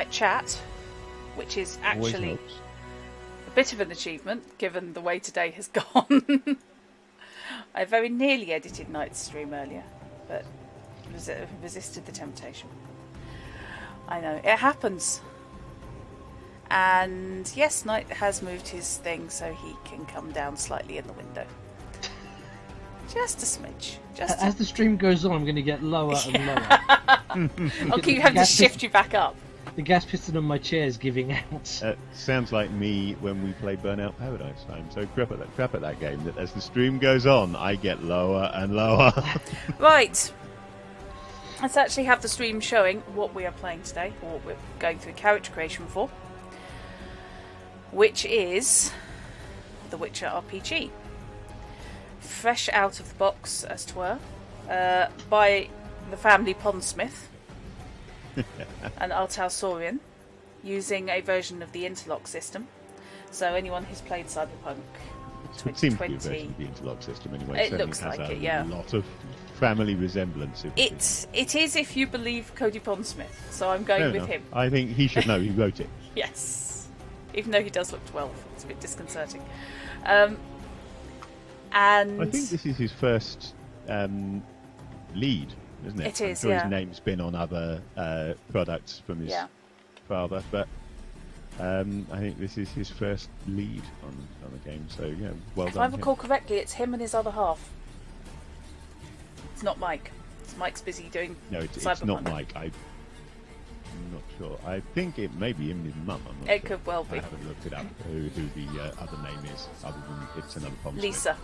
chat, which is actually a bit of an achievement given the way today has gone. I very nearly edited Night's stream earlier, but resisted the temptation. I know, it happens. And yes, Knight has moved his thing so he can come down slightly in the window. Just a smidge. As the stream goes on, I'm going to get lower and lower. I'll keep having to shift you back up. The gas piston on my chair is giving out. Sounds like me when we play Burnout Paradise. I'm so crap at that game that as the stream goes on, I get lower and lower. Right. Let's actually have the stream showing what we are playing today, or what we're going through character creation for, which is the Witcher RPG. Fresh out of the box, as it were, by the family Pondsmith. And Saurian, using a version of the interlock system. So anyone who's played Cyberpunk 2020, it seems to be a version of the interlock system anyway. It looks like it, yeah. A lot of family resemblance. It is if you believe Cody Pondsmith. So I'm going with him. I think he should know. He wrote it. Yes, even though he does look 12, it's a bit disconcerting. And I think this is his first lead. Isn't it? It is, I'm sure yeah. His name's been on other products from his father, but I think this is his first lead on the game. So yeah, well done. If I recall correctly, it's him and his other half. It's not Mike. Mike's busy doing. No, it's Cyberpunk. not Mike. I'm not sure. I think it may be him and his mum. I'm not It sure. could well be. I haven't looked it up. Who the other name is, other than it's another Pondsmith. Lisa,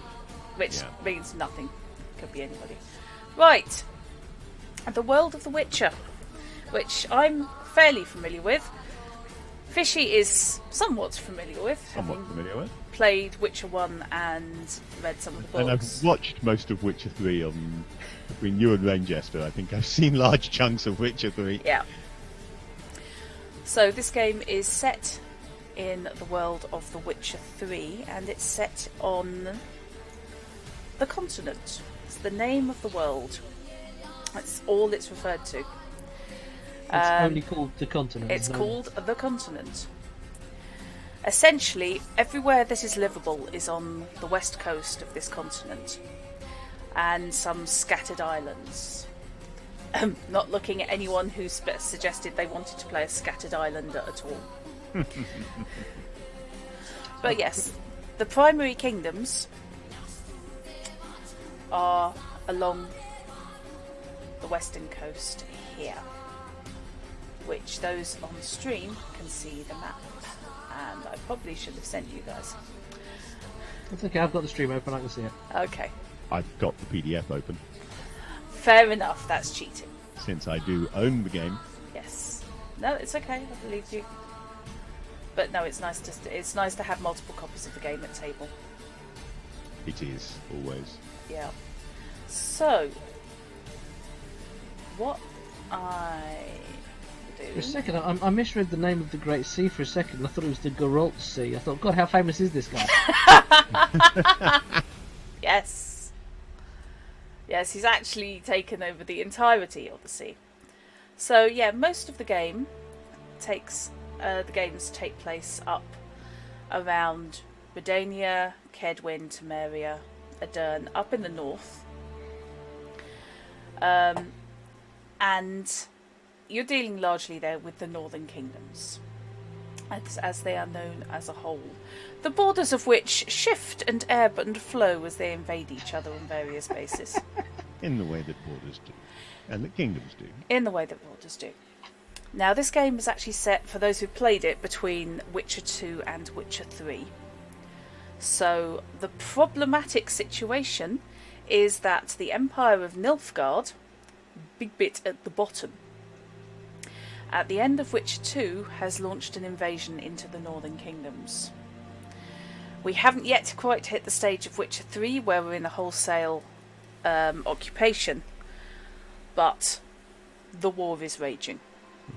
which means nothing. Could be anybody. Right. The world of The Witcher, which I'm fairly familiar with. Fishy is somewhat familiar with. Played Witcher 1 and read some of the books. And I've watched most of Witcher 3 on between you and Rainjester. I think I've seen large chunks of Witcher 3. Yeah. So this game is set in the world of The Witcher 3, and it's set on the continent. It's the name of the world. That's all it's referred to. It's only called the continent. It's called the continent. Essentially, everywhere that is livable is on the west coast of this continent, and some scattered islands. Not looking at anyone who suggested they wanted to play a scattered islander at all. But yes, the primary kingdoms are along the western coast here, which those on stream can see the map, and I probably should have sent you guys. It's okay, I've got the stream open, I can see it. Okay. I've got the PDF open. Fair enough, that's cheating. Since I do own the game. Yes. No, it's okay, I believe you. But no, it's nice to have multiple copies of the game at table. It is, always. Yeah. So, what I do... For a second, I misread the name of the Great Sea for a second. I thought it was the Geralt Sea. I thought, God, how famous is this guy? Yes. Yes, he's actually taken over the entirety of the sea. So, yeah, most of the game the games take place up around Redania, Kedwin, Temeria, Adern, up in the north. And you're dealing largely there with the northern kingdoms, as they are known as a whole, the borders of which shift and ebb and flow as they invade each other on various bases. In the way that borders do. And that kingdoms do. In the way that borders do. Now, this game is actually set, for those who've played it, between Witcher 2 and Witcher 3. So, the problematic situation is that the Empire of Nilfgaard, big bit at the bottom, at the end of Witcher 2, has launched an invasion into the northern kingdoms. We haven't yet quite hit the stage of Witcher 3, where we're in a wholesale occupation, but the war is raging.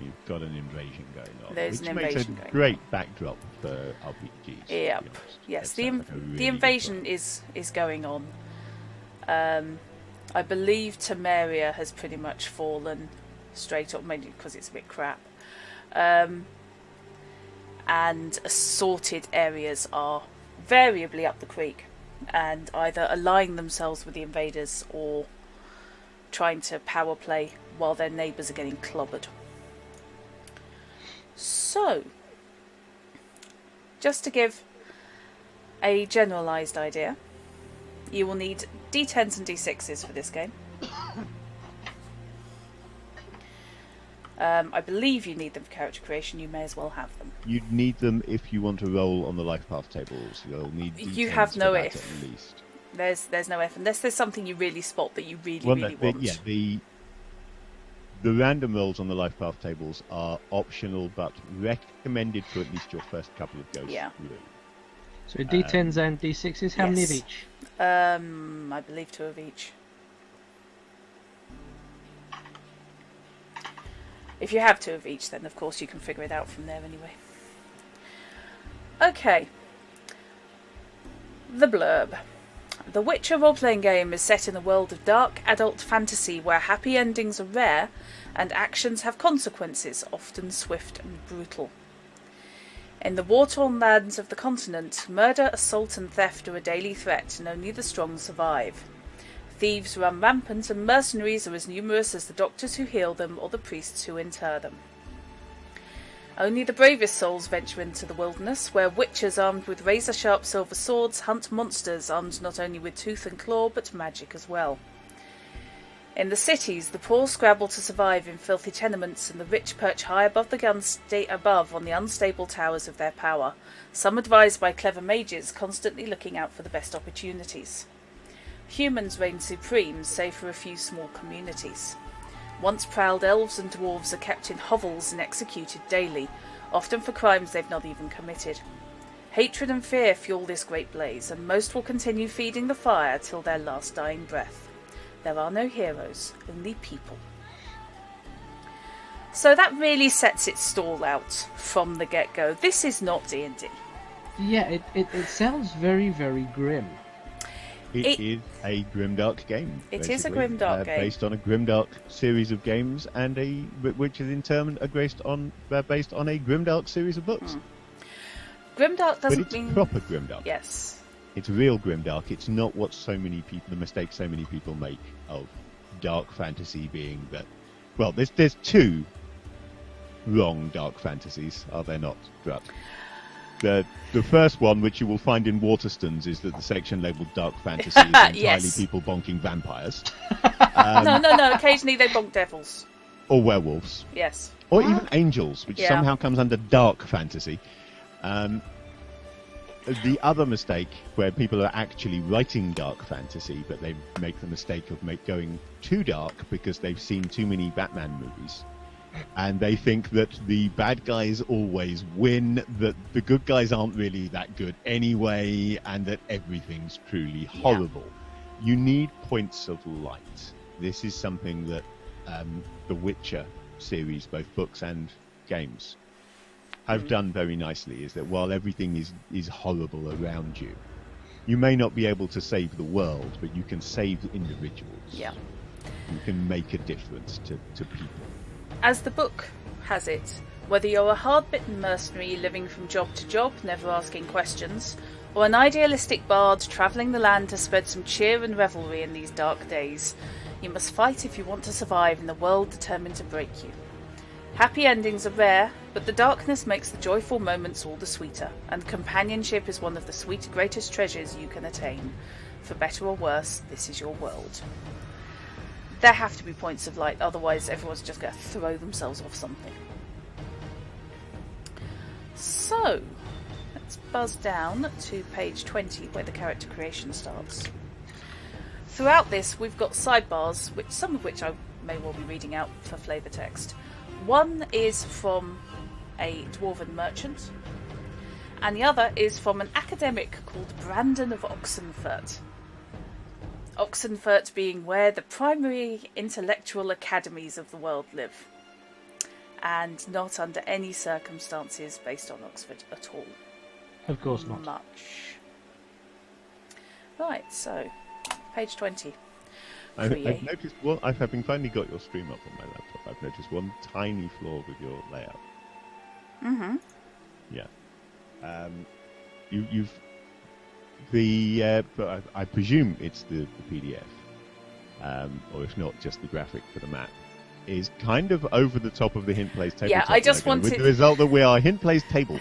You've got an invasion going on. There's an invasion going on. Which makes a great backdrop for RPGs. Yep. Yes, the invasion is going on. I believe Temeria has pretty much fallen straight up, mainly because it's a bit crap. and assorted areas are variably up the creek and either allying themselves with the invaders or trying to power play while their neighbours are getting clobbered. So, just to give a generalised idea, you will need d10s and d6s for this game. I believe you need them for character creation. You may as well have them. You'd need them if you want to roll on the life path tables. You'll need D10s you have no for that if. at least. There's no if unless there's something you really spot that you really want. Yeah, the random rolls on the life path tables are optional, but recommended for at least your first couple of goes through. So d10s and d6s. How many of each? I believe 2 of each. If you have 2 of each, then of course you can figure it out from there anyway. Okay. The blurb. The Witcher role-playing game is set in a world of dark adult fantasy where happy endings are rare and actions have consequences, often swift and brutal. In the war-torn lands of the continent, murder, assault and theft are a daily threat and only the strong survive. Thieves run rampant and mercenaries are as numerous as the doctors who heal them or the priests who inter them. Only the bravest souls venture into the wilderness, where witchers armed with razor-sharp silver swords hunt monsters armed not only with tooth and claw but magic as well. In the cities, the poor scrabble to survive in filthy tenements and the rich perch high above on the unstable towers of their power, some advised by clever mages constantly looking out for the best opportunities. Humans reign supreme, save for a few small communities. Once proud elves and dwarves are kept in hovels and executed daily, often for crimes they've not even committed. Hatred and fear fuel this great blaze, and most will continue feeding the fire till their last dying breath. There are no heroes, only people. So that really sets its stall out from the get-go. This is not D&D. Yeah, it sounds very, very grim. It is a grimdark game. It is a grimdark game. Based on a grimdark series of games, and which is in turn based on a grimdark series of books. Grimdark doesn't mean... But it's proper grimdark. Yes. It's real grimdark. It's not what the mistake so many people make of dark fantasy being that... Well, there's 2 wrong dark fantasies, are there not? But the first one, which you will find in Waterstones, is that the section labelled dark fantasy is entirely people bonking vampires. No. Occasionally they bonk devils. Or werewolves. Yes. Or even angels, which somehow comes under dark fantasy. The other mistake, where people are actually writing dark fantasy, but they make the mistake of going too dark because they've seen too many Batman movies. And they think that the bad guys always win, that the good guys aren't really that good anyway, and that everything's truly horrible. Yeah. You need points of light. This is something that the Witcher series, both books and games, have done very nicely, is that while everything is horrible around you, you may not be able to save the world, but you can save individuals. Yeah. You can make a difference to people. As the book has it, whether you're a hard-bitten mercenary living from job to job, never asking questions, or an idealistic bard travelling the land to spread some cheer and revelry in these dark days, you must fight if you want to survive in a world determined to break you. Happy endings are rare, but the darkness makes the joyful moments all the sweeter, and companionship is one of the greatest treasures you can attain. For better or worse, this is your world. There have to be points of light, otherwise everyone's just going to throw themselves off something. So, let's buzz down to page 20, where the character creation starts. Throughout this, we've got sidebars, some of which I may well be reading out for flavour text. One is from a dwarven merchant, and the other is from an academic called Brandon of Oxenfurt. Oxenfurt being where the primary intellectual academies of the world live, and not under any circumstances based on Oxford at all. Of course not. Much. Right, so, page 20. I've noticed having finally got your stream up on my laptop, I've noticed one tiny flaw with your layout. Mm-hmm. Yeah. But I presume it's the PDF, or if not, just the graphic for the map, is kind of over the top of the HIntPlays tabletop. Yeah, I just logo, wanted... with the result that we are HIntPlays table.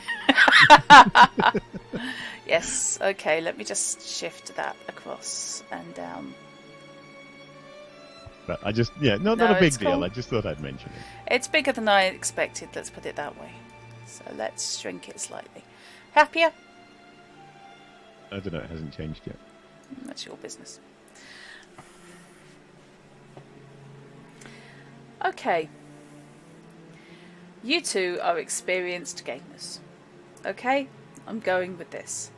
Yes, okay, let me just shift that across and down. But I just, not a big deal. Cool. I just thought I'd mention it. It's bigger than I expected, let's put it that way. So let's shrink it slightly. Happier? I don't know, it hasn't changed yet. That's your business. Okay. You two are experienced gamers. Okay? I'm going with this.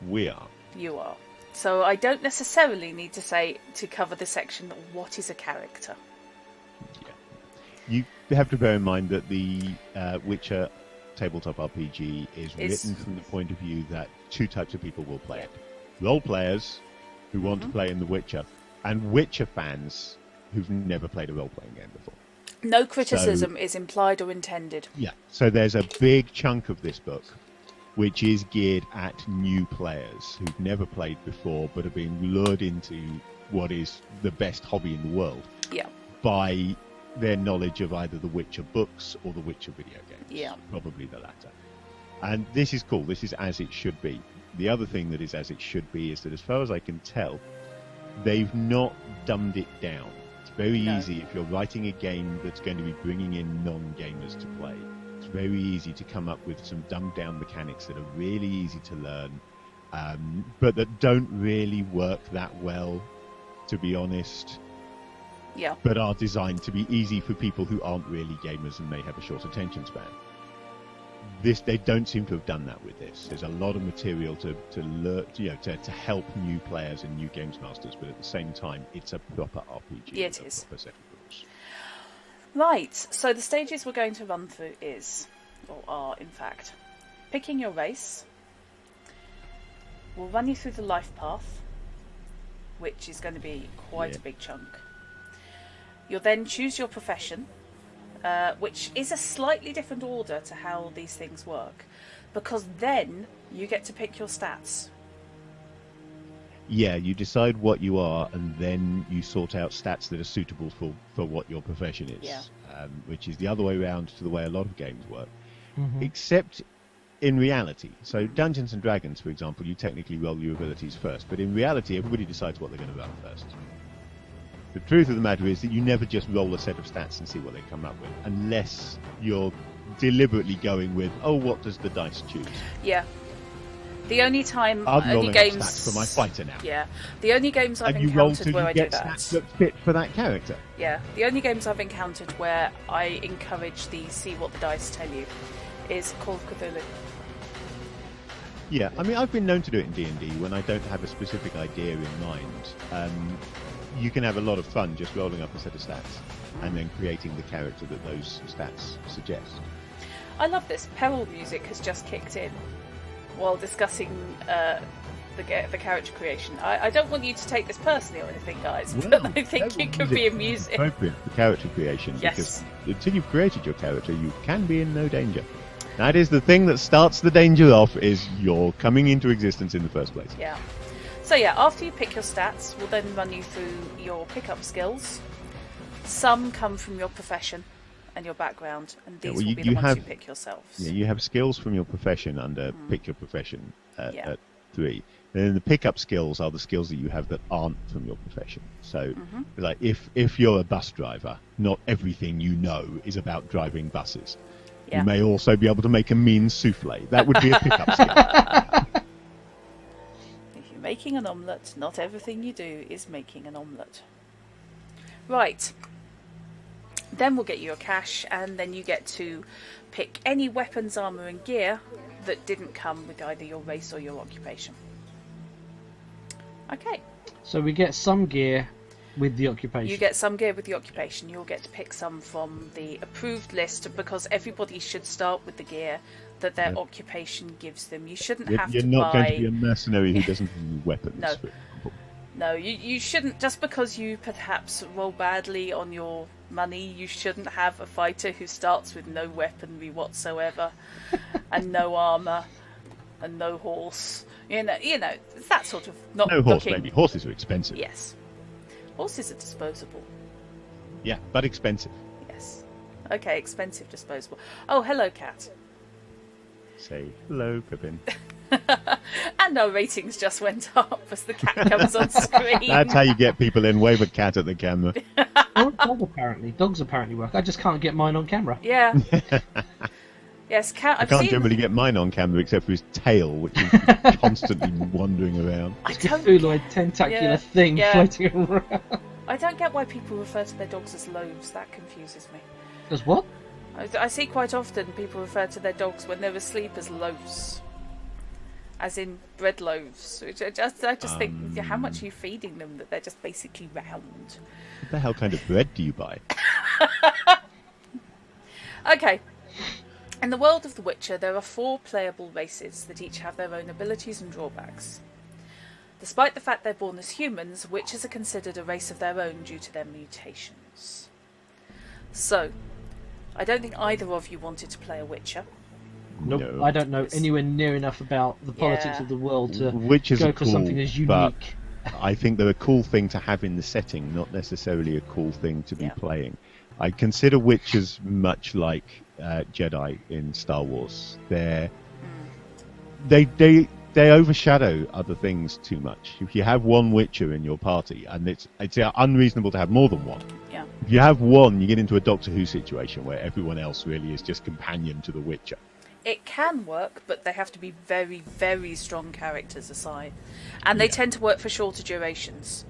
We are. You are. So I don't necessarily need to say, to cover the section, what is a character? Yeah. You have to bear in mind that the Witcher Tabletop RPG is written from the point of view that two types of people will play it. Role players who want to play in The Witcher, and Witcher fans who've never played a role-playing game before. No criticism is implied or intended. Yeah, so there's a big chunk of this book which is geared at new players who've never played before but are being lured into what is the best hobby in the world by their knowledge of either the Witcher books or the Witcher video games. Yeah. Probably the latter. And this is cool. This is as it should be. The other thing that is as it should be is that, as far as I can tell, they've not dumbed it down. It's very easy if you're writing a game that's going to be bringing in non-gamers to play. It's very easy to come up with some dumbed-down mechanics that are really easy to learn, but that don't really work that well, to be honest. Yeah. But are designed to be easy for people who aren't really gamers and may have a short attention span. They don't seem to have done that with this. There's a lot of material to learn, to help new players and new games masters, but at the same time, it's a proper RPG. Yeah, it is. Proper set of rules. Right, so the stages we're going to run through are in fact, picking your race. We'll run you through the life path, which is going to be quite a big chunk. You'll then choose your profession, which is a slightly different order to how these things work, because then you get to pick your stats. Yeah, you decide what you are, and then you sort out stats that are suitable for what your profession is, which is the other way around to the way a lot of games work, except in reality. So Dungeons and Dragons, for example, you technically roll your abilities first, but in reality, everybody decides what they're going to run first. The truth of the matter is that you never just roll a set of stats and see what they come up with, unless you're deliberately going with, what does the dice choose? Yeah. The only time I'm rolling games stats for my fighter now. Yeah. The only games I've and you encountered where I do get that. Stats that fit for that character. Yeah. The only games I've encountered where I encourage the see what the dice tell you is Call of Cthulhu. Yeah, I mean, I've been known to do it in D&D when I don't have a specific idea in mind. You can have a lot of fun just rolling up a set of stats and then creating the character that those stats suggest. I love this. Peril music has just kicked in while discussing the character creation. I don't want you to take this personally or anything, guys, but I think it could be amusing. Appropriate for character creation, because until you've created your character, you can be in no danger. That is the thing that starts the danger off, is you're coming into existence in the first place. Yeah. So after you pick your stats, we'll then run you through your pickup skills. Some come from your profession and your background, and these will be the ones you pick yourselves. Yeah, you have skills from your profession under pick your profession at 3. Then the pickup skills are the skills that you have that aren't from your profession. So, like if you're a bus driver, not everything you know is about driving buses. Yeah. You may also be able to make a mean souffle. That would be a pickup skill. If you're making an omelette, not everything you do is making an omelette. Right. Then we'll get you your cash, and then you get to pick any weapons, armour and gear that didn't come with either your race or your occupation. Okay. So we get some gear with the occupation. You get some gear with the occupation. You'll get to pick some from the approved list, because everybody should start with the gear that their occupation gives them. You shouldn't have to buy... You're not going to be a mercenary who doesn't use weapons. No. No, you shouldn't, just because you perhaps roll badly on your money. You shouldn't have a fighter who starts with no weaponry whatsoever, and no armor, and no horse. You know, it's that sort of not No horse, looking... maybe. Horses are expensive. Yes, horses are disposable. Yeah, but expensive. Yes. Okay, expensive, disposable. Oh, hello, cat. Say hello, Pippin. And our ratings just went up as the cat comes on screen. That's how you get people in. Wave a cat at the camera. Or a dog, apparently. Dogs apparently work. I just can't get mine on camera. Yeah. Yes, cat. I can't generally get mine on camera except for his tail, which is constantly wandering around. It's a Cthulhuid tentacular thing floating around. I don't get why people refer to their dogs as loaves. That confuses me. As what? I see quite often people refer to their dogs when they're asleep as loaves. As in bread loaves. Which I just think, how much are you feeding them that they're just basically round? What the hell kind of bread do you buy? Okay. In the world of The Witcher, there are 4 playable races that each have their own abilities and drawbacks. Despite the fact they're born as humans, Witchers are considered a race of their own due to their mutations. So, I don't think either of you wanted to play a Witcher. Nope. No. I don't know anywhere near enough about the politics of the world to Witchers go are for cool, something as but unique. I think they're a cool thing to have in the setting, not necessarily a cool thing to be playing. I consider Witchers much like Jedi in Star Wars. They overshadow other things too much. If you have one Witcher in your party, and it's unreasonable to have more than one. Yeah. If you have one, you get into a Doctor Who situation where everyone else really is just companion to the Witcher. It can work, but they have to be very, very strong characters aside. And they tend to work for shorter durations.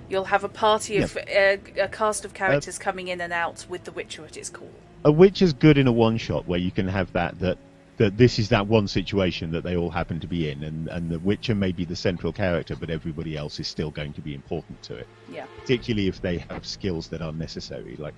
You'll have a party of a cast of characters coming in and out with the Witcher at its core. A Witcher's good in a one-shot where you can have that this is that one situation that they all happen to be in, and the Witcher may be the central character, but everybody else is still going to be important to it. Yeah. Particularly if they have skills that are necessary. Like,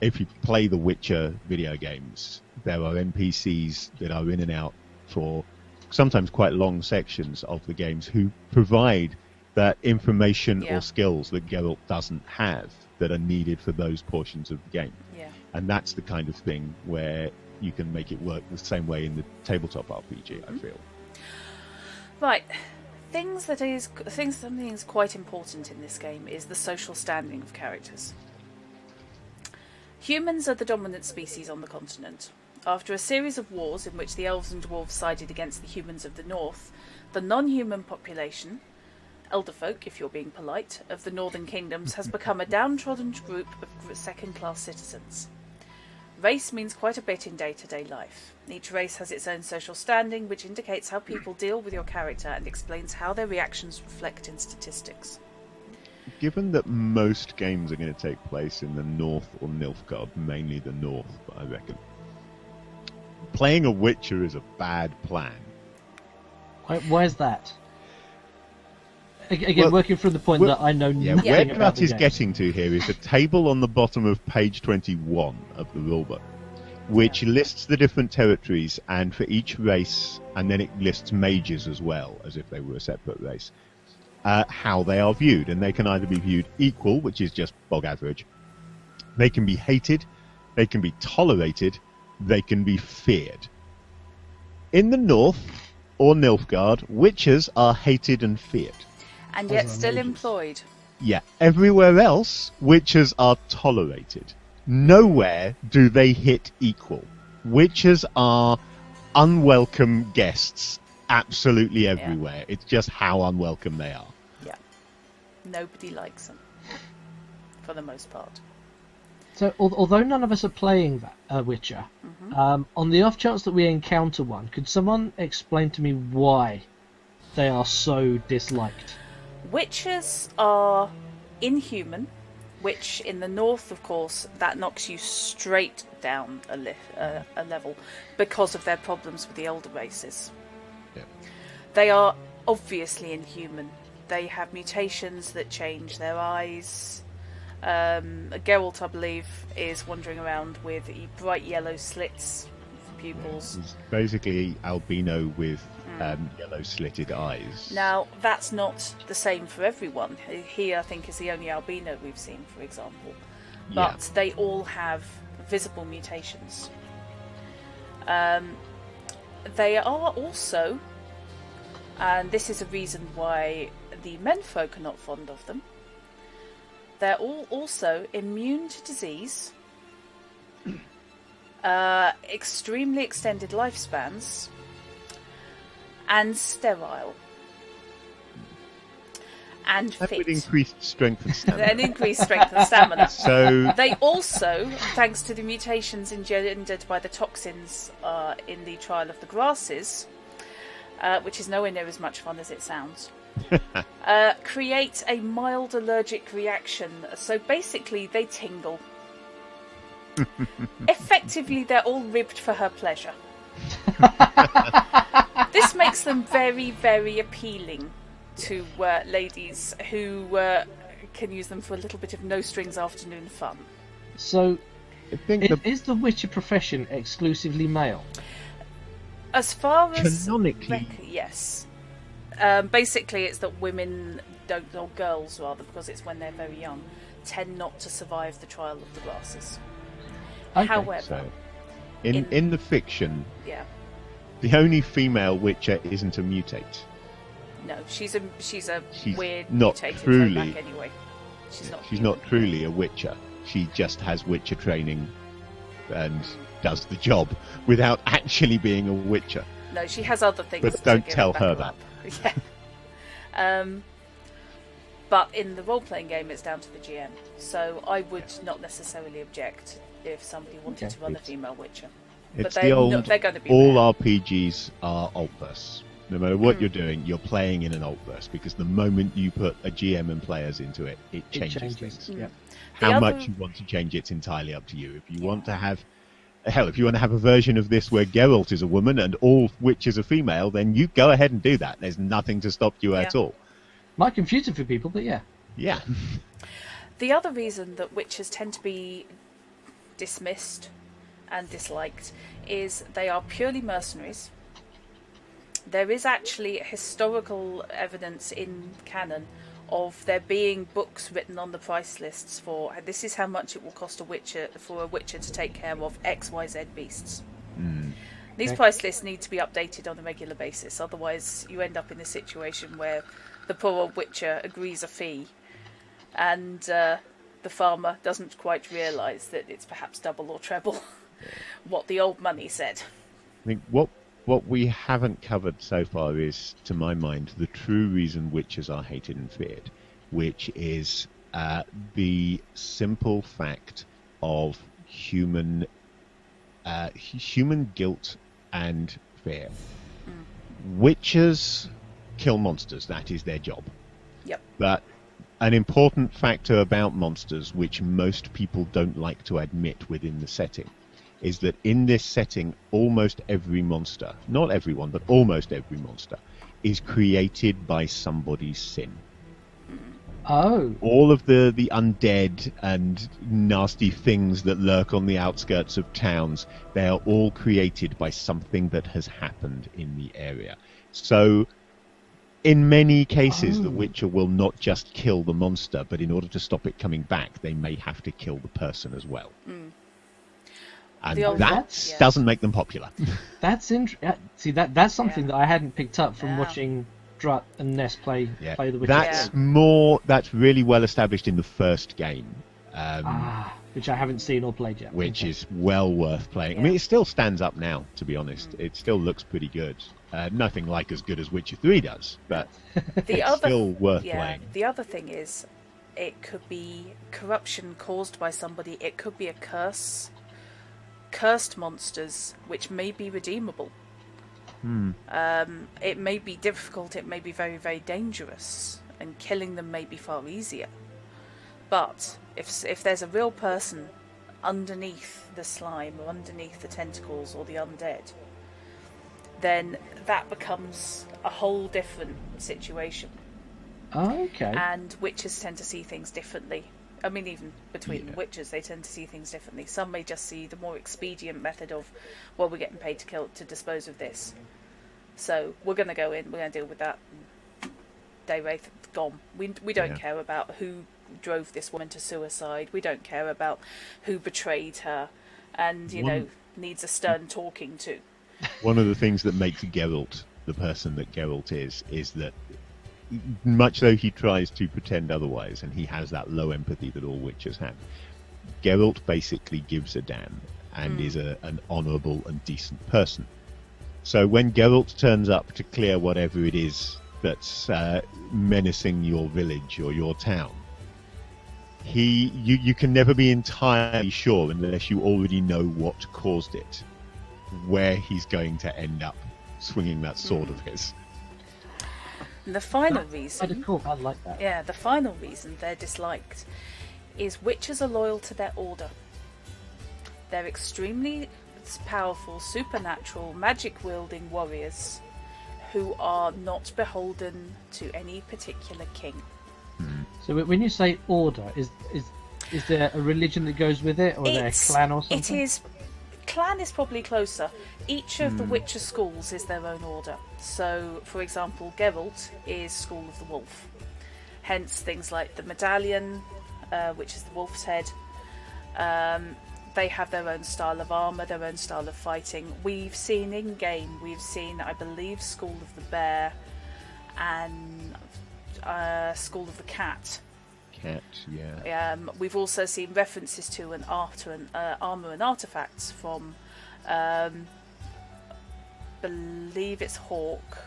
if you play the Witcher video games, there are NPCs that are in and out for sometimes quite long sections of the games who provide that information or skills that Geralt doesn't have that are needed for those portions of the game. Yeah. And that's the kind of thing where you can make it work the same way in the tabletop RPG, I feel. Right. Something that's quite important in this game is the social standing of characters. Humans are the dominant species on the continent. After a series of wars in which the elves and dwarves sided against the humans of the north, the non-human population, elderfolk if you're being polite, of the northern kingdoms has become a downtrodden group of second-class citizens. Race means quite a bit in day-to-day life. Each race has its own social standing, which indicates how people deal with your character and explains how their reactions reflect in statistics. Given that most games are going to take place in the north or Nilfgaard, mainly the north, I reckon, playing a Witcher is a bad plan. Why is that? Again, working from the point that I know nothing where about Matt the is game. getting to here is a table on the bottom of page 21 of the rulebook, which lists the different territories, and for each race, and then it lists mages as well, as if they were a separate race, how they are viewed. And they can either be viewed equal, which is just bog average, they can be hated, they can be tolerated, they can be feared. In the north, or Nilfgaard, witches are hated and feared. And yet still employed. Yeah, everywhere else, witches are tolerated. Nowhere do they hit equal. Witches are unwelcome guests absolutely everywhere. It's just how unwelcome they are. Yeah. Nobody likes them. For the most part. So, although none of us are playing that Witcher, on the off chance that we encounter one, could someone explain to me why they are so disliked? Witchers are inhuman, which in the north, of course, that knocks you straight down a level because of their problems with the elder races. Yeah. They are obviously inhuman. They have mutations that change their eyes. Geralt, I believe, is wandering around with bright yellow slits for pupils. He's basically albino with yellow slitted eyes. Now, that's not the same for everyone. He, I think, is the only albino we've seen, for example. but they all have visible mutations. They are also, and this is a reason why the menfolk are not fond of them, they're all also immune to disease, extremely extended lifespans, and sterile. And that fit. would increase strength and stamina. And increased strength and stamina. So they also, thanks to the mutations engendered by the toxins in the Trial of the Grasses, which is nowhere near as much fun as it sounds, create a mild allergic reaction. So basically, they tingle. Effectively, they're all ribbed for her pleasure. This makes them very, very appealing to ladies who can use them for a little bit of no-strings afternoon fun. So, I think is the Witcher profession exclusively male? As far as... Canonically... yes. Basically, it's that women don't, or girls rather, because it's when they're very young, tend not to survive the Trial of the Grasses. Okay. However... So, in the fiction, yeah. the only female Witcher isn't a mutate. No, she's a weird not mutated truly, throwback anyway. She's not truly a Witcher. She just has Witcher training and does the job without actually being a Witcher. No, she has other things. But don't tell her that. Yeah. But in the role-playing game, it's down to the GM. So I would not necessarily object if somebody wanted to run a female Witcher. It's but the old. they're going to be all rare. RPGs are altverse. No matter what you're doing, you're playing in an altverse, because the moment you put a GM and players into it, it changes things. Yeah. How much you want to change it's entirely up to you. If you want to have, if you want to have a version of this where Geralt is a woman and all witches are female, then you go ahead and do that. There's nothing to stop you at all. Might confuse it for people, but yeah. Yeah. The other reason that witches tend to be dismissed and disliked is they are purely mercenaries. There is actually historical evidence in canon of there being books written on the price lists for, and this is how much it will cost a witcher to take care of XYZ beasts. These price lists need to be updated on a regular basis, otherwise you end up in a situation where the poor old witcher agrees a fee and the farmer doesn't quite realise that it's perhaps double or treble what the old money said. I think what we haven't covered so far is, to my mind, the true reason witches are hated and feared, which is the simple fact of human guilt and fear. Witches kill monsters, that is their job. Yep. But an important factor about monsters, which most people don't like to admit within the setting, is that in this setting, almost every monster, not everyone, but almost every monster, is created by somebody's sin. Oh. All of the undead and nasty things that lurk on the outskirts of towns, they are all created by something that has happened in the area. So, in many cases, the Witcher will not just kill the monster, but in order to stop it coming back, they may have to kill the person as well. And that doesn't make them popular. That's interesting. See, that's something that I hadn't picked up from watching Drut and Ness play the Witcher. That's really well established in the first game. Which I haven't seen or played yet. Which is well worth playing. I mean, it still stands up now, to be honest. It still looks pretty good. Nothing like as good as Witcher 3 does, but it's still worth playing. The other thing is, it could be corruption caused by somebody. It could be a curse. Cursed monsters, which may be redeemable. It may be difficult, it may be very, very dangerous, and killing them may be far easier. But if there's a real person underneath the slime, or underneath the tentacles, or the undead, then that becomes a whole different situation. Oh, okay. And witches tend to see things differently. I mean, even between witches, they tend to see things differently. Some may just see the more expedient method of, well, we're getting paid to dispose of this, so we're going to go in, we're going to deal with that. Day rate gone. We don't care about who drove this woman to suicide. We don't care about who betrayed her and, you know, needs a stern talking to. One of the things that makes Geralt the person that Geralt is that much though he tries to pretend otherwise, and he has that low empathy that all Witchers have, Geralt basically gives a damn and is an honourable and decent person. So when Geralt turns up to clear whatever it is that's menacing your village or your town, you can never be entirely sure, unless you already know what caused it, where he's going to end up swinging that sword of his. And the final reason... Cool. I like that. Yeah, the final reason they're disliked is Witchers are loyal to their order. They're extremely powerful, supernatural, magic-wielding warriors who are not beholden to any particular king. So when you say order, is there a religion that goes with it, or is there a clan or something? It is. Clan is probably closer. Each of the Witcher schools is their own order. So, for example, Geralt is School of the Wolf. Hence, things like the Medallion, which is the wolf's head. They have their own style of armour, their own style of fighting. We've seen in-game, I believe, School of the Bear and School of the Cat. We've also seen references to an armour and artefacts from, believe it's Hawk,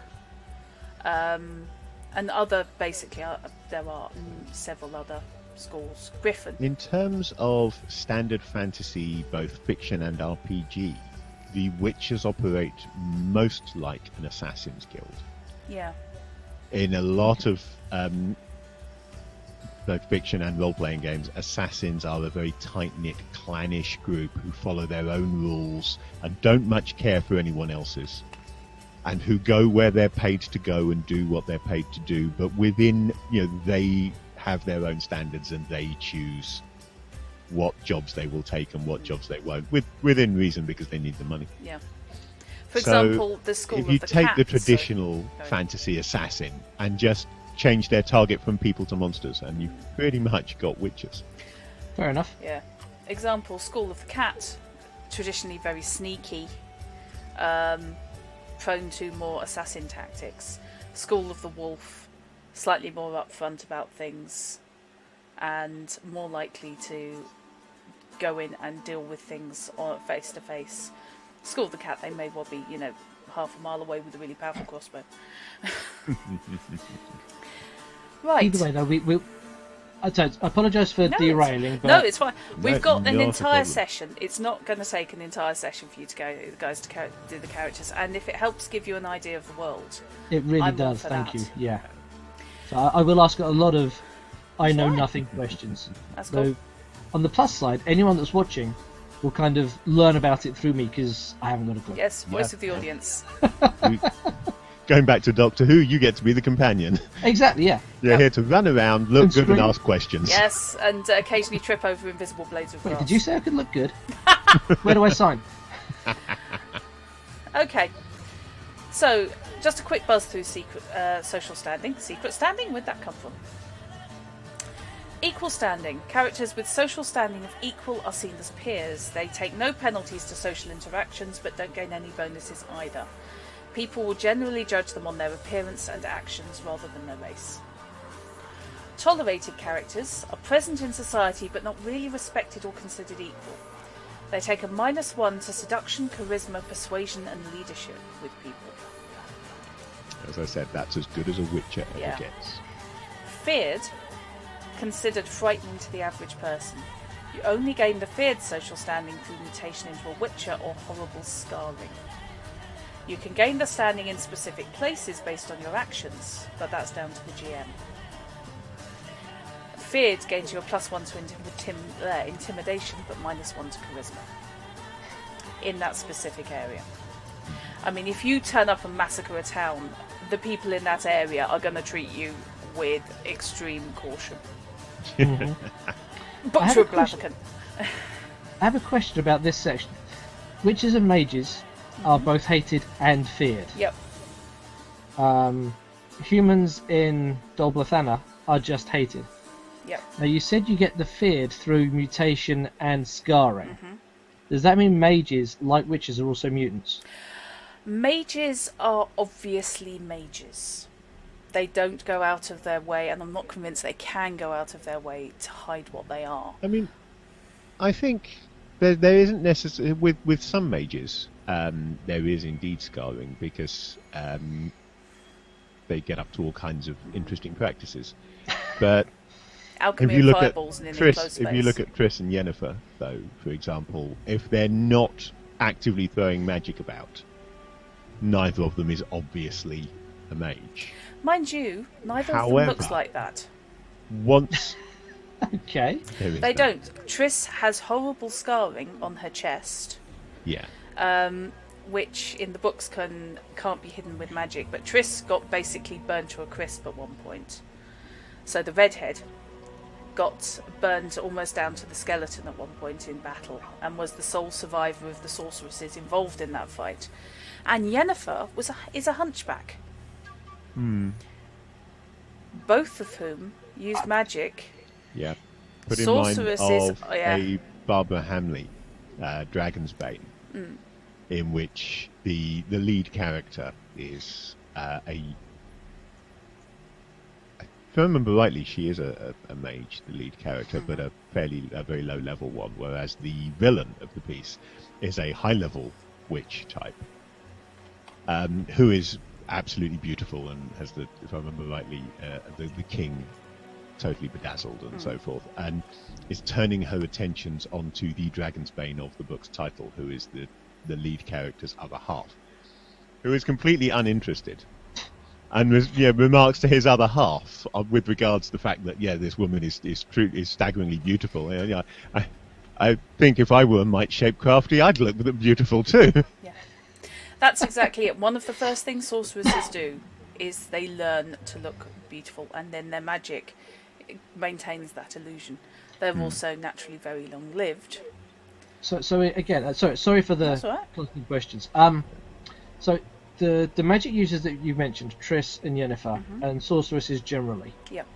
and other, basically, there are several other schools. Griffin. In terms of standard fantasy, both fiction and RPG, the Witchers operate most like an assassin's guild. Yeah. In a lot of both fiction and role-playing games, assassins are a very tight-knit, clannish group who follow their own rules and don't much care for anyone else's, and who go where they're paid to go and do what they're paid to do, but within, they have their own standards and they choose what jobs they will take and what jobs they won't, within reason, because they need the money. Yeah. For example, the School of the Cat. If you take the traditional fantasy assassin and just change their target from people to monsters, and you've pretty much got Witchers. Fair enough. Yeah. Example, School of the Cat, traditionally very sneaky, prone to more assassin tactics. School of the Wolf, slightly more upfront about things, and more likely to go in and deal with things face to face. School of the Cat, they may well be, half a mile away with a really powerful crossbow. Right. Either way, though, I apologise for derailing. But... No, it's fine. We've got an entire session. It's not going to take an entire session for you guys to do the characters. And if it helps give you an idea of the world, it really does. Thank you. Yeah. So I will ask a lot of I know nothing questions. That's cool. So, on the plus side, anyone that's watching will kind of learn about it through me, because I haven't got a clue. Yes, voice of the audience. Going back to Doctor Who, you get to be the companion. Exactly, yeah. You're here to run around, look good, and ask questions. Yes, and occasionally trip over invisible blades of grass. Wait, did you say I could look good? Where do I sign? Okay. So, just a quick buzz through social standing. Secret standing? Where'd that come from? Equal standing. Characters with social standing of equal are seen as peers. They take no penalties to social interactions, but don't gain any bonuses either. People will generally judge them on their appearance and actions rather than their race. Tolerated characters are present in society but not really respected or considered equal. They take a -1 to seduction, charisma, persuasion and leadership with people. As I said, that's as good as a Witcher ever gets. Feared, considered frightening to the average person. You only gain the feared social standing through mutation into a Witcher or horrible scarring. You can gain the standing in specific places based on your actions, but that's down to the GM. Feared gains you a +1 to intimidation, but -1 to charisma in that specific area. I mean, if you turn up and massacre a town, the people in that area are going to treat you with extreme caution. Mm-hmm. Butcher Blaviken. I have a question about this section. Witches and mages are both hated and feared. Yep. Humans in Dol Blathanna are just hated. Yep. Now, you said you get the feared through mutation and scarring. Mm-hmm. Does that mean mages, like witches, are also mutants? Mages are obviously mages. They don't go out of their way, and I'm not convinced they can go out of their way to hide what they are. I mean, I think there isn't necessarily with some mages. There is indeed scarring because they get up to all kinds of interesting practices. But Alchemy if you and look at fireballs in an Triss, enclosed space. if you look at Triss and Yennefer, though, for example, if they're not actively throwing magic about, neither of them is obviously a mage. Mind you, neither of However, them looks like that. Once Okay. there is They that. don't. Triss has horrible scarring on her chest, Yeah. which in the books can't be hidden with magic, but Triss got basically burned to a crisp at one point. So the redhead got burned almost down to the skeleton at one point in battle, and was the sole survivor of the sorceresses involved in that fight. And Yennefer is a hunchback. Both of whom used magic. Yeah. Put in mind Sorceresses, of yeah. a Barbara Hamley, Dragon's Bane, in which the lead character is if I remember rightly, she is a mage, the lead character, but a very low level one, whereas the villain of the piece is a high level witch type, who is absolutely beautiful and has if I remember rightly, the king totally bedazzled and so forth, and is turning her attentions onto the Dragon's Bane of the book's title, who is the lead character's other half, who is completely uninterested, and remarks to his other half with regards to the fact that this woman is staggeringly beautiful. I think if I were Might Shapecrafty, I'd look beautiful too. Yeah, that's exactly it. One of the first things sorceresses do is they learn to look beautiful, and then their magic maintains that illusion. They're also naturally very long-lived. So again, sorry for the That's all right. constant questions. So the magic users that you mentioned, Triss and Yennefer, and sorceresses generally. Yep.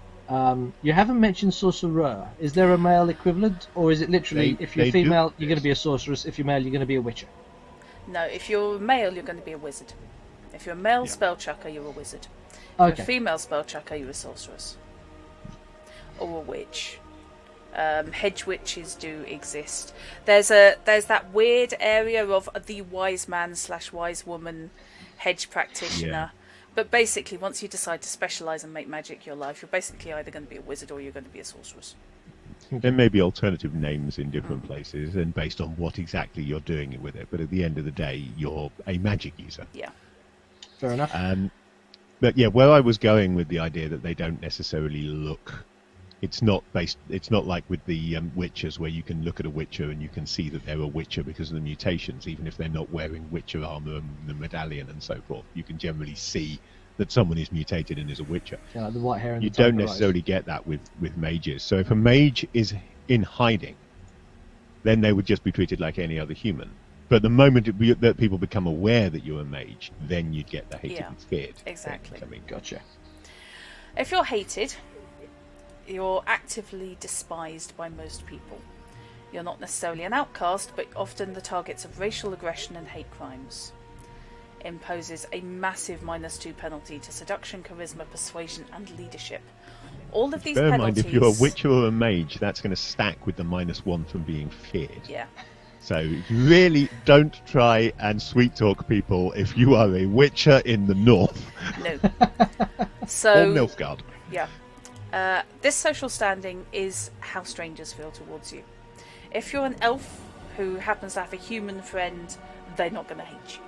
You haven't mentioned sorcerer. Is there a male equivalent, or is it literally if you're they female, do. you're going to be a sorceress? If you're male, you're going to be a witcher. No, if you're male, you're going to be a wizard. If you're a male Yeah. spell chucker, you're a wizard. If you're Okay. a female spell chucker, you're a sorceress. Or a witch. Hedge witches do exist. There's that weird area of the wise man / wise woman hedge practitioner. Yeah. But basically, once you decide to specialise and make magic your life, you're basically either going to be a wizard or you're going to be a sorceress. There may be alternative names in different places and based on what exactly you're doing with it, but at the end of the day, you're a magic user. Yeah. Fair enough. But yeah, where I was going with the idea that they don't necessarily look, it's not like with the Witchers, where you can look at a Witcher and you can see that they're a Witcher because of the mutations, even if they're not wearing Witcher armor and the medallion and so forth. You can generally see that someone is mutated and is a Witcher. Yeah, the white hair and You the tiger don't eyes. necessarily get that with mages. So if a mage is in hiding, then they would just be treated like any other human. But the moment that people become aware that you're a mage, then you'd get the hated Yeah, and feared. exactly. thing coming. Gotcha. If you're hated, you're actively despised by most people. You're not necessarily an outcast, but often the targets of racial aggression and hate crimes. Imposes a massive -2 penalty to seduction, charisma, persuasion, and leadership. All of these Bear in penalties... mind, if you're a Witcher or a mage, that's going to stack with the -1 from being feared. Yeah. So really don't try and sweet talk people if you are a Witcher in the north. No. Or So, Nilfgaard. yeah. This social standing is how strangers feel towards you. If you're an elf who happens to have a human friend, they're not going to hate you.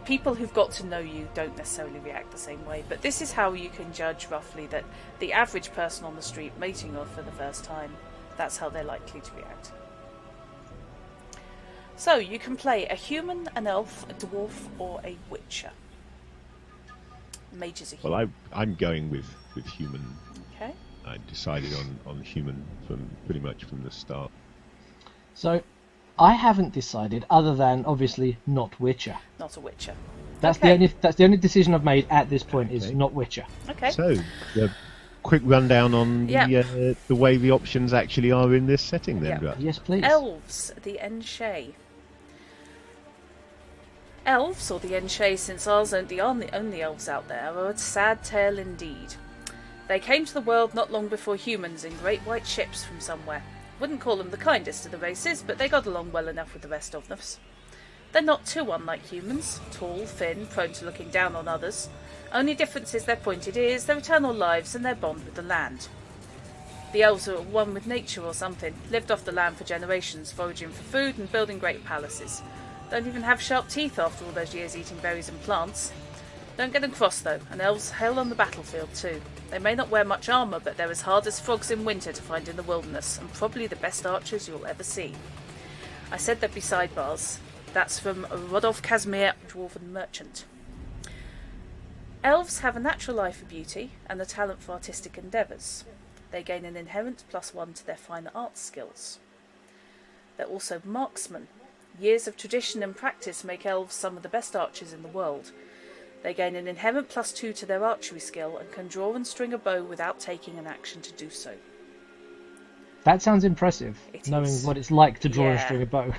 People who've got to know you don't necessarily react the same way, but this is how you can judge roughly that the average person on the street meeting you for the first time, that's how they're likely to react. So you can play a human, an elf, a dwarf, or a witcher. Mage is a human. Well, I'm going with human. Okay. I decided on human pretty much from the start. So, I haven't decided, other than obviously not Witcher. Not a witcher. That's Okay. the only decision I've made at this point is Okay. not Witcher. Okay. So quick rundown on Yeah. the way the options actually are in this setting then? Yeah. Dra? Yes, please. Elves, the Enshay. Elves, or the Enshay, since ours aren't the only elves out there, are a sad tale indeed. They came to the world not long before humans in great white ships from somewhere. Wouldn't call them the kindest of the races, but they got along well enough with the rest of us. They're not too unlike humans, tall, thin, prone to looking down on others. Only difference is their pointed ears, their eternal lives, and their bond with the land. The elves are at one with nature or something, lived off the land for generations, foraging for food and building great palaces. Don't even have sharp teeth after all those years eating berries and plants. Don't get them crossed though, and elves hail on the battlefield too. They may not wear much armour, but they're as hard as frogs in winter to find in the wilderness, and probably the best archers you'll ever see. I said there'd be sidebars. That's from Rodolph Casimir, Dwarven Merchant. Elves have a natural eye for beauty, and a talent for artistic endeavours. They gain an inherent +1 to their fine arts skills. They're also marksmen. Years of tradition and practice make elves some of the best archers in the world. They gain an inherent +2 to their archery skill and can draw and string a bow without taking an action to do so. That sounds impressive, knowing what it's like to draw and string a bow.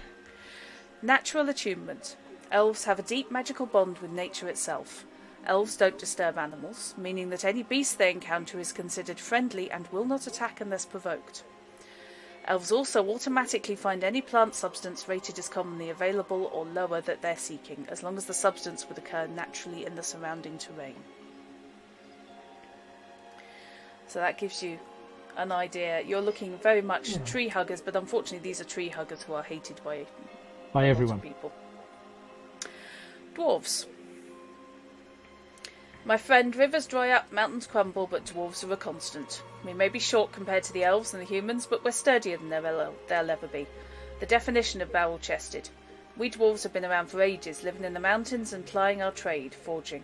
Natural attunement. Elves have a deep magical bond with nature itself. Elves don't disturb animals, meaning that any beast they encounter is considered friendly and will not attack unless provoked. Elves also automatically find any plant substance rated as commonly available or lower that they're seeking, as long as the substance would occur naturally in the surrounding terrain. So that gives you an idea. You're looking very much tree huggers, but unfortunately these are tree huggers who are hated by everyone. People. Dwarves. My friend, rivers dry up, mountains crumble, but dwarves are a constant. We may be short compared to the elves and the humans, but we're sturdier than they'll ever be. The definition of barrel-chested. We dwarves have been around for ages, living in the mountains and plying our trade, forging.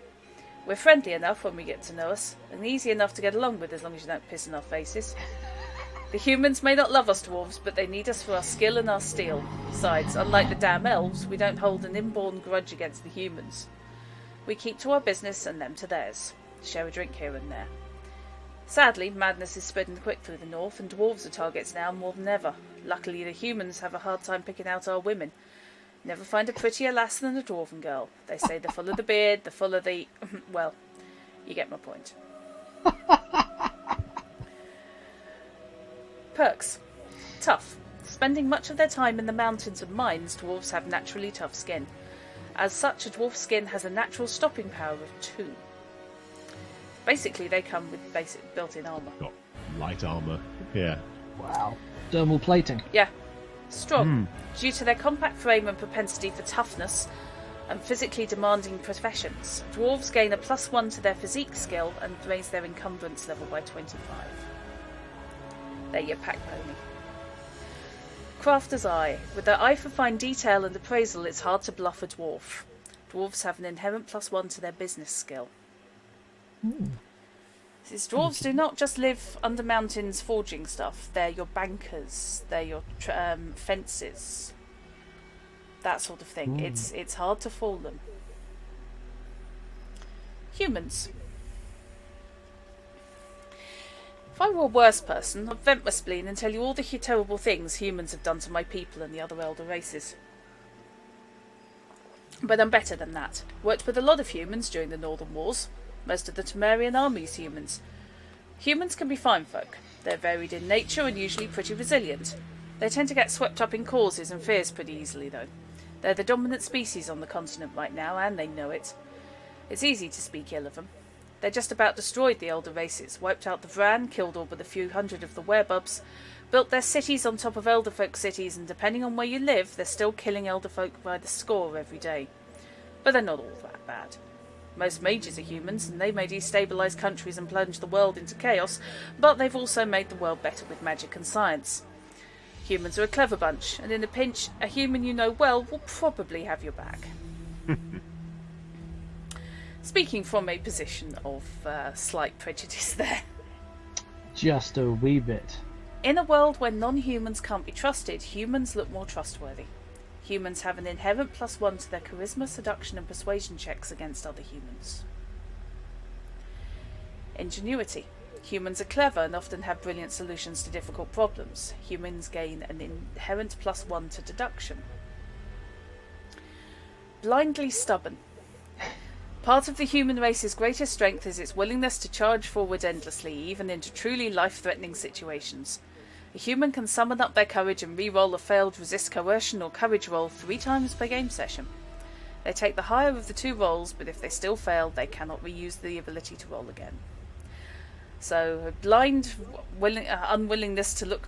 We're friendly enough when we get to know us, and easy enough to get along with as long as you don't piss in our faces. The humans may not love us dwarves, but they need us for our skill and our steel. Besides, unlike the damn elves, we don't hold an inborn grudge against the humans. We keep to our business and them to theirs. Share a drink here and there. Sadly, madness is spreading quick through the north, and dwarves are targets now more than ever. Luckily, the humans have a hard time picking out our women. Never find a prettier lass than a dwarven girl. They say the fuller the beard, the fuller the... well, you get my point. Perks. Tough. Spending much of their time in the mountains and mines, dwarves have naturally tough skin. As such, a dwarf skin has a natural stopping power of 2. Basically, they come with basic built-in armour. Got light armour, yeah. Wow. Thermal plating. Yeah. Strong. Due to their compact frame and propensity for toughness and physically demanding professions, dwarves gain a +1 to their physique skill and raise their encumbrance level by 25. They're your pack pony. Crafter's eye. With their eye for fine detail and appraisal, it's hard to bluff a dwarf. Dwarves have an inherent +1 to their business skill. These dwarves do not just live under mountains forging stuff. They're your bankers. They're your fences. That sort of thing. It's hard to fool them. Humans. If I were a worse person, I'd vent my spleen and tell you all the terrible things humans have done to my people and the other elder races. But I'm better than that. Worked with a lot of humans during the Northern Wars. Most of the Temerian army's humans. Humans can be fine folk. They're varied in nature and usually pretty resilient. They tend to get swept up in causes and fears pretty easily though. They're the dominant species on the continent right now, and they know it. It's easy to speak ill of them. They just about destroyed the elder races, wiped out the Vran, killed all but a few hundred of the werebubs, built their cities on top of elderfolk cities, and depending on where you live, they're still killing elderfolk by the score every day. But they're not all that bad. Most mages are humans, and they may destabilise countries and plunge the world into chaos, but they've also made the world better with magic and science. Humans are a clever bunch, and in a pinch, a human you know well will probably have your back. Speaking from a position of slight prejudice there. Just a wee bit. In a world where non-humans can't be trusted, humans look more trustworthy. Humans have an inherent +1 to their charisma, seduction and persuasion checks against other humans. Ingenuity. Humans are clever and often have brilliant solutions to difficult problems. Humans gain an inherent +1 to deduction. Blindly stubborn. Part of the human race's greatest strength is its willingness to charge forward endlessly, even into truly life-threatening situations. A human can summon up their courage and re-roll a failed resist coercion or courage roll 3 times per game session. They take the higher of the 2 rolls, but if they still fail, they cannot reuse the ability to roll again. So, a blind unwillingness to look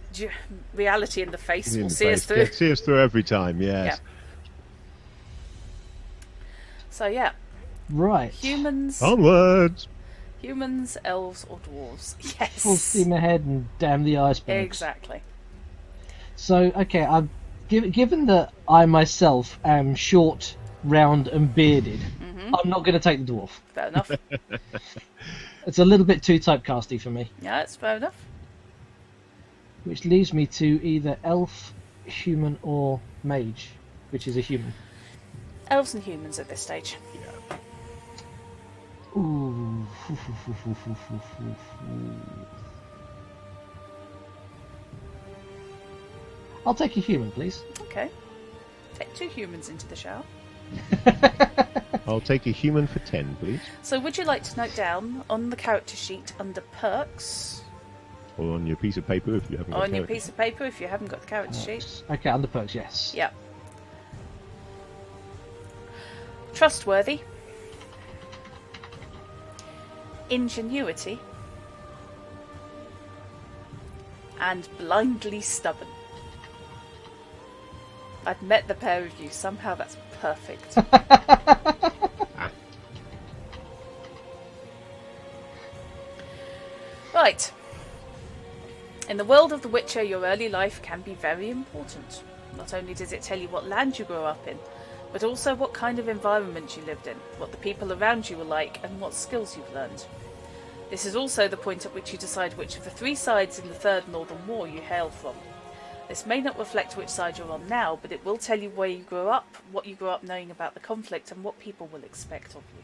reality in the face will see us through. Yeah, see us through every time, yes. Yeah. So, yeah. Right. Humans. Onwards! Humans, elves, or dwarves. Yes. Full steam ahead and damn the icebergs. Exactly. So, okay, given that I myself am short, round, and bearded, I'm not going to take the dwarf. Fair enough. It's a little bit too typecasty for me. Yeah, it's fair enough. Which leaves me to either elf, human, or mage, which is a human. Elves and humans at this stage. Ooh. I'll take a human, please. Okay. Take 2 humans into the shower. I'll take a human for 10, please. So would you like to note down on the character sheet under perks, Or on your piece of paper if you haven't got or on your character. piece of paper if you haven't got the character sheet? Okay, under perks, yes. Yeah. Trustworthy. Ingenuity. And blindly stubborn. I've met the pair of you. Somehow that's perfect. Right. In the world of The Witcher, your early life can be very important. Not only does it tell you what land you grew up in, but also what kind of environment you lived in, what the people around you were like, and what skills you've learned. This is also the point at which you decide which of the 3 sides in the Third Northern War you hail from. This may not reflect which side you're on now, but it will tell you where you grew up, what you grew up knowing about the conflict, and what people will expect of you.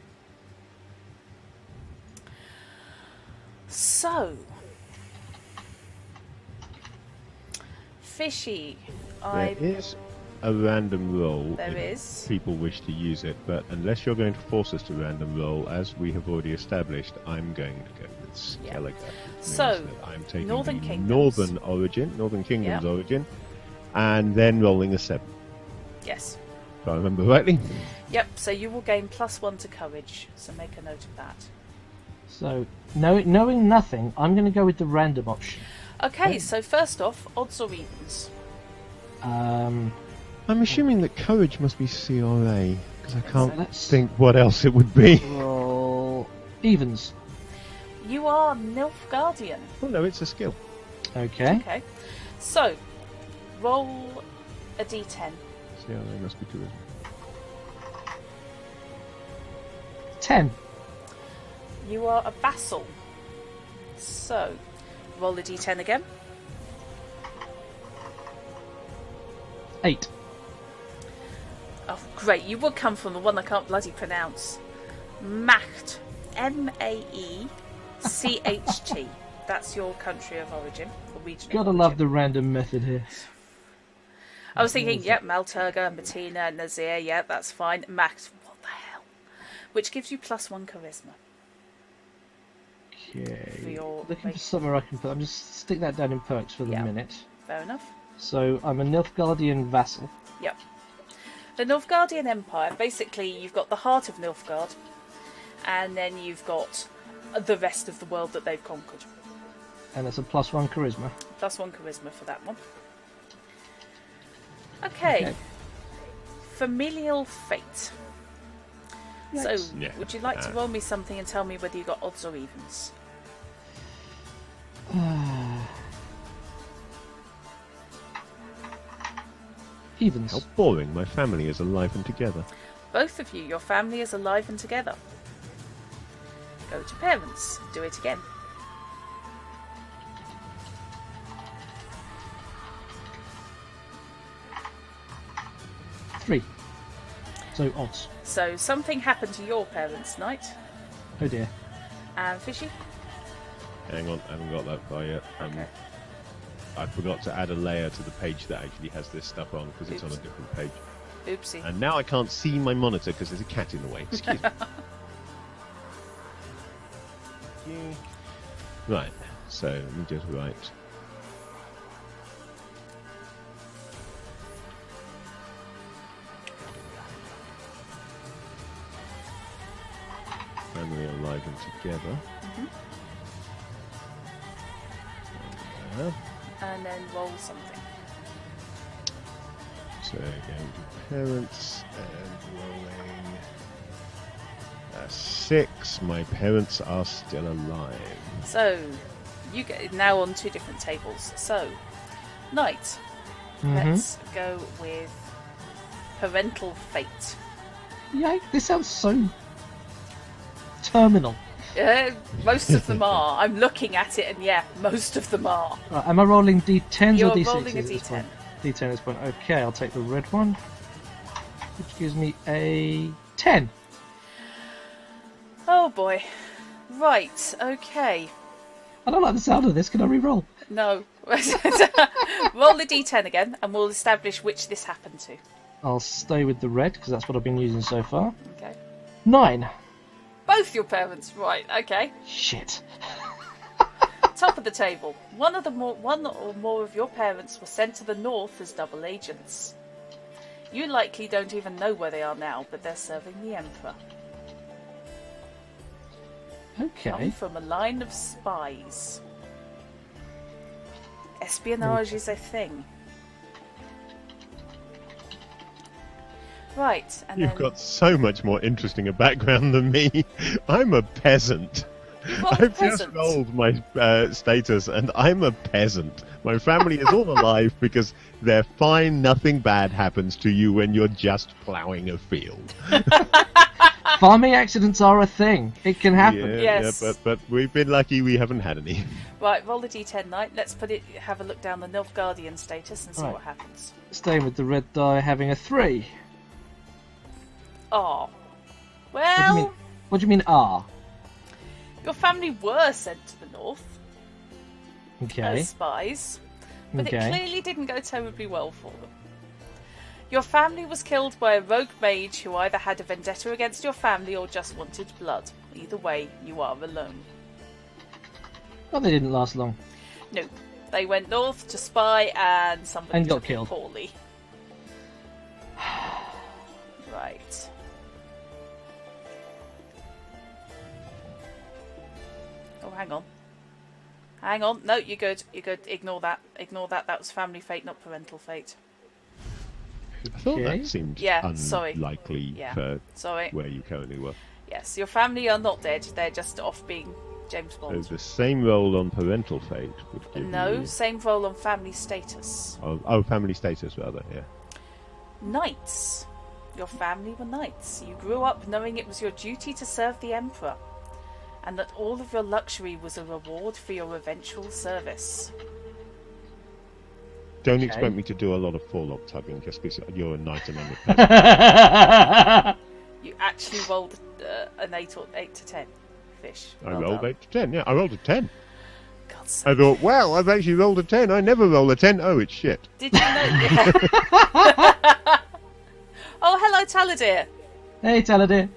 So, Fishy, There is a random roll There if is. people wish to use it, but unless you're going to force us to random roll, as we have already established, I'm going to go with Skellige. So, I'm taking Northern the Kingdoms. Northern Kingdom's Yep. origin, and then rolling a 7. Yes. If I remember rightly. Yep, so you will gain +1 to courage, so make a note of that. So, knowing nothing, I'm going to go with the random option. Okay, so first off, odds or evens? I'm assuming that courage must be CRA, because I can't let's- think what else it would be. Roll evens. You are Nilfgaardian. Oh no, it's a skill. Okay. Okay, so roll a d10. CRA must be charisma. 10. You are a vassal. So, roll a d10 again. 8. Oh, great. You would come from the one I can't bloody pronounce. Macht. M-A-E-C-H-T. That's your country of origin. Or region of Gotta origin. love the random method here. I was thinking, yep, Malturga, Martina, Nazir, yeah, that's fine. Macht. What the hell? Which gives you +1 charisma. Okay. For your Looking for somewhere I can put. I'm just stick that down in perks for the Yeah. minute. Fair enough. So I'm a Nilfgaardian vassal. Yep. The Nilfgaardian Empire, basically you've got the heart of Nilfgaard, and then you've got the rest of the world that they've conquered. And it's a +1 charisma. +1 charisma for that one. Okay. Familial fate. So, Yeah. would you like to roll me something and tell me whether you got odds or evens? Evens. How boring, my family is alive and together. Both of you, your family is alive and together. Go to parents. Do it again. Three. So odds. So, something happened to your parents' night. Oh dear. And Fishy? Hang on, I haven't got that far yet. Okay. I forgot to add a layer to the page that actually has this stuff on because it's on a different page. Oopsie. And now I can't see my monitor because there's a cat in the way. Excuse me. Right, so let me just write. Family alive and together. And then roll something. So going to parents and rolling a 6. My parents are still alive. So you get now on 2 different tables. So Knight, let's go with parental fate. Yeah, this sounds so terminal. Most of them are. I'm looking at it, and yeah, most of them are. Right, am I rolling d10s You're or d6s? rolling a at this d10. point? D10 at this point. Okay, I'll take the red one, which gives me a 10. Oh boy. Right, okay. I don't like the sound of this. Can I re-roll? No. Roll the d10 again, and we'll establish which this happened to. I'll stay with the red, because that's what I've been using so far. Okay. 9. Both your parents, right, okay. Shit. Top of the table. One or more of your parents were sent to the north as double agents. You likely don't even know where they are now, but they're serving the Emperor. Okay. Come from a line of spies. Espionage is a thing. Right, and You've got so much more interesting a background than me. I'm a peasant. I've just rolled my status, and I'm a peasant. My family is all alive because they're fine. Nothing bad happens to you when you're just ploughing a field. Farming accidents are a thing. It can happen. Yes. Yeah, but we've been lucky we haven't had any. Right, roll the d10 Knight. Let's have a look down the Nilfgaardian status and see Right. what happens. Staying with the red die, having a 3. Oh. Well, What do you mean, ah? your family were sent to the north Okay. as spies, but it Okay. clearly didn't go terribly well for them. Your family was killed by a rogue mage who either had a vendetta against your family or just wanted blood. Either way, you are alone. Well, they didn't last long. No, they went north to spy and somebody And got took it killed. poorly. Right. Oh, hang on. Hang on. No, you're good. You're good. Ignore that. Ignore that. That was family fate, not parental fate. I thought Okay. that seemed sorry. unlikely for Sorry. where you currently were. Yes, your family are not dead. They're just off being James So Bond. the same roll on parental fate would give No, you... same role on family status. Oh, family status, rather, yeah. Knights. Your family were knights. You grew up knowing it was your duty to serve the Emperor, and that all of your luxury was a reward for your eventual service. Don't Okay. expect me to do a lot of forelock tugging just because you're a knight and I'm a peasant. You actually rolled an 8 to 10 fish. I Well rolled done. 8 to 10, yeah. I rolled a 10. God's sake. I thought, wow, I've actually rolled a 10. I never roll a 10. Oh, it's shit. Did you know? Oh, hello, Taladir. Hey, Taladir.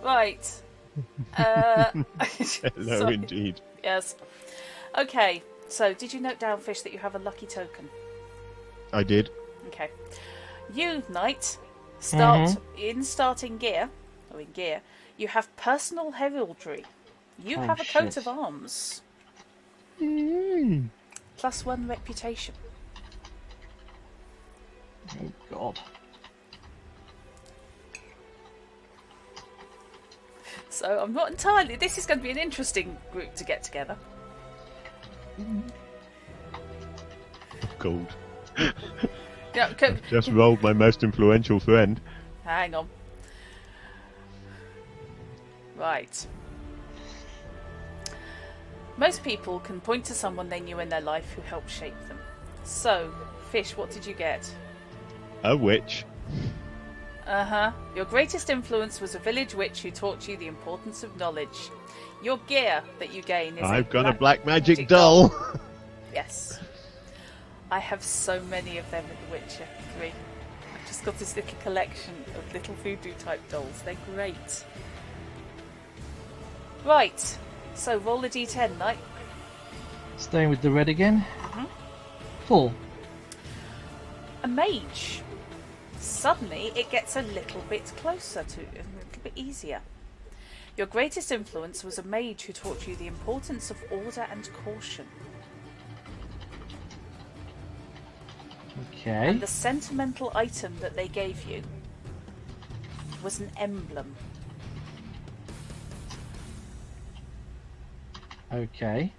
Right. Hello, Sorry. indeed. Yes. Okay. So, did you note down, Fish, that you have a lucky token? I did. Okay. You, Knight, in starting gear, or in gear, you have personal heraldry. You Oh, have a coat shit. of arms. Mm. +1 reputation. Oh, God. So I'm not entirely... This is going to be an interesting group to get together. Gold. Yeah, Just rolled my most influential friend. hang on. Right. Most people can point to someone they knew in their life who helped shape them. So, Fish, what did you get? A witch. Your greatest influence was a village witch who taught you the importance of knowledge. Your gear that you gain is I've got a black magic doll. Yes. I have so many of them in The Witcher 3. I've just got this little collection of little voodoo type dolls. They're great. Right. So roll a d10, Knight. Staying with the red again. 4. A mage. Suddenly it gets a little bit closer to, a little bit easier. Your greatest influence was a mage who taught you the importance of order and caution. Okay. And the sentimental item that they gave you was an emblem. Okay.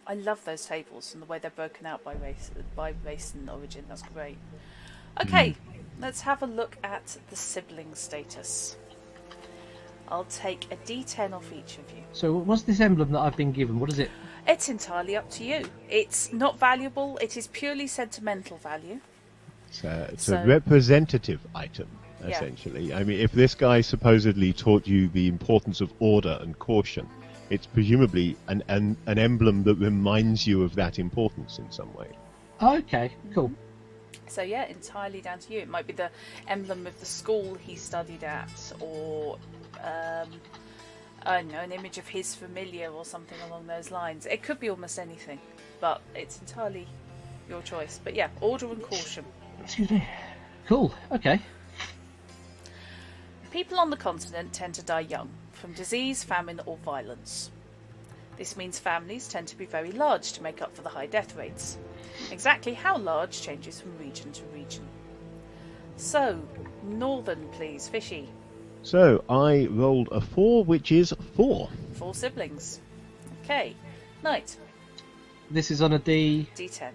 I love those tables and the way they're broken out by race and origin. That's great. Okay, let's have a look at the sibling status. I'll take a d10 off each of you. So what's this emblem that I've been given? What is it? It's entirely up to you. It's not valuable. It is purely sentimental value. It's a representative item, essentially. I mean, if this guy supposedly taught you the importance of order and caution, it's presumably an emblem that reminds you of that importance in some way. Okay, cool. So yeah, entirely down to you. It might be the emblem of the school he studied at, or I don't know, an image of his familiar or something along those lines. It could be almost anything, but it's entirely your choice. But yeah, order and caution. Excuse me. Cool, okay. People on the continent tend to die young, from disease, famine or violence. This means families tend to be very large to make up for the high death rates. Exactly how large changes from region to region. So, Northern please, Fishy. So, I rolled a 4, which is 4. 4 siblings. Okay. Knight. This is on a D... D10.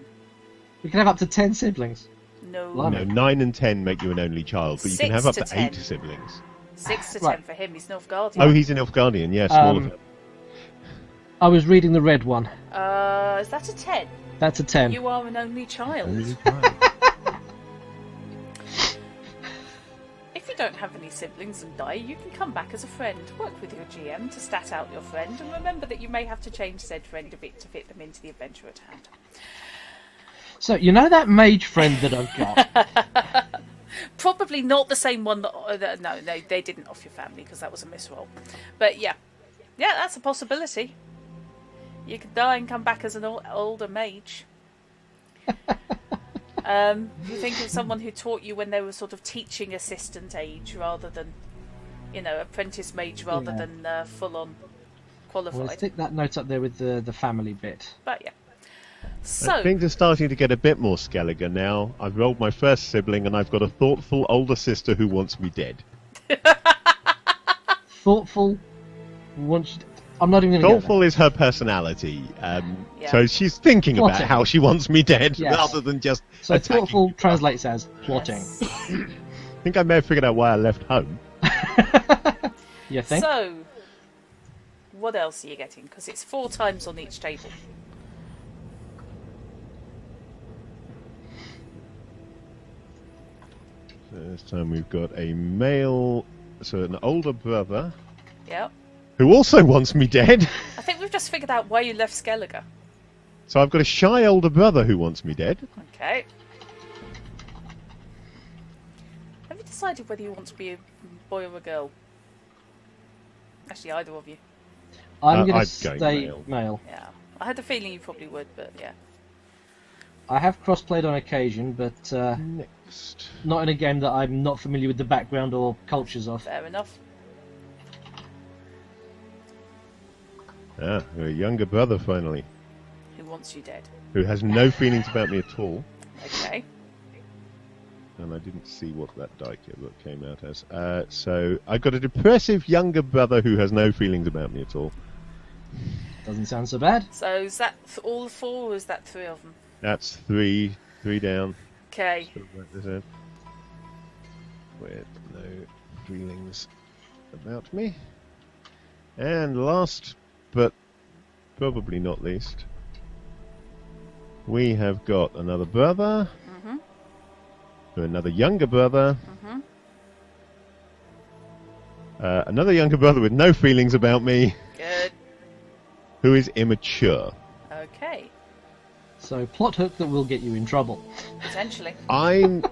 We can have up to 10 siblings. No. No, 9 and 10 make you an only child, but you can have up to 10. 8 siblings. 6 to 10 Right. for him, he's Nilfgaardian. Oh, he's an Nilfgaardian, yeah, smaller. I was reading the red one. Is that a 10? That's a 10. You are an only child. If you don't have any siblings and die, you can come back as a friend. Work with your GM to stat out your friend, and remember that you may have to change said friend a bit to fit them into the adventure at hand. So, you know that mage friend that I've got? Probably not the same one that... No, they didn't off your family, because that was a misroll. But yeah. Yeah, that's a possibility. You could die and come back as an older mage. You think of someone who taught you when they were sort of teaching assistant age rather than, you know, apprentice mage rather than full-on qualified. Well, let's stick that note up there with the family bit. But yeah. So Things are starting to get a bit more Skelliger now. I've rolled my first sibling and I've got a thoughtful older sister who wants me dead. Thoughtful. I'm not even going to go Thoughtful is her personality. Yeah. So she's thinking about Plotting. how she wants me dead Yes. rather than just So attacking. thoughtful translates as plotting. Yes. I think I may have figured out why I left home. You think? So, what else are you getting? Because it's 4 times on each table. So this time we've got a male, so an older brother, Yeah. who also wants me dead. I think we've just figured out why you left Skelliger. So I've got a shy older brother who wants me dead. Okay. Have you decided whether you want to be a boy or a girl? Actually, either of you. I'm going I'd to go stay male. male. Yeah. I had a feeling you probably would, but yeah. I have cross-played on occasion, but Next. not in a game that I'm not familiar with the background or cultures of. Fair enough. Ah, a younger brother finally, Who wants you dead? who has no feelings about me at all. Okay. And I didn't see what that die came out as. So I've got a depressive younger brother who has no feelings about me at all. Doesn't sound so bad. So is that all 4 or is that 3 of them? That's 3 down. Okay. So write this in. With no feelings about me. And last, but probably not least, we have got another brother. for another younger brother. Another younger brother with no feelings about me. Good. Who is immature. Okay. So, plot hook that will get you in trouble. Potentially. I'm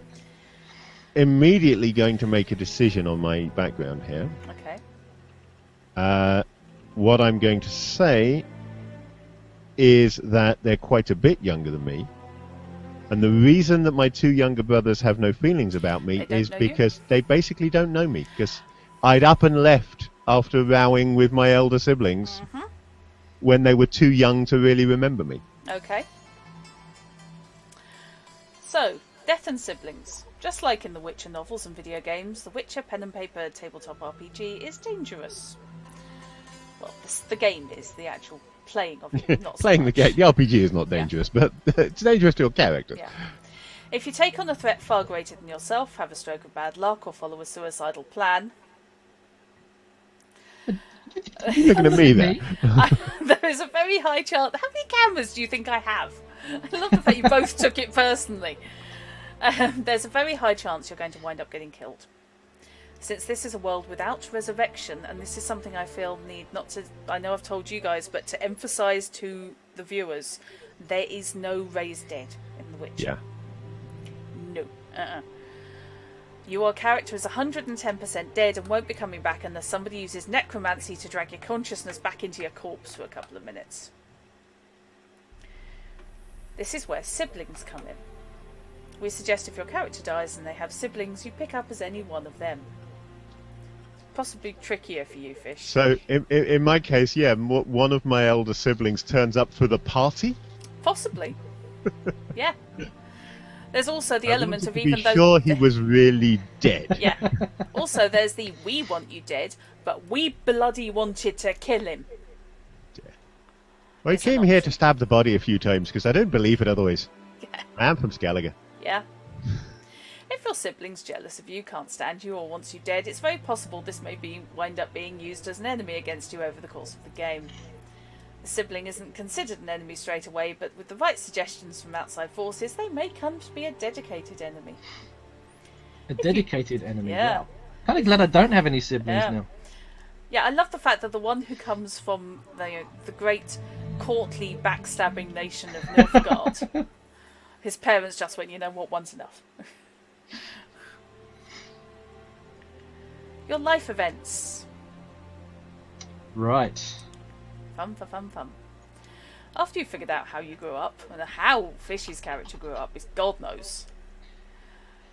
immediately going to make a decision on my background here. Okay. What I'm going to say is that they're quite a bit younger than me. And the reason that my two younger brothers have no feelings about me is because they basically don't know me. Because I'd up and left after rowing with my elder siblings when they were too young to really remember me. Okay. So, death and siblings. Just like in the Witcher novels and video games, the Witcher pen and paper tabletop RPG is dangerous. Well, the game is, the actual playing of it, not so Playing the much. game, the RPG is not dangerous, but it's dangerous to your character. Yeah. If you take on a threat far greater than yourself, have a stroke of bad luck, or follow a suicidal plan... You're looking at me there. There is a very high chance... How many cameras do you think I have? I love the fact you both took it personally. There's a very high chance you're going to wind up getting killed. Since this is a world without resurrection, and this is something I feel need not to... I know I've told you guys, but to emphasise to the viewers, there is no raised dead in The Witcher. Yeah. No. Your character is 110% dead and won't be coming back unless somebody uses necromancy to drag your consciousness back into your corpse for a couple of minutes. This is where siblings come in. We suggest if your character dies and they have siblings, you pick up as any one of them. Possibly trickier for you, Fish. So, in my case, yeah, one of my elder siblings turns up for the party? Possibly. Yeah. There's also the element of to even be though... sure he was really dead. Yeah. Also, there's the we want you dead, but we bloody wanted to kill him. Well, he came here to stab the body a few times because I don't believe it otherwise. Yeah. I am from Skellige. Yeah. If your sibling's jealous of you, can't stand you, or wants you dead, it's very possible this may wind up being used as an enemy against you over the course of the game. The sibling isn't considered an enemy straight away, but with the right suggestions from outside forces, they may come to be a dedicated enemy. A dedicated enemy, Yeah. wow. Kind of glad I don't have any siblings Yeah. now. Yeah, I love the fact that the one who comes from the great courtly backstabbing nation of Nilfgaard, his parents just went, you know what, one's enough. Your life events. Right. Fun. After you've figured out how you grew up, and how Fishy's character grew up, is God knows,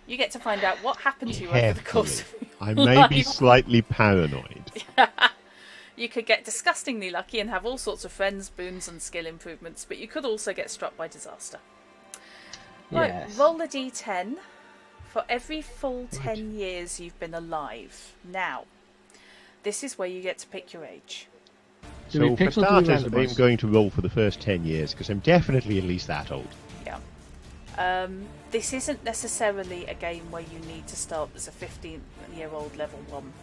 you get to find out what happened to you over the course of your I may be life. slightly paranoid. You could get disgustingly lucky and have all sorts of friends, boons and skill improvements, but you could also get struck by disaster. Right, Yes. roll a d10 for every full 10 years you've been alive. Now, this is where you get to pick your age. Do we So, pick for or do we starters, I'm randomise? going to roll for the first 10 years because I'm definitely at least that old. Yeah. This isn't necessarily a game where you need to start as a 15-year-old level 1.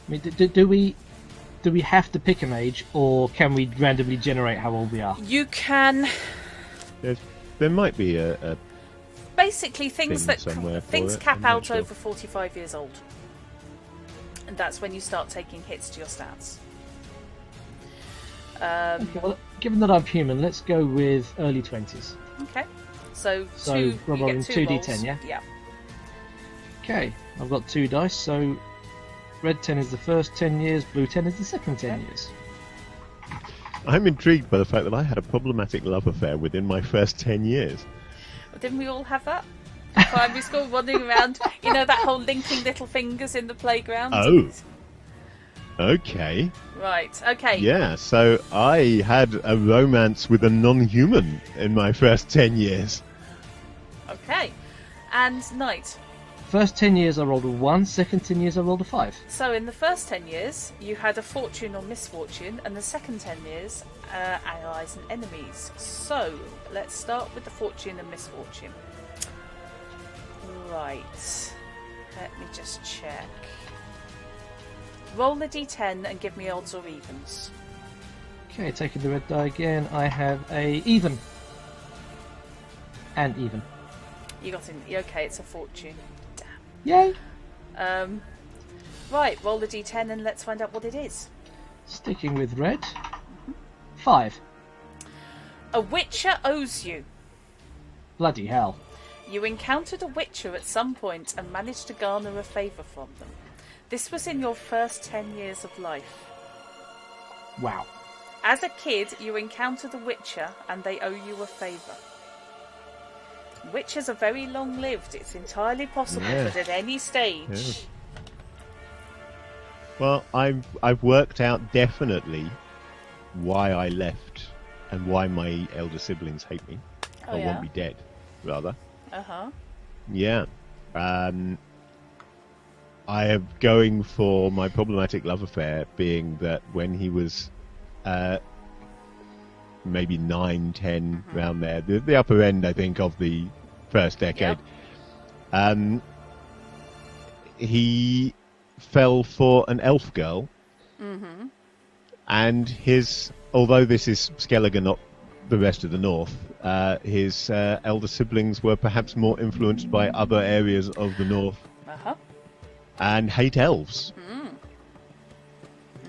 I mean, do we have to pick an age, or can we randomly generate how old we are? You can... There might be a Basically, things thing somewhere for things it, cap I'm not out sure. over 45 years old. And that's when you start taking hits to your stats. Okay, well, given that I'm human, let's go with early 20s. Okay. So we're rolling you get 2 2d10, rolls. yeah? Yeah. Okay, I've got 2 dice, so red 10 is the first 10 years, blue 10 is the second 10 years. I'm intrigued by the fact that I had a problematic love affair within my first 10 years. Well, didn't we all have that? Primary school, wandering around, you know, that whole linking little fingers in the playground? Oh. Okay. Right, okay. Yeah, so I had a romance with a non-human in my first 10 years. Okay. And Knight. First 10 years I rolled a 1, second 10 years I rolled a 5. So in the first 10 years, you had a fortune or misfortune, and the second 10 years, allies and enemies. So, let's start with the fortune and misfortune. Right. Let me just check. Roll a d10 and give me odds or evens. Okay, taking the red die again, I have a even. And even. You got in. Okay, it's a fortune. Yay! Right, roll the d10 and let's find out what it is. Sticking with red. 5. A witcher owes you. Bloody hell. You encountered a witcher at some point and managed to garner a favour from them. This was in your first 10 years of life. Wow. As a kid, you encountered a witcher and they owe you a favour. Witchers are very long-lived. It's entirely possible that at any stage... Yeah. Well, I've worked out definitely why I left and why my elder siblings hate me. Oh, or want me dead, rather. Uh-huh. Yeah. I am going for my problematic love affair being that when he was maybe 9, 10, around there, the upper end, I think, of the first decade, he fell for an elf girl, and although this is Skellige, not the rest of the north, his elder siblings were perhaps more influenced by other areas of the north and hate elves.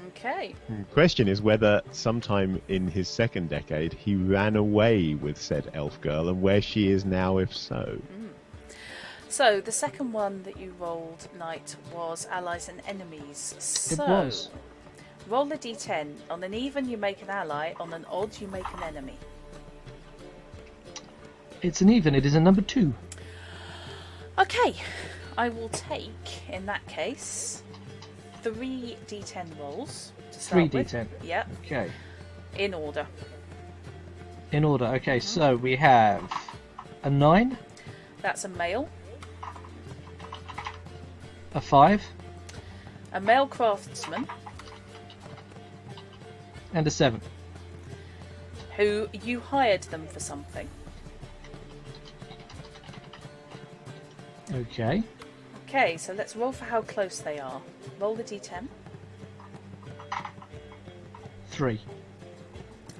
Okay. The question is whether sometime in his second decade he ran away with said elf girl and where she is now, if so. So, the second one that you rolled, Knight, was allies and enemies. So, It was. roll a d10. On an even, you make an ally. On an odd, you make an enemy. It's an even. It is a number 2. Okay. I will take, in that case, 3 d10 rolls to start 3 with. d10. Yep. Okay. In order. In order. Okay, so we have a 9, That's a male. a 5, A male craftsman and a 7. who you hired them for something. Okay. Okay, so let's roll for how close they are. Roll the d10. 3.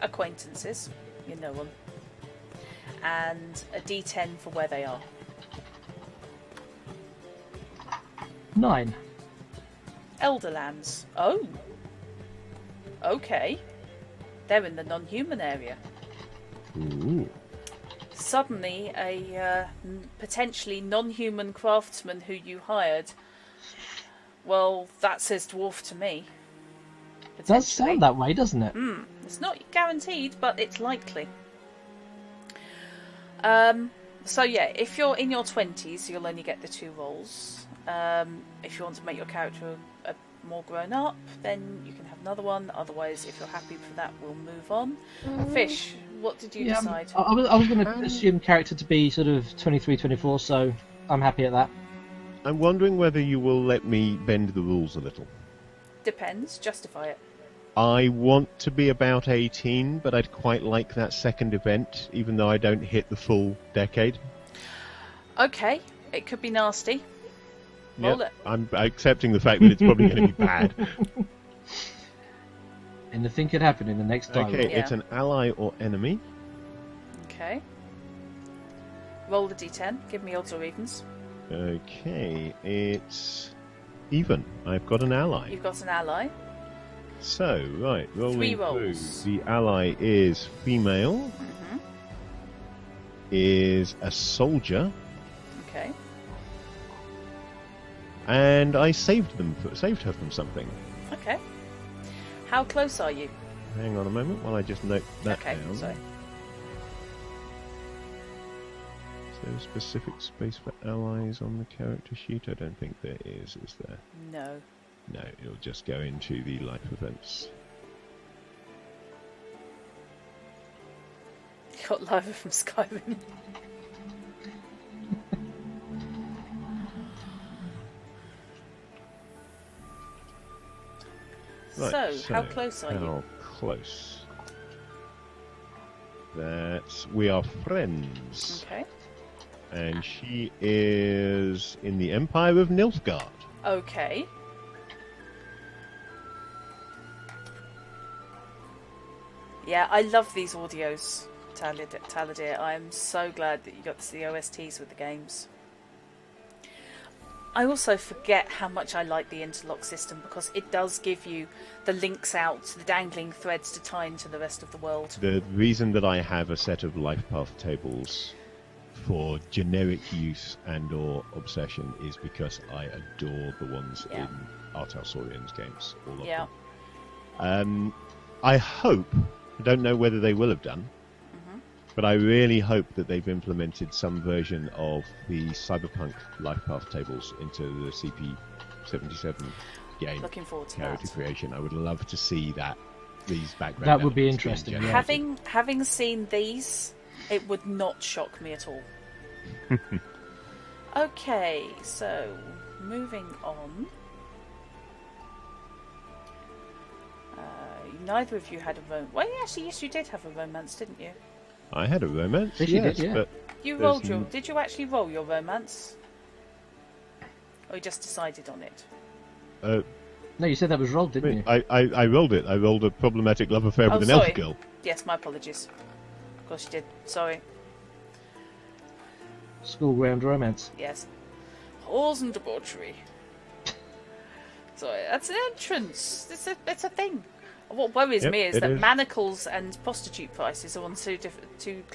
Acquaintances. You know them. And a d10 for where they are. 9. Elderlands. Oh. Okay. They're in the non-human area. Ooh. Suddenly, a potentially non-human craftsman who you hired. Well, that says dwarf to me. It does sound that way, doesn't it? It's not guaranteed, but it's likely. So yeah, if you're in your 20s, you'll only get the 2 rolls. If you want to make your character more grown up, then you can have another one. Otherwise, if you're happy for that, we'll move on. Fish, what did you decide? I was going to assume character to be sort of 23, 24, so I'm happy at that. I'm wondering whether you will let me bend the rules a little. Depends. Justify it. I want to be about 18, but I'd quite like that second event, even though I don't hit the full decade. Okay, it could be nasty. Roll it. I'm accepting the fact that it's probably going to be bad. Anything could happen in the next time. Okay, Yeah. it's an ally or enemy. Okay. Roll the d10. Give me odds or evens. Okay, it's even. I've got an ally. You've got an ally. So, right, rolling 3 through. rolls. The ally is female, is a soldier, Okay. and I saved her from something. Okay. How close are you? Hang on a moment while I just note that Okay, down. sorry. Is there a specific space for allies on the character sheet? I don't think there is there? No. No, it'll just go into the life events. You got Lyra from Skyrim. Right, So, how close are you? How close? We are friends. Okay. And she is in the Empire of Nilfgaard. Okay. Yeah, I love these audios. Taladir. I am so glad that you got to see OSTs with the games. I also forget how much I like the interlock system because it does give you the links out, the dangling threads to tie into the rest of the world. The reason that I have a set of life path tables for generic use and or obsession is because I adore the ones in Artel Saurian's games. All of them. I hope, I don't know whether they will have done, but I really hope that they've implemented some version of the Cyberpunk life path tables into the CP77 game. Looking forward to character that. creation. I would love to see that. These background. That would be elements being interesting, yeah. generated. Having seen these, it would not shock me at all. Okay, so moving on. Neither of you had a romance. Well, actually, yes, you did have a romance, didn't you? I had a romance. Yes, you did, yeah. But You rolled your. Did you actually roll your romance? Or you just decided on it? No, you said that was rolled, didn't you? I rolled it. I rolled a problematic love affair with an sorry. elf girl. Yes, my apologies. Of course you did. Sorry. School ground romance. Yes. Whores and debauchery. Sorry, that's an entrance. It's a thing. What worries me is that manacles and prostitute prices are on two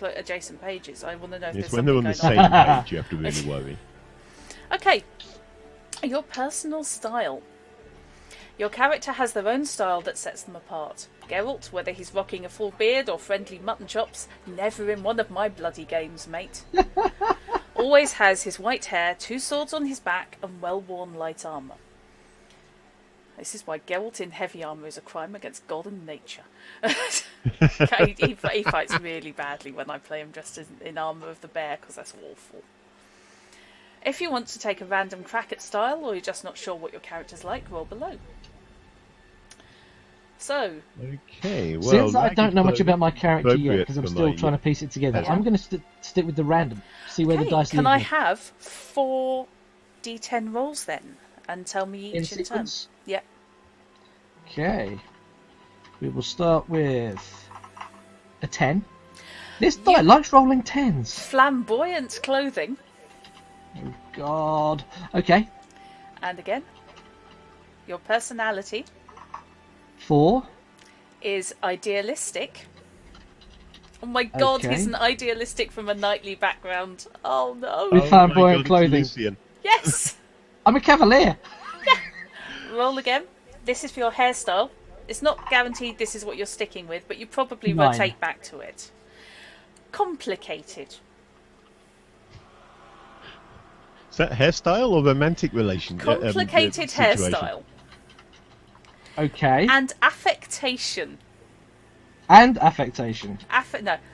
adjacent pages. I want to know if It's there's when they're something on the going on. same page you have to really worry. Okay, your personal style. Your character has their own style that sets them apart. Geralt, whether he's rocking a full beard or friendly mutton chops, never in one of my bloody games, mate. Always has his white hair, 2 swords on his back, and well-worn light armour. This is why Geralt in heavy armour is a crime against God and nature. he fights really badly when I play him dressed in armour of the bear, because that's awful. If you want to take a random crack at style, or you're just not sure what your character's like, roll below. So, Okay, well, since I don't know much about my character yet, because I'm still trying to piece it together, Yeah. I'm going to stick with the random. See where the dice lead can I me. have 4 d10 rolls then, and tell me each In in turn? sequence? Yeah. Okay. We will start with a 10. This die likes rolling 10s. Flamboyant clothing, Oh, God. Okay. and again, your personality 4. is idealistic. Oh my God, Okay. he's an idealistic from a knightly background. Oh no. With flamboyant clothing. Yes! I'm a cavalier. Roll again. This is for your hairstyle. It's not guaranteed this is what you're sticking with, but you probably 9. rotate back to it. Complicated. Is that hairstyle or romantic relation? Complicated situation? hairstyle. Okay. And affectation. And affectation.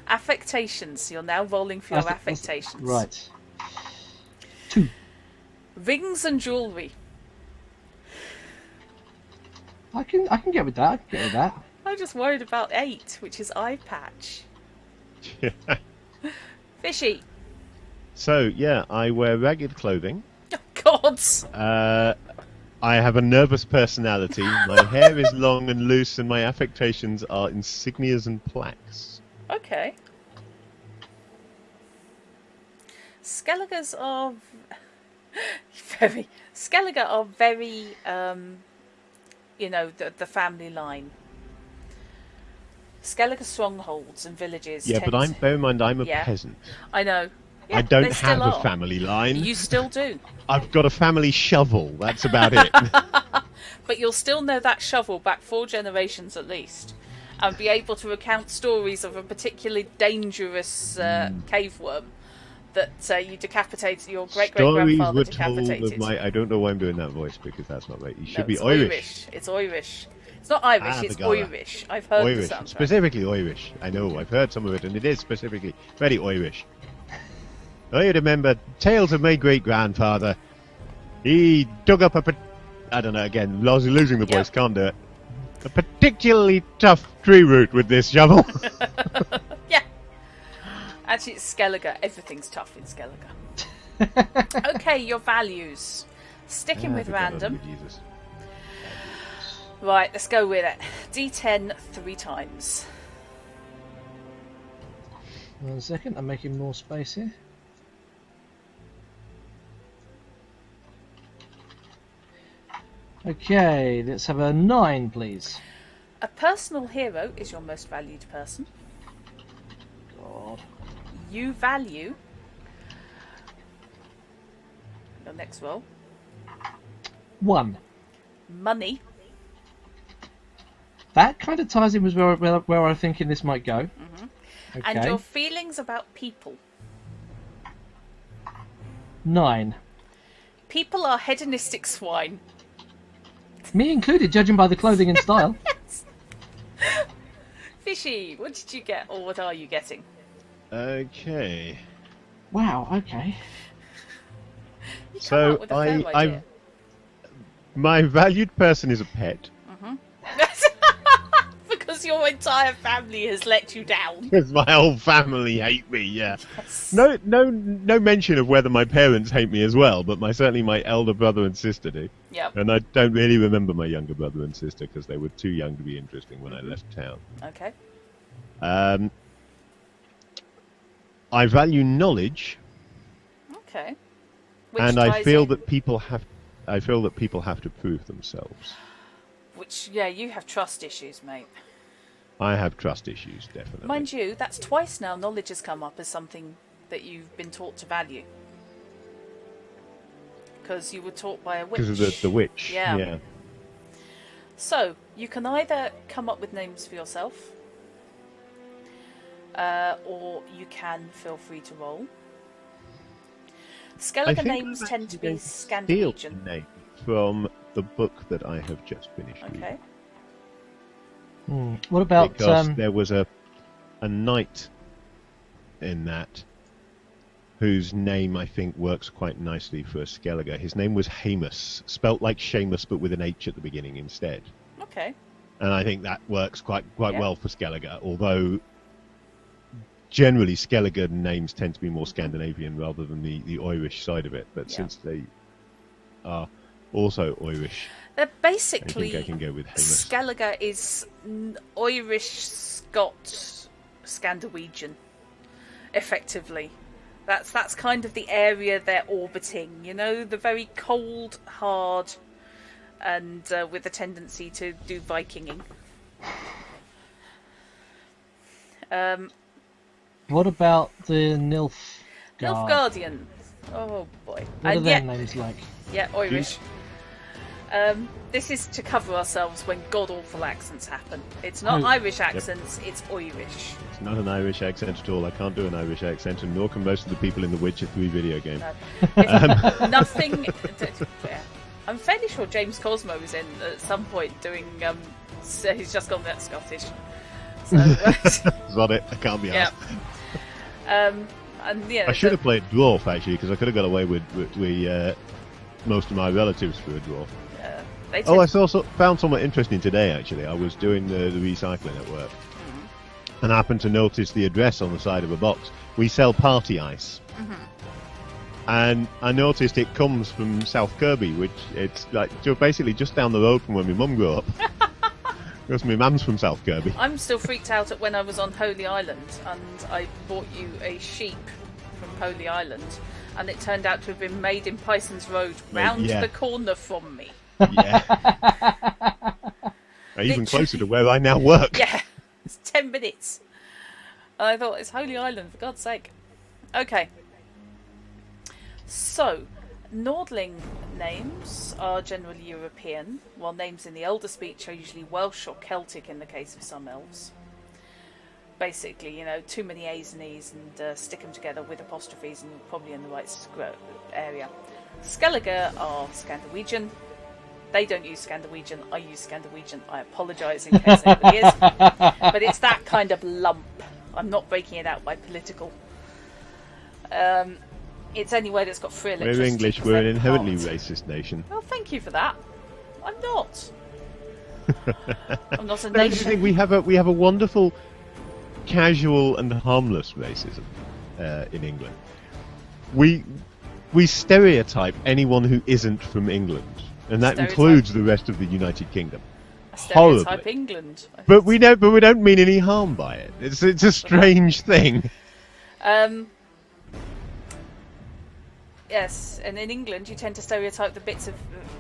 Affectations. You're now rolling for your That's- affectations. Right. 2. Rings and jewellery. I can get with that. I'm just worried about 8, which is eye patch. Fishy. So, yeah, I wear ragged clothing. Oh, God. I have a nervous personality. My hair is long and loose, and my affectations are insignias and plaques. Okay. Skelligers are very... Skelliger are very, the family line. Skelliger strongholds and villages. Yeah, but bear in mind, I'm a Yeah. peasant. I know. Yeah, I don't they still have a are. family line. You still do. I've got a family shovel. That's about it. But you'll still know that shovel back 4 generations at least. And be able to recount stories of a particularly dangerous cave worm that you decapitated, your Stories great-great-grandfather were told decapitated. of my... I don't know why I'm doing that voice, because that's not right. You should be it's Irish. It's Irish. It's not Irish, it's the gala. Irish. I've heard the Irish. soundtrack. Specifically Irish. I know, I've heard some of it, and it is specifically very Irish. I remember tales of my great-grandfather. He dug up I don't know, again, losing the voice, can't do it. A particularly tough tree root with this shovel. Yeah. Actually, it's Skelliger. Everything's tough in Skelliger. Okay, your values. Sticking with random. Jesus. Right, let's go with it. D10 3 times. 1 second, I'm making more space here. Okay, let's have a 9, please. A personal hero is your most valued person. God. You value your next roll. 1. Money. That kind of ties in with where I'm thinking this might go. Okay. And your feelings about people. 9. People are hedonistic swine. Me included, judging by the clothing and style. Fishy, what did you get, or what are you getting? Okay. Wow, okay. You come So up with a fair idea. my valued person is a pet. Because your entire family has let you down. Because my whole family hate me. Yeah. Yes. No mention of whether my parents hate me as well, but certainly my elder brother and sister do. Yep. And I don't really remember my younger brother and sister because they were too young to be interesting when I left town. Okay. I value knowledge. Okay. Which And I ties feel in- that people have to prove themselves. Which, yeah, you have trust issues, mate. I have trust issues, definitely. Mind you, that's twice now knowledge has come up as something that you've been taught to value. Because you were taught by a witch. Because of the witch. Yeah. So, you can either come up with names for yourself, or you can feel free to roll. Skellige names tend to be Scandinavian. Name from the book that I have just finished reading. Okay. What about... Because there was a knight in that whose name I think works quite nicely for a Skellige. His name was Heamus, spelt like Seamus but with an H at the beginning instead. Okay. And I think that works quite well for Skellige, although generally Skellige names tend to be more Scandinavian rather than the Irish side of it. But since they are also Irish, They're basically... I think I can go with Heamus. Skellige is Irish, Scot, Scandinavian, effectively. That's kind of the area they're orbiting, you know? The very cold, hard, and with a tendency to do Vikinging. What about the Nilfgaard? Nilfgaardian. Oh boy. What are their names like? Yeah, Irish. This is to cover ourselves when god-awful accents happen. It's not Irish accents, it's Irish. It's not an Irish accent at all. I can't do an Irish accent, and nor can most of the people in the Witcher 3 video game. No. Nothing... I'm fairly sure James Cosmo was in at some point doing... so he's just gone that Scottish. So, Got it. I can't be asked. And, I should have played dwarf actually, because I could have got away with most of my relatives for a dwarf. I found somewhat interesting today actually. I was doing the recycling at work, and I happened to notice the address on the side of a box. We sell party ice, and I noticed it comes from South Kirby, which it's like basically just down the road from where my mum grew up. Because my mum's from South Kirby. I'm still freaked out at when I was on Holy Island and I bought you a sheep from Holy Island, and it turned out to have been made in Pison's Road round the corner from me. Yeah. Even closer to where I now work. Yeah, it's 10 minutes. And I thought, it's Holy Island, for God's sake. Okay. So, Nordling names are generally European, while names in the Elder Speech are usually Welsh or Celtic in the case of some elves. Basically, you know, too many A's and E's and stick them together with apostrophes and you're probably in the right area. Skellige are Scandinavian. They don't use Scandinavian, I use Scandinavian. I apologise in case anybody is. But it's that kind of lump. I'm not breaking it out by political. It's anywhere that's got free electricity. We're English, we're an inherently racist nation. Well, thank you for that. I'm not. I'm not a No, nation. I think we have a wonderful, casual and harmless racism in England. We stereotype anyone who isn't from England, and that includes the rest of the United Kingdom. Stereotype Horribly. England. But we don't mean any harm by it. It's a strange thing. Yes, and in England you tend to stereotype the bits of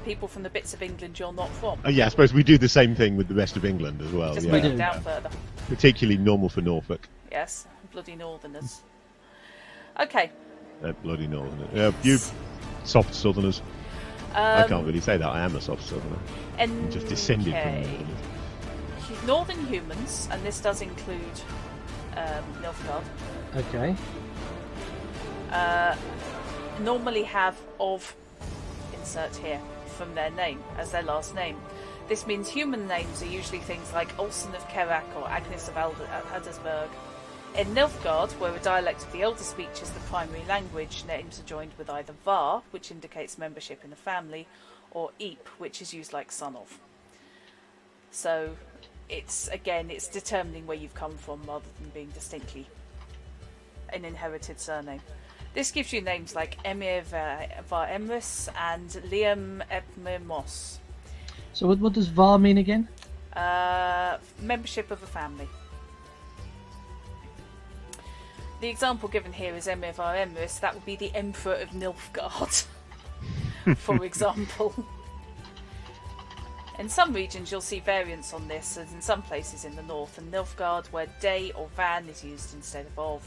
people from the bits of England you're not from. Oh yeah, I suppose we do the same thing with the rest of England as well. Just Yeah. move it down further. Particularly normal for Norfolk. Yes, bloody northerners. Okay. Bloody northerners. You soft southerners. I can't really say that. I am a soft southerner. I'm just descended from northern humans, and this does include Nilfgaard. Okay. Normally have of insert here from their name as their last name. This means human names are usually things like Olsen of Kerak or Agnes of Addersberg. In Nilfgaard, where a dialect of the Elder speech is the primary language, names are joined with either var, which indicates membership in a family, or eep, which is used like son of. So it's determining where you've come from rather than being distinctly an inherited surname. This gives you names like Emir var Emrys and Liam Epmir Moss. So what does var mean again? Membership of a family. The example given here is Emir var Emrys. That would be the Emperor of Nilfgaard, for example. In some regions you'll see variants on this, as in some places in the north, and Nilfgaard, where de or van is used instead of,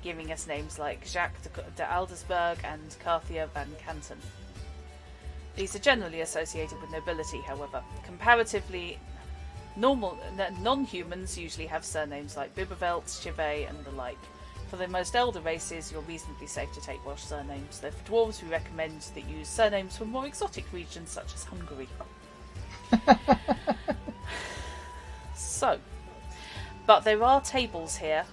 giving us names like Jacques de Aldersberg and Carthia van Canton. These are generally associated with nobility, however. Comparatively, non-humans usually have surnames like Bibervelt, Chivet and the like. For the most elder races, you're reasonably safe to take Welsh surnames, though for dwarves we recommend that you use surnames from more exotic regions such as Hungary. But there are tables here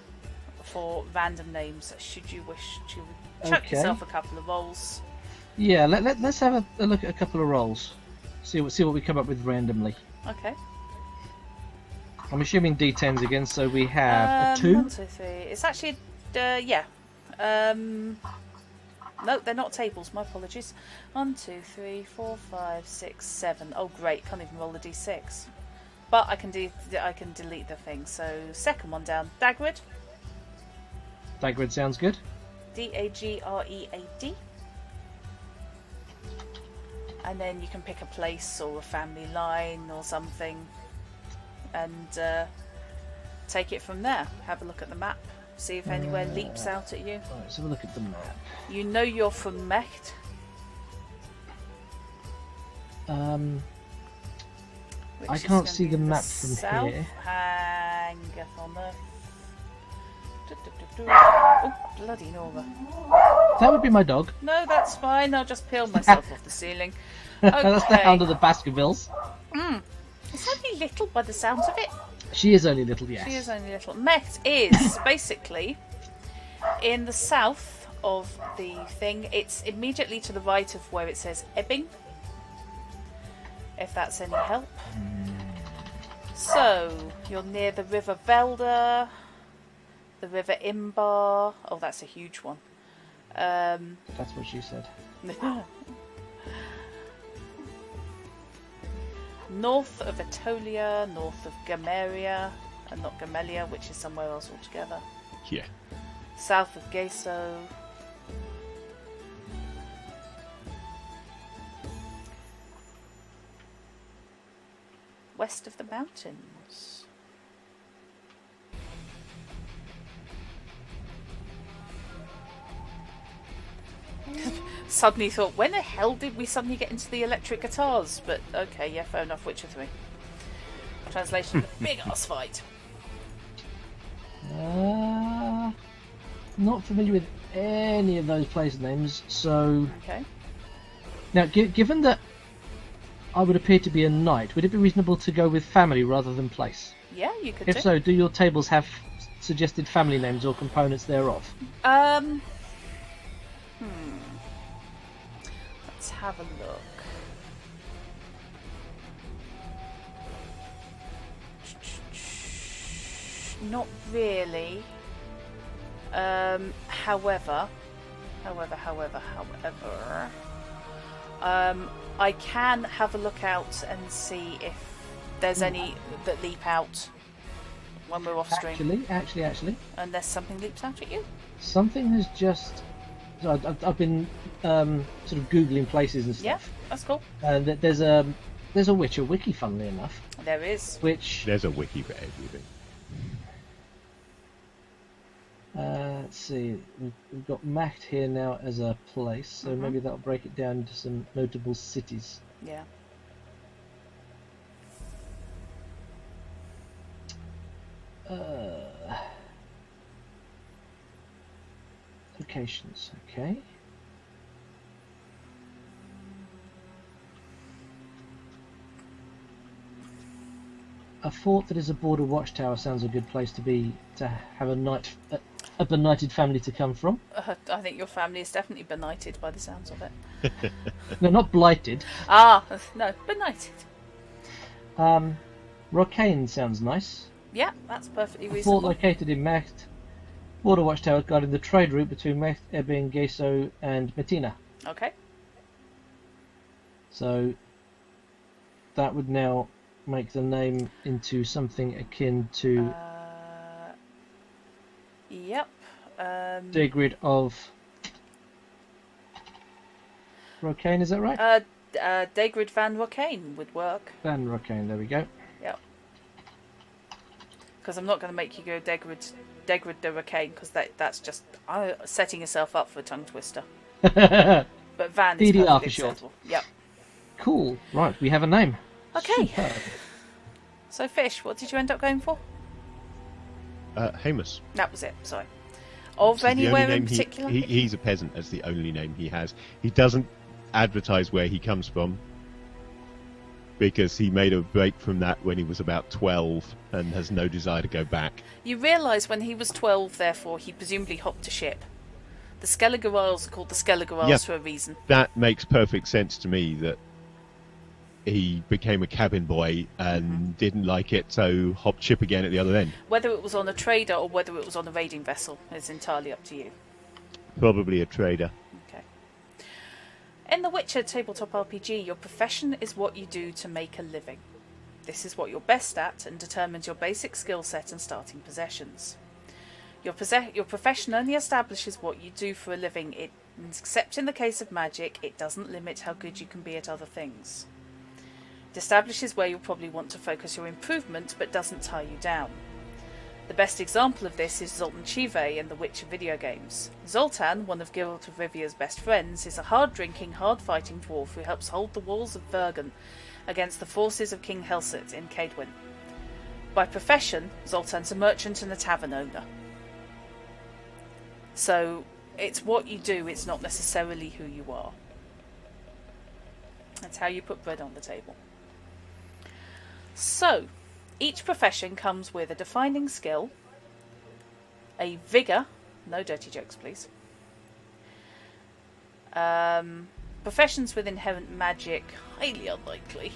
for random names should you wish to chuck yourself a couple of rolls. Yeah, let's have a look at a couple of rolls. See what we come up with randomly. Okay. I'm assuming D10s again, so we have a 2. 1, 2, 3. It's actually yeah. No, they're not tables. My apologies. 1, 2, 3, 4, 5, 6, 7. Oh great, can't even roll a D6. But I can delete the thing. So second one down, Dagread. Dagread sounds good. Dagread. And then you can pick a place or a family line or something and take it from there. Have a look at the map. See if anywhere leaps out at you. Right, let's have a look at the map. You know you're from Mecht. I can't see the map from south. here. Hangeth on Earth. Oh, bloody Nora. That would be my dog. No, that's fine. I'll just peel myself off the ceiling. Okay. That's the Hound of the Baskervilles. It's only little by the sounds of it. She is only little, yes. She is only little. Mecht is basically in the south of the thing. It's immediately to the right of where it says Ebbing, if that's any help. So, you're near the River Velda, the River Imbar. Oh, that's a huge one. That's what she said. North of Etolia, north of Gameria, and not Gamelia, which is somewhere else altogether. Yeah. South of Geso. West of the mountains. Suddenly thought, when the hell did we suddenly get into the electric guitars? But okay, yeah, fair enough. Witcher 3. Translation: big ass fight. Not familiar with any of those place names, so... Okay. Now, given that I would appear to be a knight, would it be reasonable to go with family rather than place? Yeah, you could If do. so, do your tables have suggested family names or components thereof? Let's have a look. Not really. However, I can have a look out and see if there's any that leap out when we're off stream. Actually. Unless something leaps out at you. Something has just. So I've been sort of googling places and Yeah, stuff. that's cool. And there's a Witcher wiki, funnily enough. There is. Which There's a wiki for everything. let's see, we've got Macht here now as a place, so maybe that'll break it down into some notable cities. Yeah. Locations, okay. A fort that is a border watchtower sounds a good place to have a benighted family to come from. I think your family is definitely benighted by the sounds of it. No, not blighted. Ah, no, benighted. Rocane sounds nice. Yeah, that's perfectly A fort reasonable. located in Macht. Border watchtower guarding the trade route between Macht, Ebbing, Geso, and Mettina. Okay. So that would now make the name into something akin to Yep. Dagread of Rocane, is that right? Dagread Van Rocane would work. Van Rocane, there we go. Yep. Because I'm not going to make you go Dagread de Rocane, because that's just setting yourself up for a tongue twister. But Van is DDR perfectly for short. acceptable. Yep. Cool. Right, we have a name. Okay. Superb. So, Fish, what did you end up going for? Heamus. That was it, sorry. Of Which is the only anywhere in name particular? he's a peasant. That's the only name he has. He doesn't advertise where he comes from because he made a break from that when he was about 12 and has no desire to go back. You realise when he was 12, therefore, he presumably hopped a ship. The Skellige Isles are called the Skellige Isles Yeah. for a reason. That makes perfect sense to me, that he became a cabin boy and didn't like it, so hopped ship again at the other end. Whether it was on a trader or whether it was on a raiding vessel is entirely up to you. Probably a trader. Okay. In the Witcher Tabletop RPG, your profession is what you do to make a living. This is what you're best at and determines your basic skill set and starting possessions. Your profession only establishes what you do for a living, except in the case of magic, it doesn't limit how good you can be at other things. It establishes where you'll probably want to focus your improvement, but doesn't tie you down. The best example of this is Zoltan Chive in the Witcher video games. Zoltan, one of Geralt of Rivia's best friends, is a hard-drinking, hard-fighting dwarf who helps hold the walls of Vergen against the forces of King Helsit in Cadwin. By profession, Zoltan's a merchant and a tavern owner. So, it's what you do, it's not necessarily who you are. That's how you put bread on the table. So, each profession comes with a defining skill, a vigour, no dirty jokes please, professions with inherent magic, highly unlikely,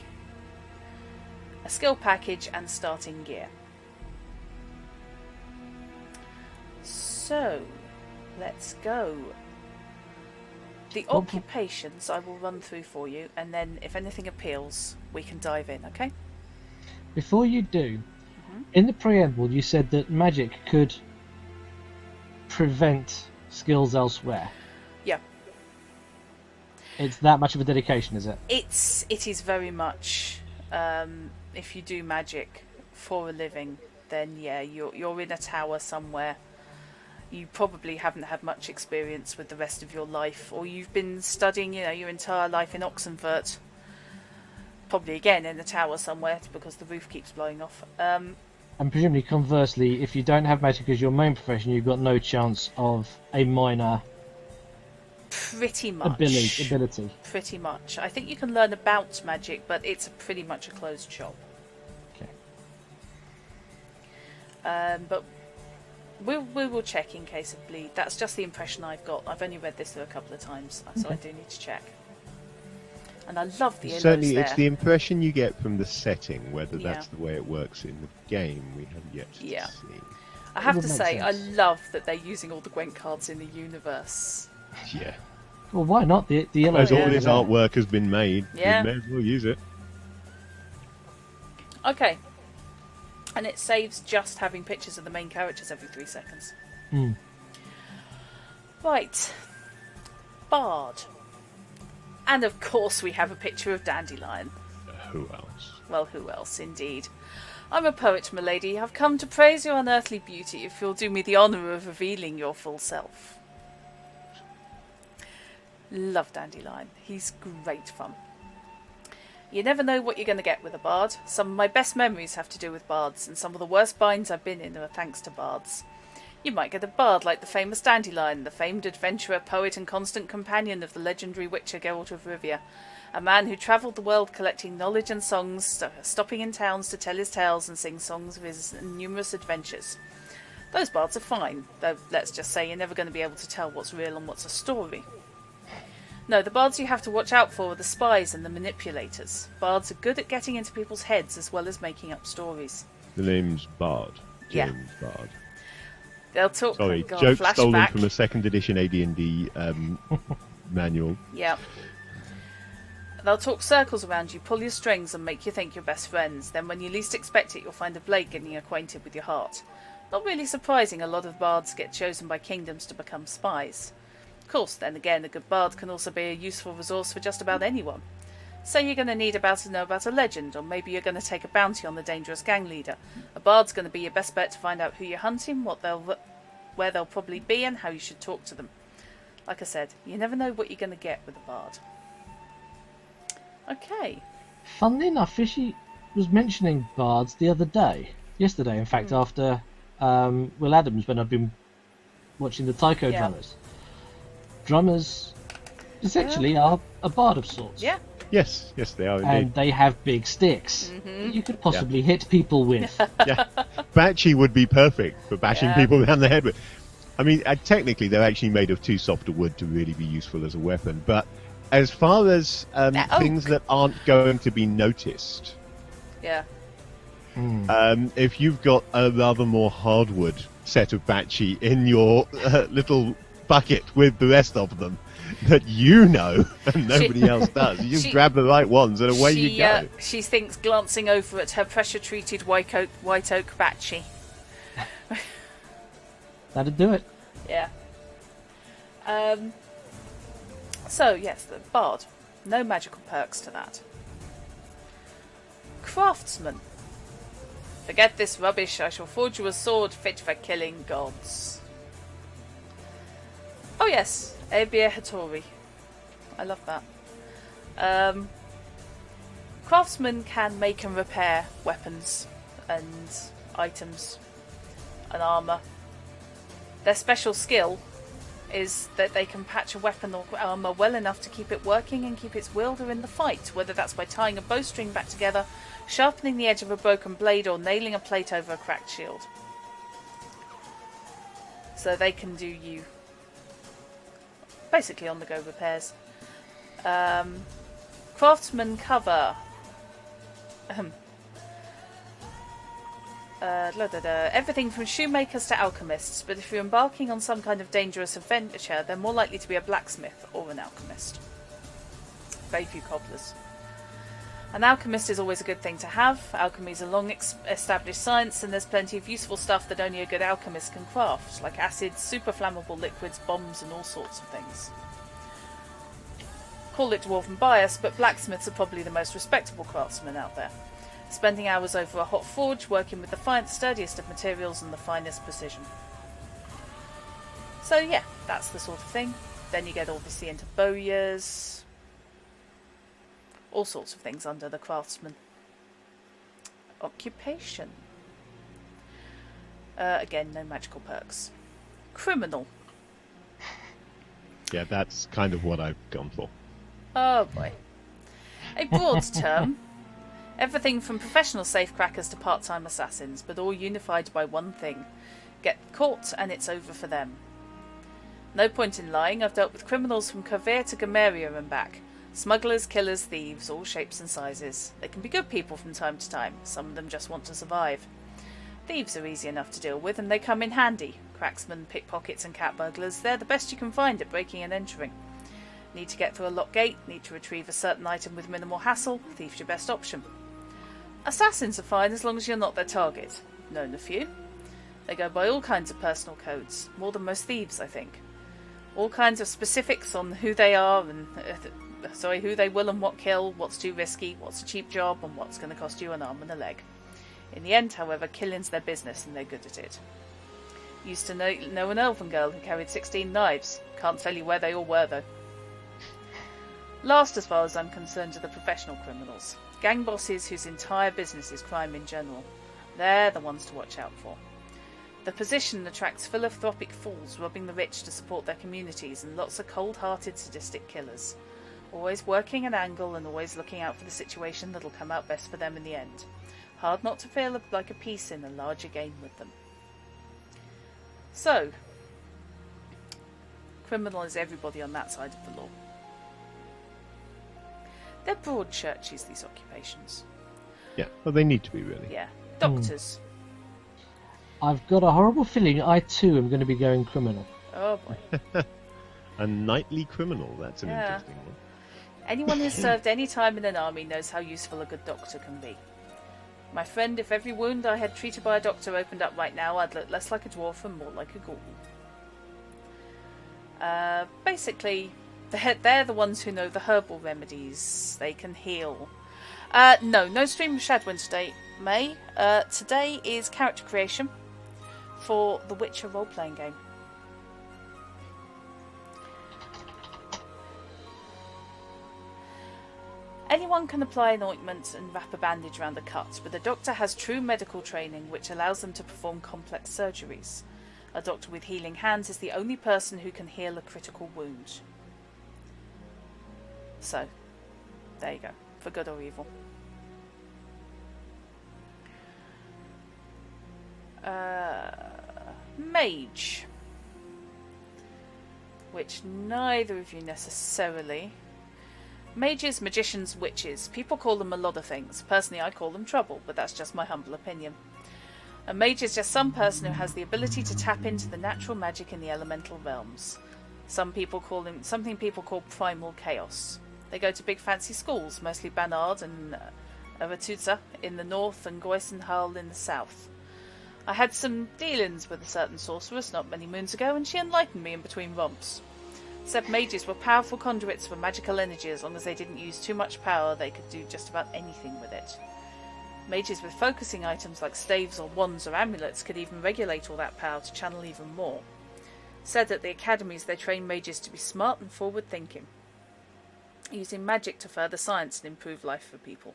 a skill package and starting gear. So, let's go. The occupations I will run through for you, and then if anything appeals, we can dive in, okay? Before you do, in the preamble you said that magic could prevent skills elsewhere. Yeah. It's that much of a dedication, is it? It is very much. If you do magic for a living, then yeah, you're in a tower somewhere. You probably haven't had much experience with the rest of your life, or you've been studying, your entire life in Oxenfurt. Probably again in a tower somewhere because the roof keeps blowing off. And presumably, conversely, if you don't have magic as your main profession, you've got no chance of a minor pretty much ability. Pretty much. I think you can learn about magic, but it's pretty much a closed shop. Okay. But we will check in case of bleed. That's just the impression I've got. I've only read this through a couple of times, so I do need to check. And I love the Certainly, there. it's the impression you get from the setting. Whether that's the way it works in the game, we haven't yet to see. I have to Would make say, I sense. love that they're using all the Gwent cards in the universe. Yeah. Well, why not? The yellow. As all yeah. this artwork has been made, Yeah. we may as well use it. Okay. And it saves just having pictures of the main characters every 3 seconds. Right. Bard. And of course we have a picture of Dandelion. Who else? Well, who else, indeed. I'm a poet, milady. I've come to praise your unearthly beauty, if you'll do me the honour of revealing your full self. Love Dandelion. He's great fun. You never know what you're going to get with a bard. Some of my best memories have to do with bards, and some of the worst binds I've been in are thanks to bards. You might get a bard like the famous Dandelion, the famed adventurer, poet and constant companion of the legendary Witcher Geralt of Rivia, a man who travelled the world collecting knowledge and songs, stopping in towns to tell his tales and sing songs of his numerous adventures. Those bards are fine, though let's just say you're never going to be able to tell what's real and what's a story. No, the bards you have to watch out for are the spies and the manipulators. Bards are good at getting into people's heads as well as making up stories. The name's Bard. Yeah. James Bard. They'll talk... Sorry, God, joke flashback. stolen from a 2nd edition AD&D manual. Yeah. They'll talk circles around you, pull your strings and make you think you're best friends. Then when you least expect it, you'll find a blade getting acquainted with your heart. Not really surprising, a lot of bards get chosen by kingdoms to become spies. Of course, then again, a good bard can also be a useful resource for just about anyone. Say you're going to need to know about a legend, or maybe you're going to take a bounty on the dangerous gang leader. A bard's going to be your best bet to find out who you're hunting, where they'll probably be, and how you should talk to them. Like I said, you never know what you're going to get with a bard. Okay. Funnily enough, Fishy was mentioning bards the other day. Yesterday, in fact, after Will Adams, when I've been watching the Taiko drummers. Drummers essentially are a bard of sorts. Yeah. Yes, they are indeed. And they have big sticks that you could possibly hit people with. Yeah. Batchy would be perfect for bashing people around the head with. I mean, technically they're actually made of too soft a wood to really be useful as a weapon, but as far as things that aren't going to be noticed, if you've got a rather more hardwood set of Batchy in your little bucket with the rest of them that you know and nobody else does, you just grab the right ones and away you go. She thinks, glancing over at her pressure-treated white oak Batchy. That'd do it. Yeah. So, yes, the bard. No magical perks to that. Craftsman. Forget this rubbish, I shall forge you a sword fit for killing gods. Oh yes, Ebia Hattori. I love that. Craftsmen can make and repair weapons and items and armour. Their special skill is that they can patch a weapon or armour well enough to keep it working and keep its wielder in the fight, whether that's by tying a bowstring back together, sharpening the edge of a broken blade, or nailing a plate over a cracked shield. So they can do you basically on-the-go repairs. Craftsmen cover everything from shoemakers to alchemists, but if you're embarking on some kind of dangerous adventure, they're more likely to be a blacksmith or an alchemist. Very few cobblers. An alchemist is always a good thing to have. Alchemy is a long-established science, and there's plenty of useful stuff that only a good alchemist can craft, like acids, super flammable liquids, bombs, and all sorts of things. Call it dwarven bias, but blacksmiths are probably the most respectable craftsmen out there, spending hours over a hot forge, working with the sturdiest of materials and the finest precision. So yeah, that's the sort of thing. Then you get obviously into bowyers, all sorts of things under the craftsman. Occupation. Again, no magical perks. Criminal. Yeah, that's kind of what I've gone for. Oh boy. A broad term. Everything from professional safecrackers to part-time assassins, but all unified by one thing. Get caught and it's over for them. No point in lying, I've dealt with criminals from Kavir to Gameria and back. Smugglers, killers, thieves, all shapes and sizes. They can be good people from time to time, some of them just want to survive. Thieves are easy enough to deal with and they come in handy. Cracksmen, pickpockets and cat burglars, they're the best you can find at breaking and entering. Need to get through a locked gate, need to retrieve a certain item with minimal hassle, thief's your best option. Assassins are fine as long as you're not their target. Known a few. They go by all kinds of personal codes, more than most thieves, I think. All kinds of specifics on who they are and who they will and what kill, what's too risky, what's a cheap job, and what's going to cost you an arm and a leg. In the end, however, killing's their business and they're good at it. Used to know an elven girl who carried 16 knives. Can't tell you where they all were, though. Last, as far as I'm concerned, are the professional criminals. Gang bosses whose entire business is crime in general. They're the ones to watch out for. The position attracts philanthropic fools robbing the rich to support their communities and lots of cold-hearted, sadistic killers. Always working an angle and always looking out for the situation that'll come out best for them in the end. Hard not to feel like a piece in a larger game with them. So, criminal is everybody on that side of the law. They're broad churches, these occupations. Yeah, well, they need to be, really. Yeah. Doctors. I've got a horrible feeling I too am going to be going criminal. Oh boy. A knightly criminal, that's an interesting one. Anyone who's served any time in an army knows how useful a good doctor can be. My friend, if every wound I had treated by a doctor opened up right now, I'd look less like a dwarf and more like a ghoul. Basically, they're the ones who know the herbal remedies. They can heal. No stream of Shadowin today, May. Today is character creation for the Witcher role-playing game. Anyone can apply an ointment and wrap a bandage around a cut, but a doctor has true medical training which allows them to perform complex surgeries. A doctor with healing hands is the only person who can heal a critical wound. So, there you go, for good or evil. Mage, which neither of you necessarily. Mages, magicians, witches. People call them a lot of things. Personally, I call them trouble, but that's just my humble opinion. A mage is just some person who has the ability to tap into the natural magic in the elemental realms. Something people call primal chaos. They go to big fancy schools, mostly Banard and Aratuzza in the north and Goisenhall in the south. I had some dealings with a certain sorceress not many moons ago, and she enlightened me in between romps. Said mages were powerful conduits for magical energy. As long as they didn't use too much power, they could do just about anything with it. Mages with focusing items like staves or wands or amulets could even regulate all that power to channel even more. Said at the academies they train mages to be smart and forward-thinking, using magic to further science and improve life for people.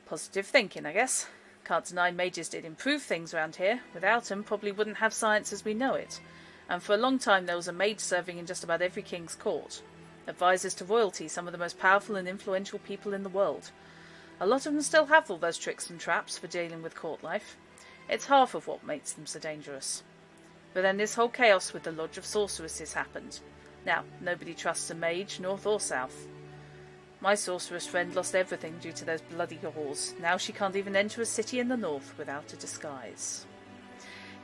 Positive thinking, I guess. Can't deny mages did improve things around here. Without them, probably wouldn't have science as we know it. And for a long time there was a mage serving in just about every king's court. Advisors to royalty, some of the most powerful and influential people in the world. A lot of them still have all those tricks and traps for dealing with court life. It's half of what makes them so dangerous. But then this whole chaos with the Lodge of Sorceresses happened. Now, nobody trusts a mage, north or south. My sorceress friend lost everything due to those bloody whores. Now she can't even enter a city in the north without a disguise.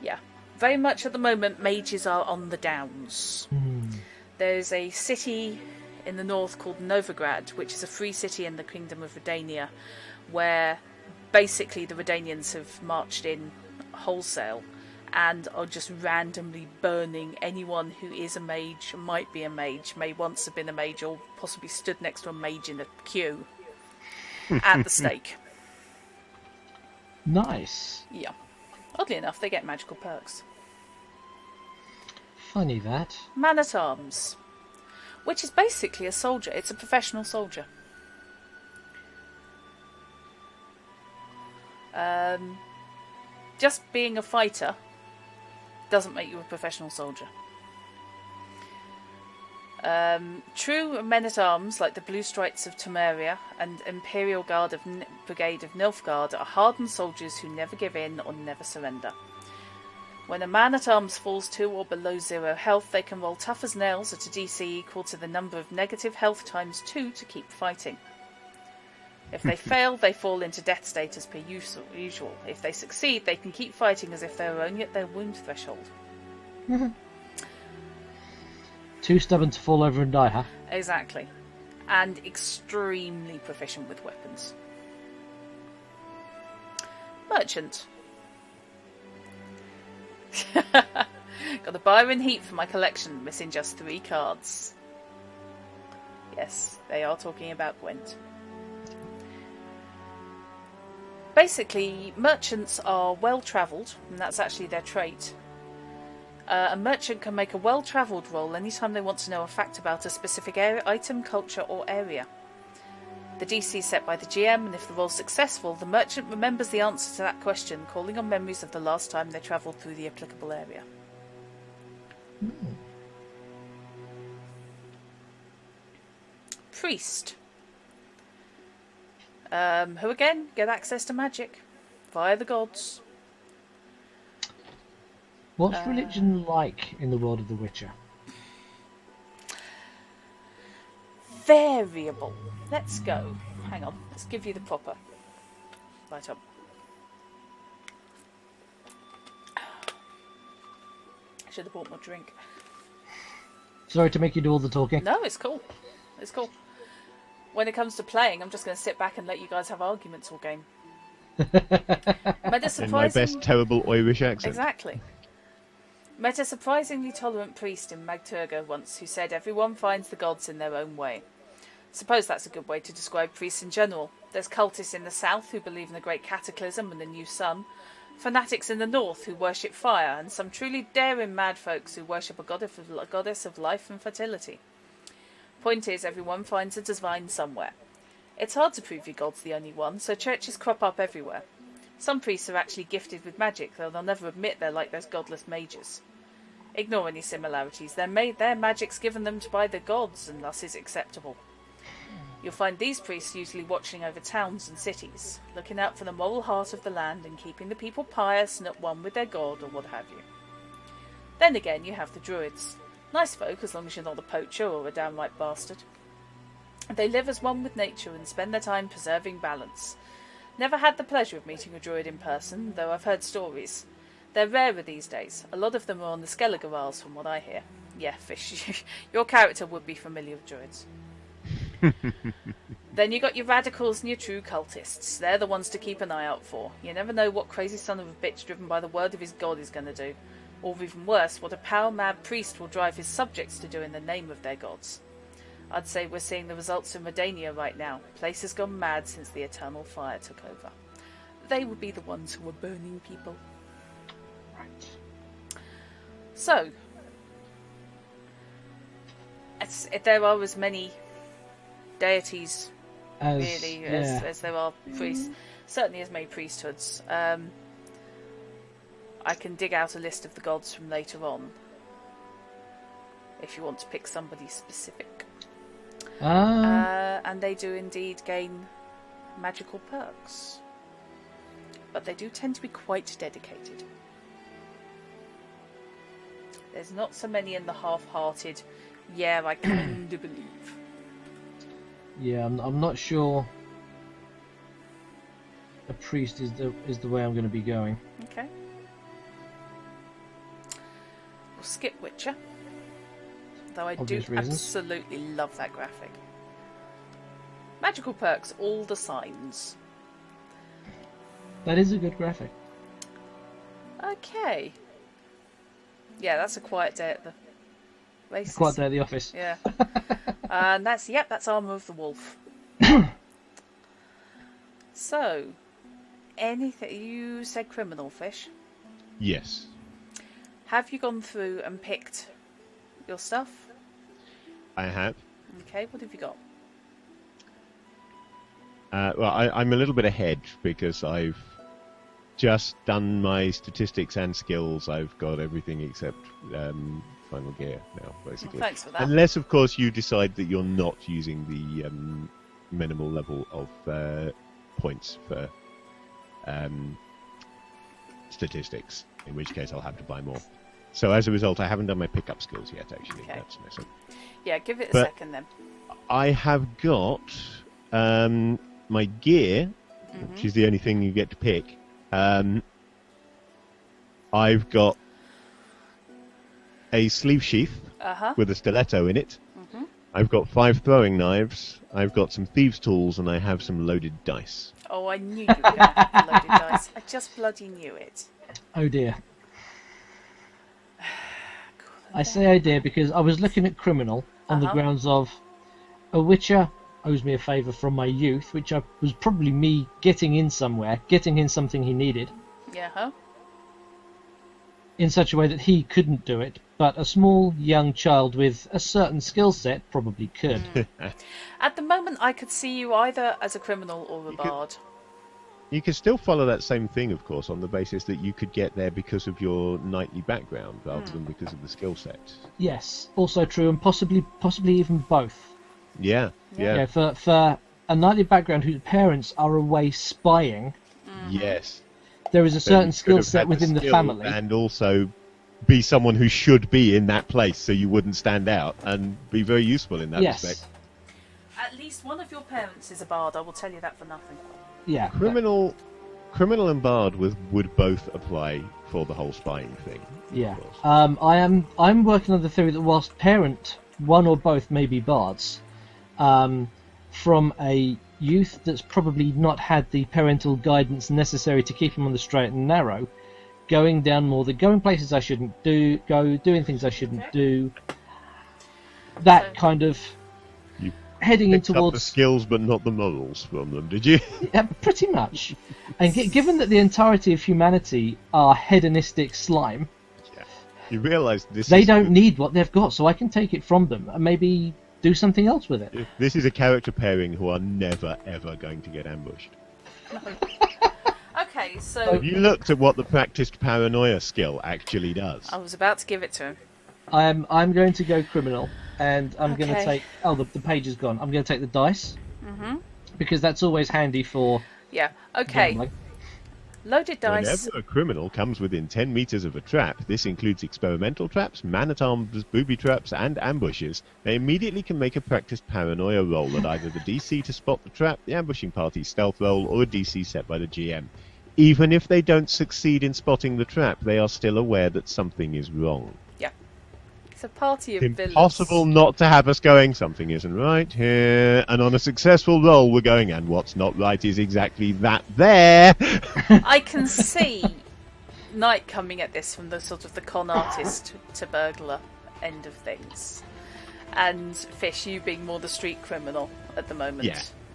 Yeah. Very much at the moment, mages are on the downs. There's a city in the north called Novigrad, which is a free city in the Kingdom of Redania, where basically the Redanians have marched in wholesale and are just randomly burning anyone who is a mage, might be a mage, may once have been a mage, or possibly stood next to a mage in a queue at the stake. Nice. Yeah. Oddly enough, they get magical perks. Funny that. Man-at-Arms, which is basically a soldier. It's a professional soldier. Just being a fighter doesn't make you a professional soldier. True men-at-arms, like the Blue Stripes of Temeria and Imperial Guard of Brigade of Nilfgaard, are hardened soldiers who never give in or never surrender. When a man-at-arms falls to or below 0 health, they can roll tough as nails at a DC equal to the number of negative health times 2 to keep fighting. If they fail, they fall into death state as per usual. If they succeed, they can keep fighting as if they were only at their wound threshold. Too stubborn to fall over and die, huh? Exactly. And extremely proficient with weapons. Merchant. Got the Byron Heat for my collection, missing just 3 cards. Yes, they are talking about Gwent. Basically, merchants are well-travelled, and that's actually their trait. A merchant can make a well-travelled roll anytime they want to know a fact about a specific item, culture, or area. The DC is set by the GM, and if the roll's successful, the merchant remembers the answer to that question, calling on memories of the last time they travelled through the applicable area. Priest. Who again get access to magic via the gods. What's religion like in the world of The Witcher? Variable. Let's go. Hang on. Let's give you the proper. Light up. I should have bought more drink. Sorry to make you do all the talking. No, it's cool. It's cool. When it comes to playing, I'm just going to sit back and let you guys have arguments all game. In my best terrible Irish accent. Exactly. Met a surprisingly tolerant priest in Magturga once who said everyone finds the gods in their own way. Suppose that's a good way to describe priests in general. There's cultists in the south who believe in the great cataclysm and the new sun, fanatics in the north who worship fire, and some truly daring mad folks who worship a goddess of life and fertility. Point is, everyone finds a divine somewhere. It's hard to prove your god's the only one, so churches crop up everywhere. Some priests are actually gifted with magic, though they'll never admit they're like those godless mages. Ignore any similarities. Their magic's given them by the gods, and thus is acceptable. You'll find these priests usually watching over towns and cities, looking out for the moral heart of the land and keeping the people pious and at one with their god or what have you. Then again, you have the Druids. Nice folk, as long as you're not a poacher or a downright bastard. They live as one with nature and spend their time preserving balance. Never had the pleasure of meeting a Druid in person, though I've heard stories. They're rarer these days. A lot of them are on the Skellige Isles, from what I hear. Yeah, Fish, your character would be familiar with Druids. Then you got your radicals and your true cultists. They're the ones to keep an eye out for. You never know what crazy son of a bitch driven by the word of his god is going to do. Or even worse, what a power-mad priest will drive his subjects to do in the name of their gods. I'd say we're seeing the results in Redania right now. Place has gone mad since the eternal fire took over. They would be the ones who are burning people. So, there are as many deities, as there are priests. Certainly as many priesthoods. I can dig out a list of the gods from later on, if you want to pick somebody specific. And they do indeed gain magical perks. But they do tend to be quite dedicated. There's not so many in the half-hearted, yeah, I kind of believe. Yeah, I'm not sure a priest is the way I'm going to be going. Okay. We'll skip Witcher. Though I Obvious do reasons. absolutely love that graphic. Magical perks, all the signs. That is a good graphic. Okay. Yeah, that's a quiet day at the races. Quiet day at the office. Yeah. And that's Armour of the Wolf. So, anything... You said criminal, Fish. Yes. Have you gone through and picked your stuff? I have. Okay, what have you got? Well, I'm a little bit ahead because I've just done my statistics and skills. I've got everything except final gear now, basically. Well, thanks for that. Unless, of course, you decide that you're not using the minimal level of points for statistics, in which case I'll have to buy more. So as a result, I haven't done my pickup skills yet, actually. Okay. That's messy. Yeah, give it a second then. I have got my gear, which is the only thing you get to pick. I've got a sleeve sheath with a stiletto in it. I've got 5 throwing knives. I've got some thieves' tools, and I have some loaded dice. Oh, I knew you were going to have loaded dice. I just bloody knew it. Oh dear. I say idea because I was looking at criminal on the grounds of a witcher owes me a favour from my youth, which was probably me getting in somewhere, getting in something he needed. Yeah. In such a way that he couldn't do it, but a small young child with a certain skill set probably could. At the moment, I could see you either as a criminal or a bard. You could still follow that same thing, of course, on the basis that you could get there because of your knightly background rather than because of the skill set. Yes, also true, and possibly even both. Yeah. For a knightly background whose parents are away spying. Yes. There is a certain skill set within the family. And also be someone who should be in that place so you wouldn't stand out and be very useful in that respect. At least one of your parents is a bard, I will tell you that for nothing. Yeah. Criminal and bard would both apply for the whole spying thing. Yeah. I'm working on the theory that whilst one or both may be bards, from a youth that's probably not had the parental guidance necessary to keep him on the straight and narrow, going places I shouldn't doing things I shouldn't do, that kind of heading in towards the skills but not the morals from them, did you? Yeah, pretty much. And given that the entirety of humanity are hedonistic slime, you realise they don't need what they've got, so I can take it from them and maybe do something else with it. This is a character pairing who are never ever going to get ambushed. Okay, so have you looked at what the practiced paranoia skill actually does? I was about to give it to him. I'm going to go criminal, and I'm going to take... Oh, the page is gone. I'm going to take the dice, because that's always handy for... Yeah, okay. Gambling. Loaded dice. Whenever a criminal comes within 10 meters of a trap, this includes experimental traps, man-at-arms, booby traps, and ambushes, they immediately can make a practiced paranoia roll at either the DC to spot the trap, the ambushing party's stealth roll, or a DC set by the GM. Even if they don't succeed in spotting the trap, they are still aware that something is wrong. Yeah. It's a party of villains. Impossible not to have us going, something isn't right here, and on a successful roll we're going, and what's not right is exactly that there. I can see Knight coming at this from the sort of the con artist to burglar end of things, and Fish, you being more the street criminal at the moment.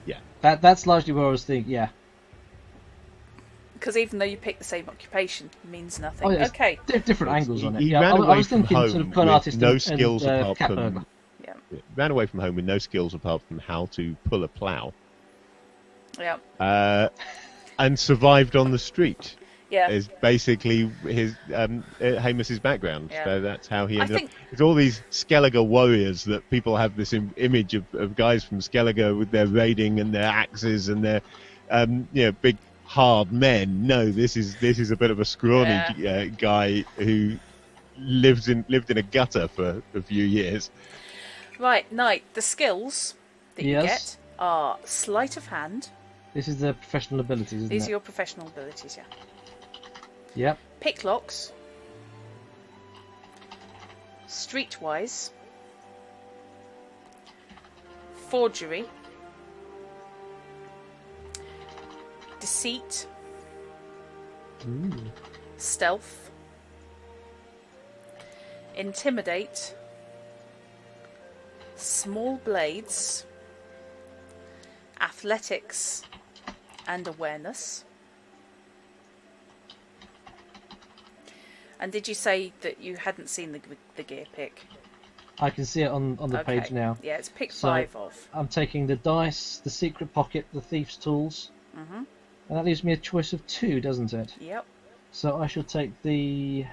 Yeah. That's largely where I was thinking. Yeah. Because even though you pick the same occupation, it means nothing. Oh, yeah, okay. Different angles on it. He I was from thinking home sort of con with artist no skills and apart cat from burglar. ran away from home with no skills apart from how to pull a plough. Yeah. And survived on the street. Yeah. Is basically his Heamus's background. Yeah. So that's how he ended up. It's all these Skellige warriors that people have this image of guys from Skellige with their raiding and their axes and their big hard men. No, this is a bit of a scrawny guy who lived in a gutter for a few years. Right, Knight. The skills that you get are sleight of hand. This is the professional abilities, isn't it? These are your professional abilities, yeah. Yep. Picklocks. Streetwise. Forgery. Deceit. Ooh. Stealth. Intimidate. Small blades. Athletics. And awareness. And did you say that you hadn't seen the gear pick? I can see it on the page now. Yeah, it's pick 5 of. I'm taking the dice, the secret pocket, the thief's tools. And that leaves me a choice of 2, doesn't it? Yep. So I shall take the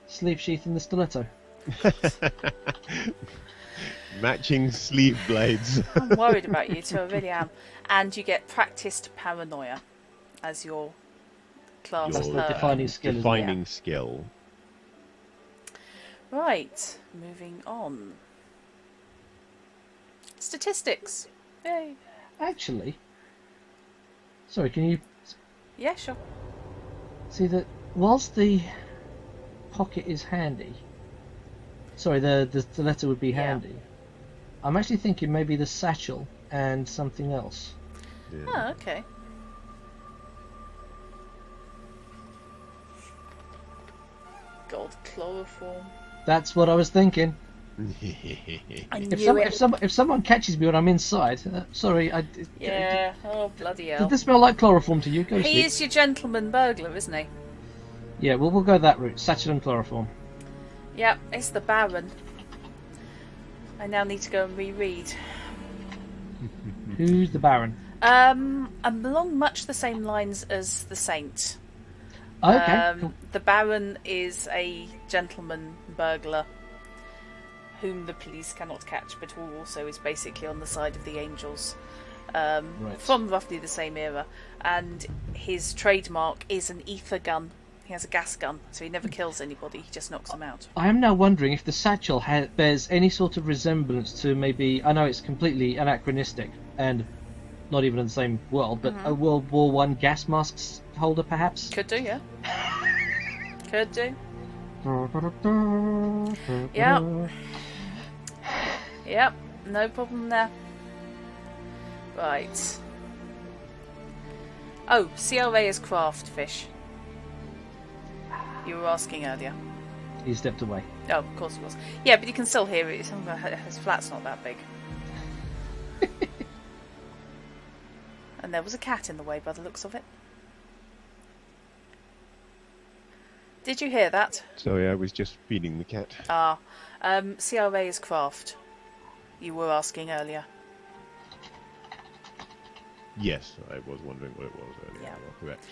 sleeve sheath and the stiletto. Matching sleeve blades. I'm worried about you two, I really am. And you get practiced paranoia as your class. That's the defining skill. Defining skill. Right, moving on. Statistics. Yay. Actually, sorry, can you... Yeah, sure. See that whilst the pocket is handy, sorry, the stiletto would be handy. I'm actually thinking maybe the satchel and something else. Yeah. Oh, okay. Gold chloroform. That's what I was thinking. I knew it. If someone catches me when I'm inside, sorry, Yeah. Oh bloody hell. Did this smell like chloroform to you, Ghosty? He is your gentleman burglar, isn't he? Yeah, well, we'll go that route. Satchel and chloroform. Yep, it's the Baron. I now need to go and reread. Who's the Baron? Along much the same lines as the Saint. Okay, cool. The Baron is a gentleman burglar whom the police cannot catch, but who also is basically on the side of the angels. Right. From roughly the same era. And his trademark is an ether gun. He has a gas gun, so he never kills anybody, he just knocks them out. I am now wondering if the satchel bears any sort of resemblance to maybe... I know it's completely anachronistic and not even in the same world, but a World War I gas mask holder, perhaps? Could do, yeah. Could do. Yep. Yep, no problem there. Right. Oh, CRA is craft fish. You were asking earlier. He stepped away. Oh, of course it was. Yeah, but you can still hear it. His flat's not that big. And there was a cat in the way by the looks of it. Did you hear that? Sorry, I was just feeding the cat. Ah. CRA is craft. You were asking earlier. Yes, I was wondering what it was earlier. Yeah. You are correct.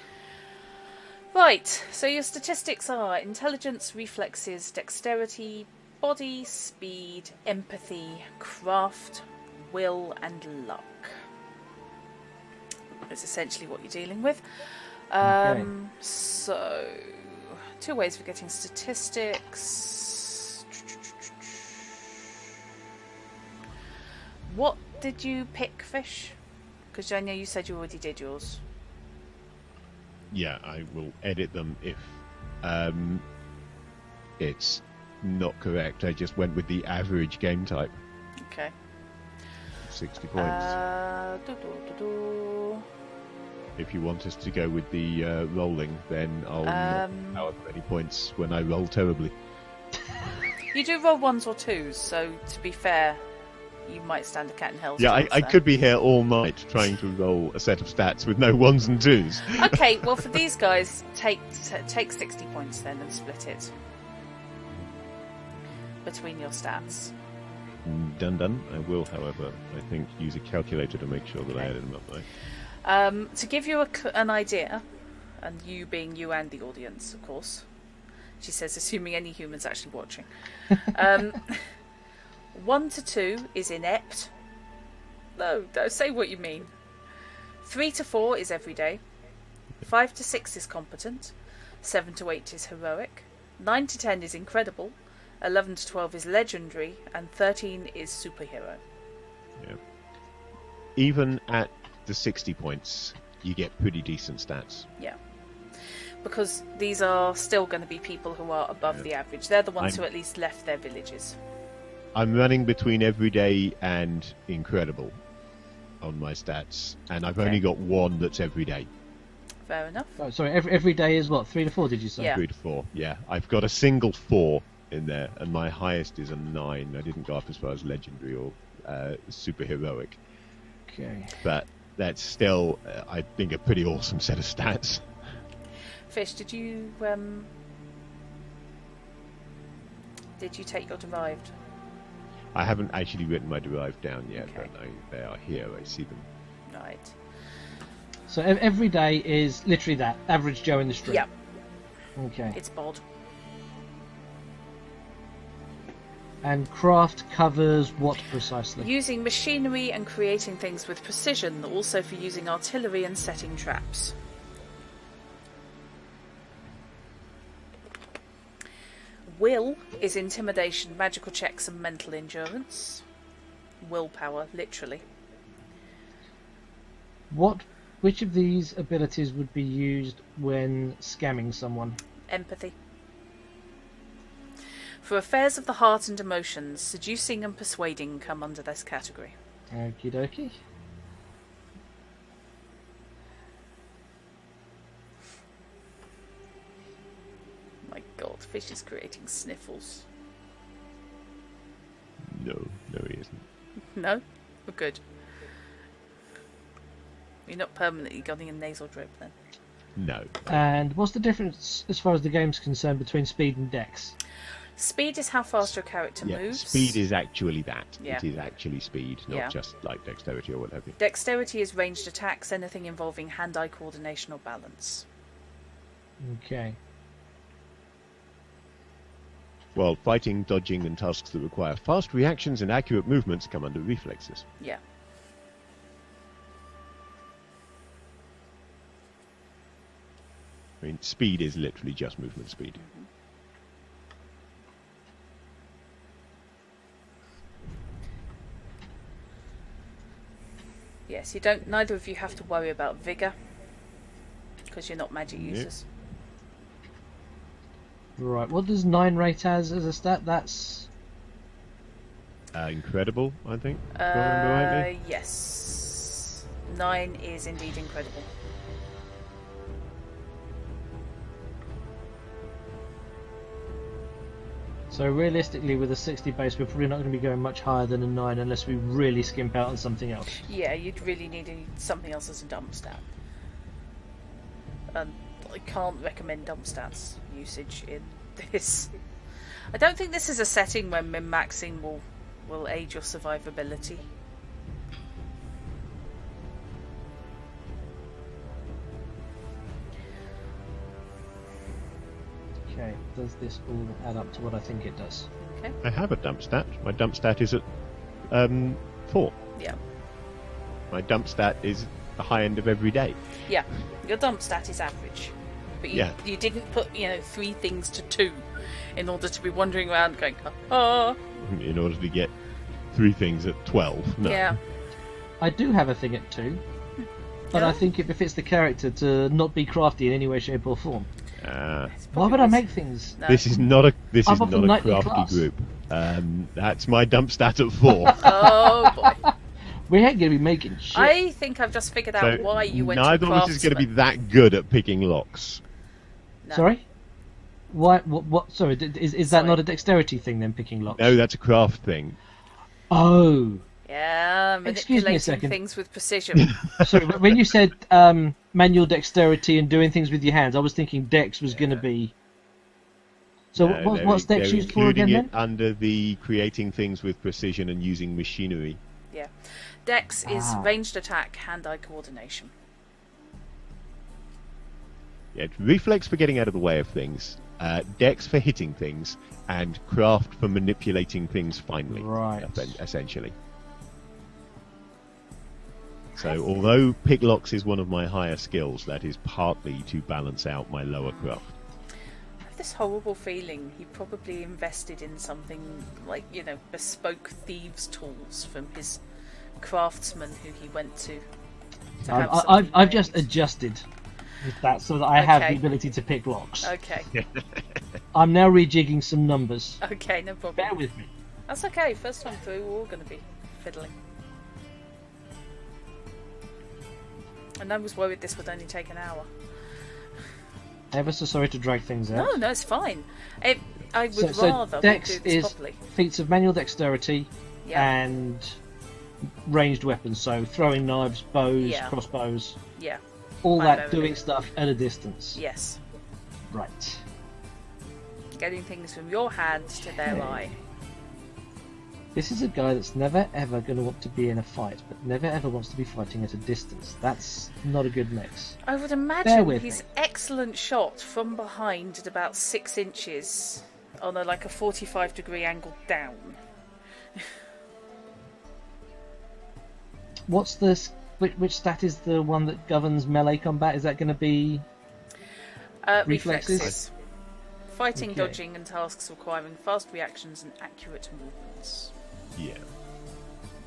Right, so your statistics are intelligence, reflexes, dexterity, body, speed, empathy, craft, will, and luck. That's essentially what you're dealing with. Okay. So, 2 ways for getting statistics. What did you pick, Fish? Because I know you said you already did yours. Yeah, I will edit them if it's not correct. I just went with the average game type. Okay. 60 points. If you want us to go with the rolling, then I'll not however many points when I roll terribly. You do roll 1s or 2s, so to be fair, you might stand a cat in hell's Yeah, chance I there. could be here all night trying to roll a set of stats with no 1s and 2s. Okay, well for these guys, take 60 points then and split it between your stats. Done. I will, however, I think, use a calculator to make sure that I added them up right. To give you an idea, and you being you and the audience, of course, she says, assuming any humans actually watching. 1 to 2 is inept. No, don't say what you mean. 3 to 4 is everyday. 5 to 6 is competent. 7 to 8 is heroic. 9 to 10 is incredible. 11 to 12 is legendary. And 13 is superhero. Yeah. Even at the 60 points, you get pretty decent stats. Yeah. Because these are still going to be people who are above the average. They're the ones who at least left their villages. I'm running between everyday and incredible on my stats, and I've only got 1 that's everyday. Fair enough. Oh, sorry, every day is what, 3 to 4, did you say? Yeah. 3 to 4, yeah. I've got a single 4 in there, and my highest is a 9. I didn't go up as far as legendary or super heroic. Okay. But that's still, I think, a pretty awesome set of stats. Fish, did you take your derived? I haven't actually written my derived down yet, Okay. but they are here. I see them. Right. So every day is literally that, average Joe in the street? Yep. Okay. It's bod. And craft covers what precisely? Using machinery and creating things with precision, also for using artillery and setting traps. Will is intimidation, magical checks, and mental endurance. Willpower, literally. Which of these abilities would be used when scamming someone? Empathy. For affairs of the heart and emotions, seducing and persuading come under this category. Okie dokie. My god, Fish is creating sniffles. No, he isn't. No? We're good. You're not permanently getting a nasal drip then? No. And what's the difference as far as the game's concerned between speed and dex? Speed is how fast your character moves. Speed is actually that. Yeah. It is actually speed, not just like dexterity or what have you. Dexterity is ranged attacks, anything involving hand-eye coordination or balance. Okay. While fighting, dodging, and tasks that require fast reactions and accurate movements come under reflexes. Yeah. I mean, speed is literally just movement speed. Mm-hmm. Yes, you don't. Neither of you have to worry about vigor because you're not magic users. Right. What does 9 rate as a stat? That's incredible, I think. If I remember rightly. Yes. 9 is indeed incredible. so realistically, with a 60 base, we're probably not going to be going much higher than a 9 unless we really skimp out on something else. Yeah, you'd really need something else as a dump stat. And I can't recommend dump stats usage in this. I don't think this is a setting where min-maxing will aid your survivability. Okay, does this all add up to what I think it does? Okay. I have a dump stat. My dump stat is at 4. Yeah. My dump stat is the high end of every day. Yeah. Your dump stat is average. But you didn't put, 3 things to 2 in order to be wandering around going, oh. In order to get 3 things at 12. No. Yeah. I do have a thing at 2, but I think it befits the character to not be crafty in any way, shape, or form. Why would I make things? No. This is not a crafty class. group. That's my dump stat at 4. Oh boy. We ain't going to be making shit. I think I've just figured out So why you went neither to of us is going to be that good at picking locks. No. Sorry? Why? What? Sorry, is that not a dexterity thing then, picking locks? No, that's a craft thing. Oh. Yeah, Excuse me a manipulating second. things with precision. Sorry, when you said manual dexterity and doing things with your hands, I was thinking dex was going to be... So what's dex they're used for again including then? it under the creating things with precision and using machinery. Yeah. Dex is ranged attack, hand-eye coordination. Yeah, reflex for getting out of the way of things, dex for hitting things, and craft for manipulating things finely. Right. Essentially. So, although picklocks is one of my higher skills, that is partly to balance out my lower craft. I have this horrible feeling he probably invested in something like, bespoke thieves' tools from his craftsman who he went to. I've just adjusted with that so that I have the Okay. ability to pick locks. Okay. I'm now rejigging some numbers. Okay, no problem. Bear with me. That's okay. First time through, we're all going to be fiddling. And I was worried this would only take an hour. Ever so sorry to drag things out. No, it's fine. I would So rather we dex do this is properly. feats of manual dexterity Yeah. and ranged weapons, so throwing knives, bows, Yeah. crossbows, Yeah. all Fine, that Beverly. doing stuff at a distance. Yes. Right. Getting things from your hand to their Okay. eye. This is a guy that's never ever going to want to be in a fight, but never ever wants to be fighting at a distance. That's not a good mix. I would Bear imagine with his me. excellent shot from behind at about 6 inches on a 45-degree angle down. What's this? Which stat is the one that governs melee combat? Is that going to be Reflexes? Reflexes. Fighting, Okay. dodging, and tasks requiring fast reactions and accurate movements. Yeah.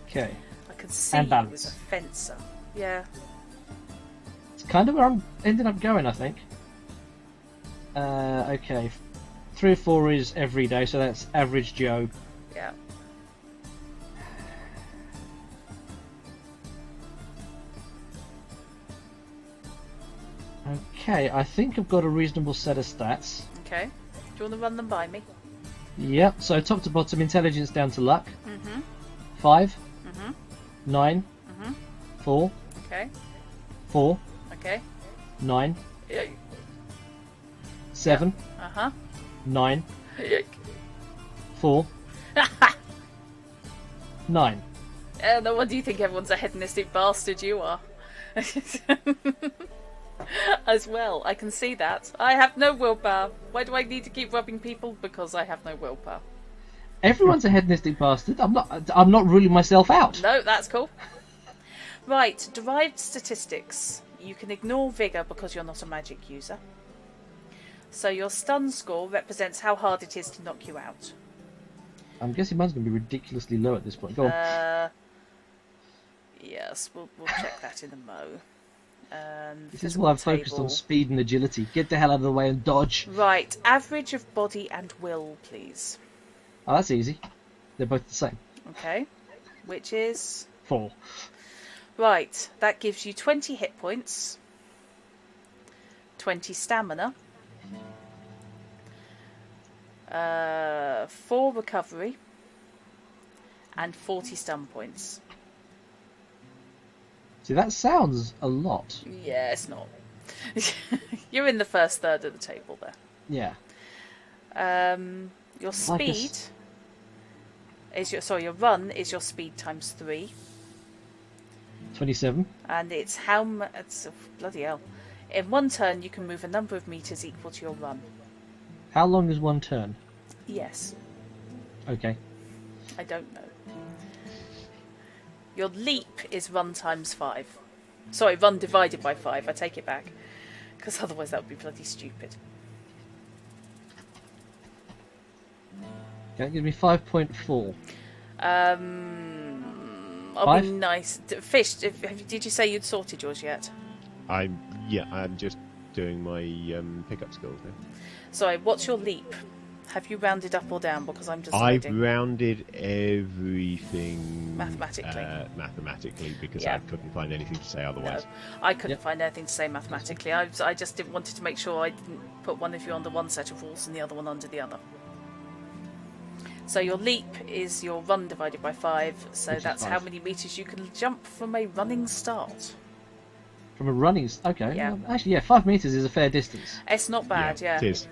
okay? I can see And he balance. was a fencer. Yeah. It's kind of where I'm ended up going, I think. Okay, 3 or 4 is every day, so that's average Joe. Yeah. Okay, I think I've got a reasonable set of stats. Okay. Do you want to run them by me? Yep, so top to bottom, intelligence down to luck. Mm-hmm. 5, Mm-hmm. 9, Mm-hmm. 4, Okay. 4, Okay. 9, Yeah. 7, Uh-huh. 9, Yeah. 4, 9. No wonder you think everyone's a hedonistic bastard, you are. As well, I can see that. I have no willpower. Why do I need to keep rubbing people? Because I have no willpower. Everyone's a hedonistic bastard. I'm not ruling myself out. No, that's cool. Right, derived statistics. You can ignore vigour because you're not a magic user. So your stun score represents how hard it is to knock you out. I'm guessing mine's going to be ridiculously low at this point. Go on. Yes, we'll check that in a mo. This is why I'm focused on speed and agility. Get the hell out of the way and dodge. Right, average of body and will, please. Oh, that's easy. They're both the same. Okay, which is 4. right. That gives you 20 hit points, 20 stamina, 4 recovery, and 40 stun points. See, that sounds a lot. Yeah, it's not. You're in the first third of the table there. Yeah. Your speed is your run is your speed times 3, 27. and it's how much. Bloody hell! In one turn, you can move a number of meters equal to your run. How long is one turn? Yes. Okay. I don't know. Your leap is run times 5. Sorry, run divided by 5. I take it back, because otherwise that would be bloody stupid. That gives me 5.4. I'll be nice. Fish, did you say you'd sorted yours yet? I'm just doing my pickup skills now. Sorry, what's your leap? Have you rounded up or down? Because I'm deciding. I've rounded everything mathematically, because I couldn't find anything to say otherwise. No, I couldn't find anything to say mathematically. I just wanted to make sure I didn't put one of you under one set of rules and the other one under the other. So your leap is your run divided by 5, so that's 5. How many meters you can jump from a running start. From a running... Okay. Yeah. Well, actually, 5 meters is a fair distance. It's not bad, yeah. It is.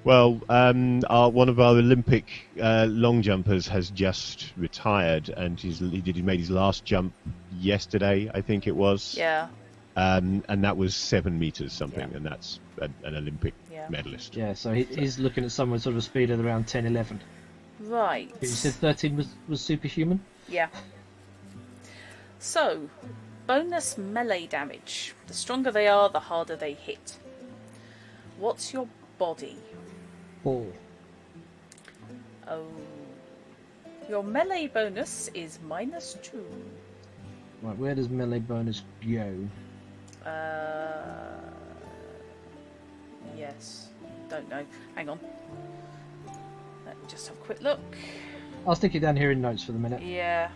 Well, one of our Olympic long jumpers has just retired, and he made his last jump yesterday, I think it was. Yeah. And that was 7 meters something, and that's an Olympic medalist. Yeah, so he's looking at someone sort of a speed of around 10, 11. Right. You said 13 was superhuman? Yeah. So, bonus melee damage. The stronger they are, the harder they hit. What's your body? 4. Oh. Your melee bonus is -2. Right, where does melee bonus go? Yes. Don't know. Hang on. Let me just have a quick look. I'll stick it down here in notes for the minute. Yeah.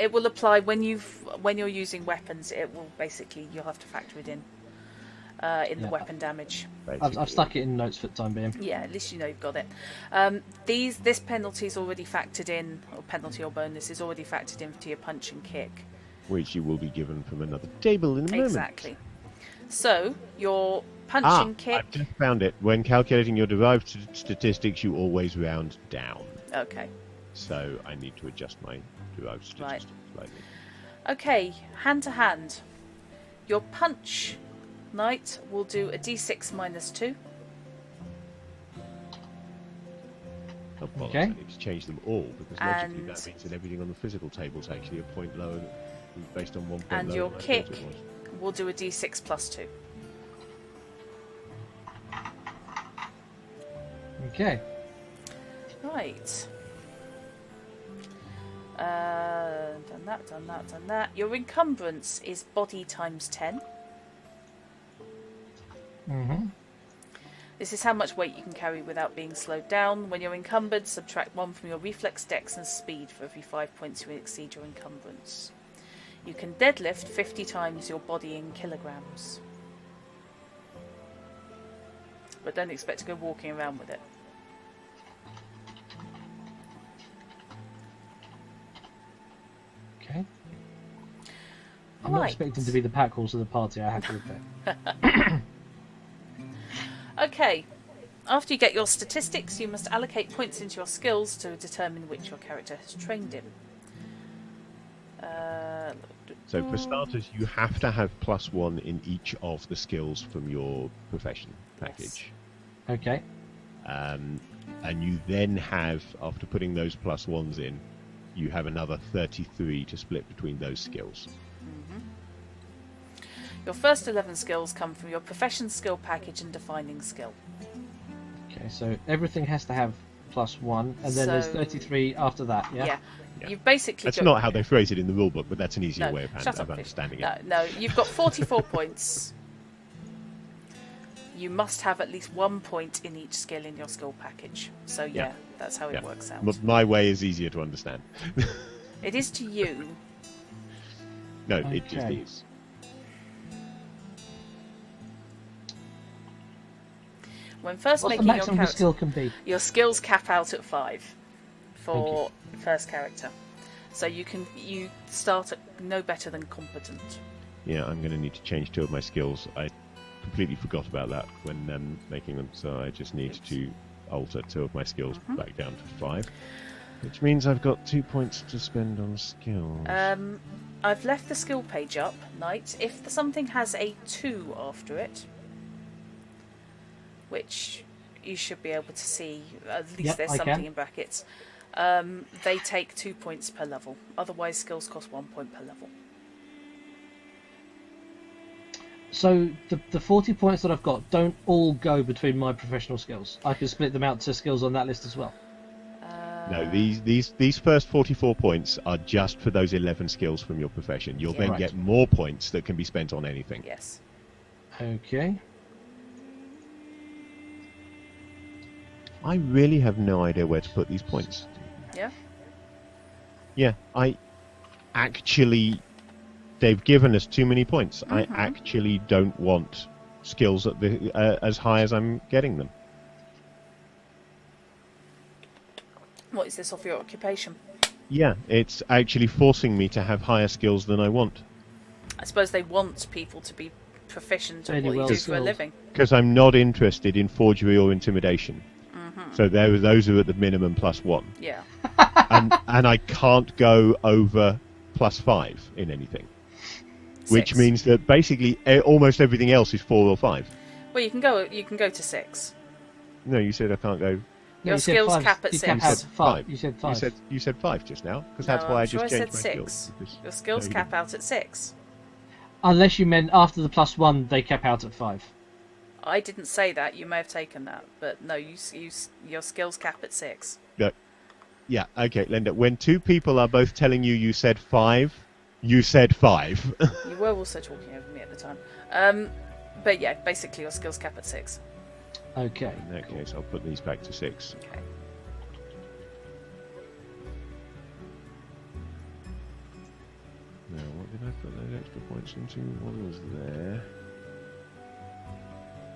It will apply when you're using weapons. It will you'll have to factor it in the weapon damage. I've stuck it in notes for the time being. Yeah, at least you know you've got it. This penalty is already factored in, or penalty or bonus is already factored into your punch and kick, which you will be given from another table in a moment. Exactly. So your punch and kick. I've just found it. When calculating your derived statistics, you always round down. Okay. So I need to adjust my derived statistics slightly. Okay, hand to hand. Your punch knight will do a d6 -2. Oh, okay. I need to change them all, because logically that means that everything on the physical table is actually a point lower, based on 1 point and lower. Your kick will do a d6 +2. Okay. Right. Done that. Your encumbrance is body times 10. Mm-hmm. This is how much weight you can carry without being slowed down. When you're encumbered, subtract 1 from your reflex, dex, and speed for every 5 points you exceed your encumbrance. You can deadlift 50 times your body in kilograms. but don't expect to go walking around with it. Okay. I'm not expecting to be the pack horse of the party, I have to admit. Okay. After you get your statistics, you must allocate points into your skills to determine which your character has trained in. So for starters, you have to have +1 in each of the skills from your profession package. Yes. Okay. And you then have, after putting those +1s in, you have another 33 to split between those skills. Your first 11 skills come from your profession skill package and defining skill. Okay, so everything has to have +1, and then there's 33 after that, yeah? Yeah. You've basically That's not how they phrase it in the rulebook, but that's an easier way of shut up, understanding no, it. No, you've got 44 points. You must have at least 1 point in each skill in your skill package. So yeah. That's how it works out. My way is easier to understand. It is to you. No, it just is. When first What's making the your maximum character, skill can be? your skills cap out at 5 for first character. So you start at no better than competent. Yeah, I'm going to need to change 2 of my skills. I completely forgot about that when making them, so I just need to alter 2 of my skills back down to 5, which means I've got 2 points to spend on skills. I've left the skill page up, Knight. If something has a 2 after it, which you should be able to see, at least there's something in brackets, they take 2 points per level. Otherwise, skills cost 1 point per level. So the 40 points that I've got don't all go between my professional skills. I can split them out to skills on that list as well. No, these first 44 points are just for those 11 skills from your profession. You'll then get more points that can be spent on anything. Yes. Okay. I really have no idea where to put these points. Yeah? Yeah, they've given us too many points. I actually don't want skills at as high as I'm getting them. What is this off your occupation? Yeah, it's actually forcing me to have higher skills than I want. I suppose they want people to be proficient at what you do for a living. Because I'm not interested in forgery or intimidation. So those are at the minimum +1. Yeah. and I can't go over +5 in anything. 6. Which means that basically almost everything else is 4 or 5. Well, you can go to 6. No, you said I can't go. Your skills cap at 6. You said 5. You said 5. You said 5 just now, because that's why I just changed my skills. Your skills cap out at 6. Unless you meant after the +1 they cap out at 5. I didn't say that. You may have taken that, but no, your skills cap at 6. Yeah, okay, Linda. When 2 people are both telling you said 5, you said 5. You were also talking over me at the time. But yeah, basically your skills cap at 6. Okay. In that case, I'll put these back to 6. Okay. Now, what did I put those extra points into? One was there.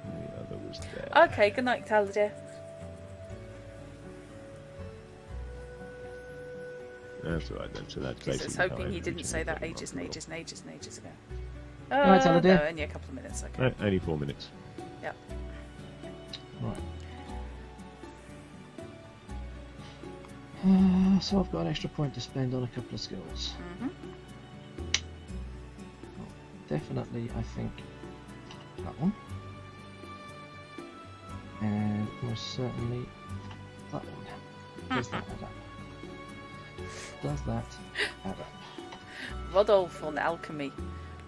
And the other was there. Okay, good night, Taladir. That's all right then. So that's basically. I was hoping he didn't say that ages and ages and ages and ages ago. Right, Taladir. No, only a couple of minutes. Okay. Only 4 minutes. Yep. Right. So I've got an extra point to spend on a couple of skills. Definitely, I think that one. And most certainly that one. Does that add up? Does that add up? Rodolph on alchemy.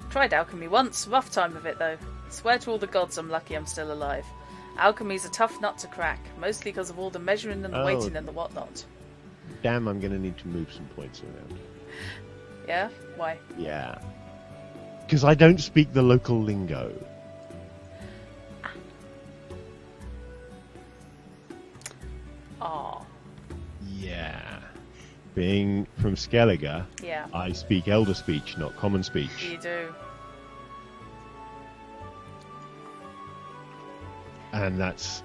Tried alchemy once, rough time of it though. Swear to all the gods I'm lucky I'm still alive. Alchemy's a tough nut to crack, mostly because of all the measuring and the weighting and the whatnot. Damn, I'm going to need to move some points around. Yeah? Why? Yeah. Because I don't speak the local lingo. Ah. Yeah. Being from Skellige, Yeah. I speak Elder Speech, not Common Speech. You do. and that's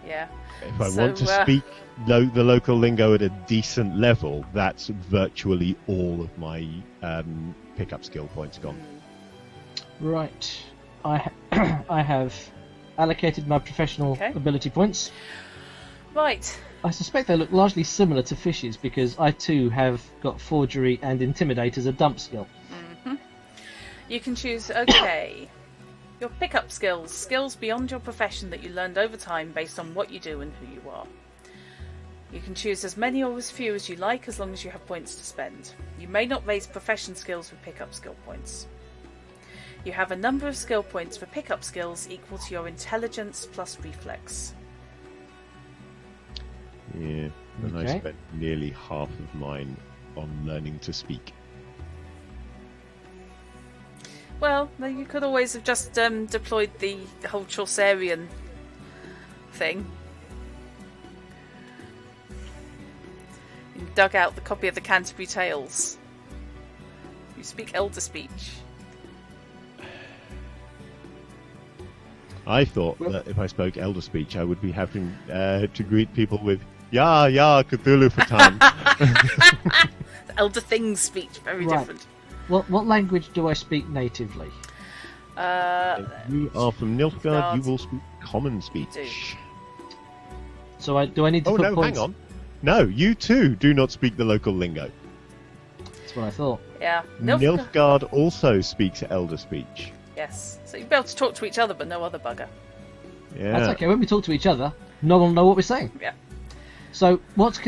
Yeah. if I want to speak the local lingo at a decent level, that's virtually all of my pickup skill points gone. Right. I have allocated my professional ability points. Right. I suspect they look largely similar to Fish's because I too have got Forgery and Intimidate as a dump skill. Mm-hmm. You can choose, okay, your pickup skills. Skills beyond your profession that you learned over time based on what you do and who you are. You can choose as many or as few as you like as long as you have points to spend. You may not raise profession skills with pickup skill points. You have a number of skill points for pickup skills equal to your intelligence plus reflex. Yeah, and I spent nearly half of mine on learning to speak. Well, you could always have just deployed the whole Chaucerian thing. You dug out the copy of the Canterbury Tales. You speak Elder Speech. I thought that if I spoke Elder Speech, I would be having to greet people with "Ya, ya, Cthulhu for time." Elder Things speech, very different. What language do I speak natively? If you are from Nilfgaard, you will speak Common Speech. So do I need to put points? Hang on. No, you too do not speak the local lingo. That's what I thought. Yeah. Nilfgaard also speaks Elder Speech. Yes. So you'll be able to talk to each other, but no other bugger. Yeah. That's okay. When we talk to each other, no one will know what we're saying. Yeah. So what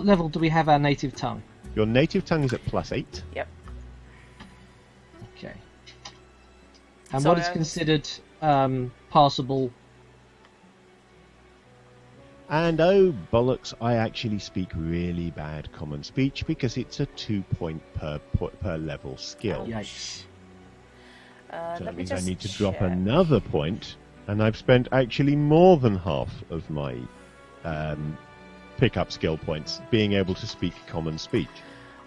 level do we have our native tongue? Your native tongue is at +8. Yep. Okay. And what is considered passable? And oh bollocks, I actually speak really bad Common Speech because it's a 2 point per level skill. Yikes. So that means I need to drop another point, and I've spent actually more than half of my pickup skill points being able to speak Common Speech.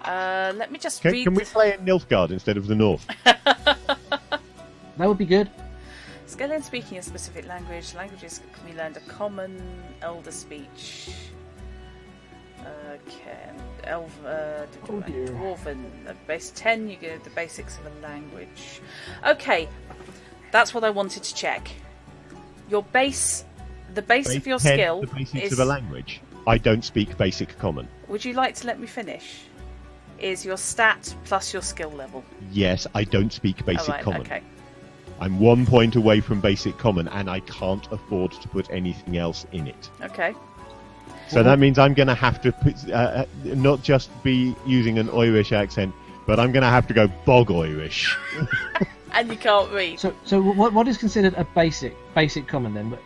Let me just read. Can we play in Nilfgaard instead of the North? That would be good. Skill in speaking a specific language. Languages can be learned a Common, Elder Speech. Dwarven. At base 10, you get the basics of a language. Okay, that's what I wanted to check. Your base, the base of your 10, skill the basics is... of a language. I don't speak Basic Common. Would you like to let me finish? Is your stat plus your skill level. Yes, I don't speak Basic Common. Okay. I'm 1 point away from Basic Common, and I can't afford to put anything else in it. Okay. So that means I'm going to have to put, not just be using an Irish accent, but I'm going to have to go bog Irish. And you can't read. So what is considered a basic common then?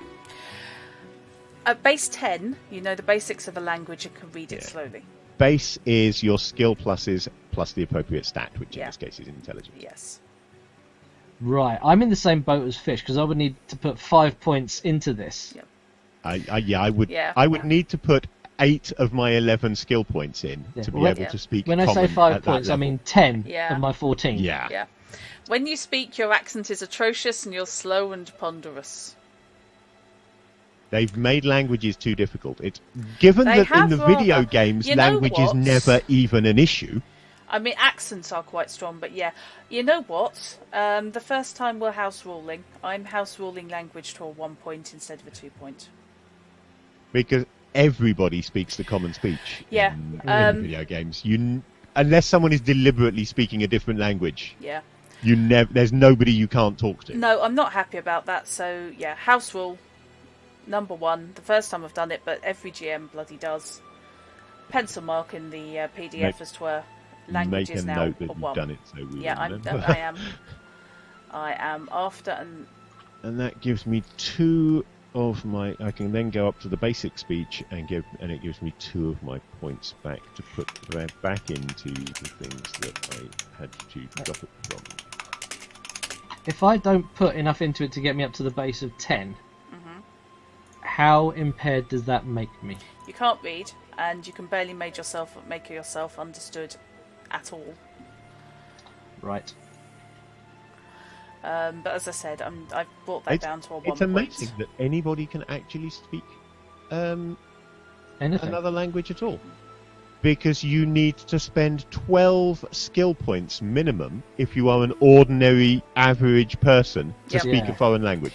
At base 10, you know the basics of a language and can read it slowly. Base is your skill pluses plus the appropriate stat, which in this case is intelligence. Yes. Right, I'm in the same boat as Fish because I would need to put 5 points into this. Yep. I would need to put 8 of my 11 skill points in to be able to speak. When I say 5 points, I mean 10 of my 14. Yeah. When you speak, your accent is atrocious and you're slow and ponderous. They've made languages too difficult. It's given that in the video games, language is never even an issue. I mean, accents are quite strong, but yeah. You know what? The first time we're house ruling, I'm house ruling language to a 1 point instead of a 2 point. Because everybody speaks the common speech in video games. Unless someone is deliberately speaking a different language. Yeah. There's nobody you can't talk to. No, I'm not happy about that. So, yeah, house rule, number 1. The first time I've done it, but every GM bloody does. Pencil mark in the PDF as to where language is now Make a note that you've done it so we remember. I am after and that gives me 2 of my. I can then go up to the basic speech and it gives me 2 of my points back to put back into the things that I had to drop it from. If I don't put enough into it to get me up to the base of 10, how impaired does that make me? You can't read, and you can barely make yourself understood at all. Right. But as I said, I've brought that down to a 1 point. It's amazing that anybody can actually speak another language at all. Because you need to spend 12 skill points minimum if you are an ordinary, average person to speak a foreign language.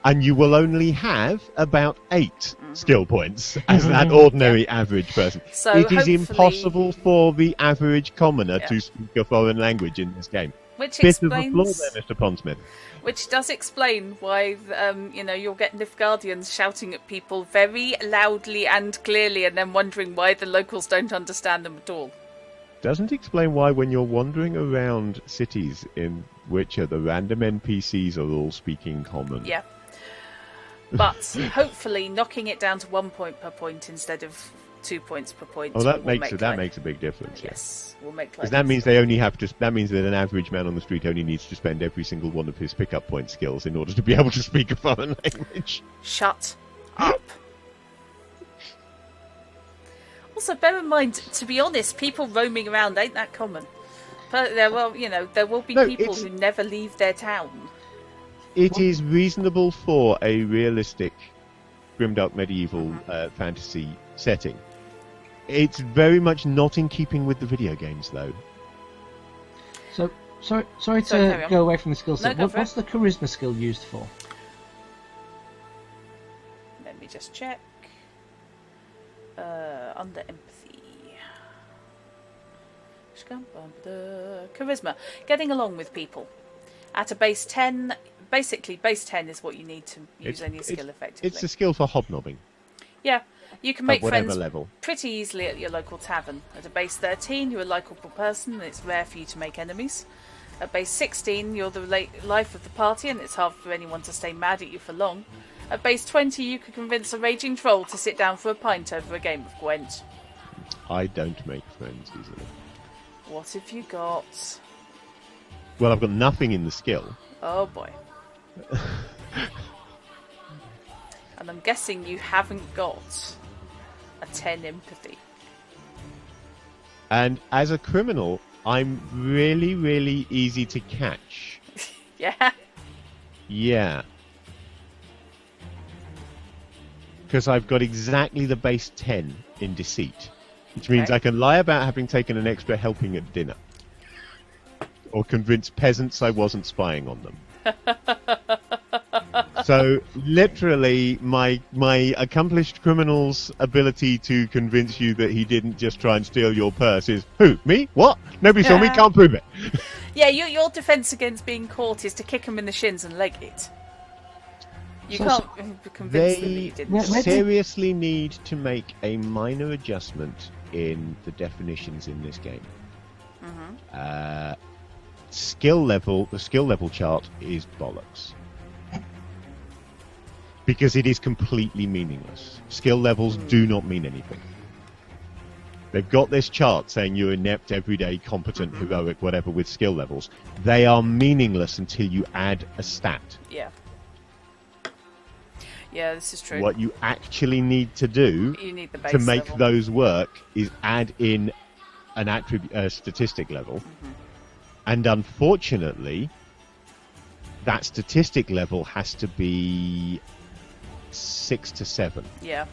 And you will only have about 8 skill points as that ordinary, average person. So it is impossible for the average commoner to speak a foreign language in this game. Which Bit explains, of applause there, Mr. Pondsmith. Which does explain why, you'll get Nilfgaardians shouting at people very loudly and clearly, and then wondering why the locals don't understand them at all. Doesn't explain why, when you're wandering around cities in Witcher, the random NPCs are all speaking common. Yeah. But hopefully, knocking it down to 1 point per point instead of 2 points per point. Oh, that makes a big difference. Yes, will make. Because that means that means that an average man on the street only needs to spend every single one of his pickup point skills in order to be able to speak a foreign language. Shut up. Also, bear in mind, to be honest, people roaming around ain't that common. But there will be people who never leave their town. It is reasonable for a realistic grimdark medieval fantasy setting. It's very much not in keeping with the video games, though. So, sorry to go away from the skill set. What's the charisma skill used for? Let me just check. Under empathy. Charisma. Getting along with people. At a base 10... Basically, base 10 is what you need to use any skill effectively. It's a skill for hobnobbing. Yeah, you can make friends level. pretty easily at your local tavern. At a base 13, you're a likeable person and it's rare for you to make enemies. At base 16, you're the life of the party and it's hard for anyone to stay mad at you for long. At base 20, you could convince a raging troll to sit down for a pint over a game of Gwent. I don't make friends easily. What have you got? Well, I've got nothing in the skill. Oh boy. And I'm guessing you haven't got a 10 empathy. And as a criminal, I'm really, really easy to catch. Yeah? Yeah. Because I've got exactly the base 10 in deceit. Which means I can lie about having taken an extra helping at dinner. Or convince peasants I wasn't spying on them. So, literally, my accomplished criminal's ability to convince you that he didn't just try and steal your purse is, who, me? What? Nobody saw me, can't prove it. Yeah, your defence against being caught is to kick him in the shins and leg it. You can't convince them that you didn't. They seriously need to make a minor adjustment in the definitions in this game. The skill level chart is bollocks. Because it is completely meaningless. Skill levels do not mean anything. They've got this chart saying you're inept, everyday, competent, heroic, whatever, with skill levels. They are meaningless until you add a stat. Yeah. Yeah, this is true. What you actually need to do to make those work is add in an attribute, statistic level. And unfortunately, that statistic level has to be 6 to 7. Yeah.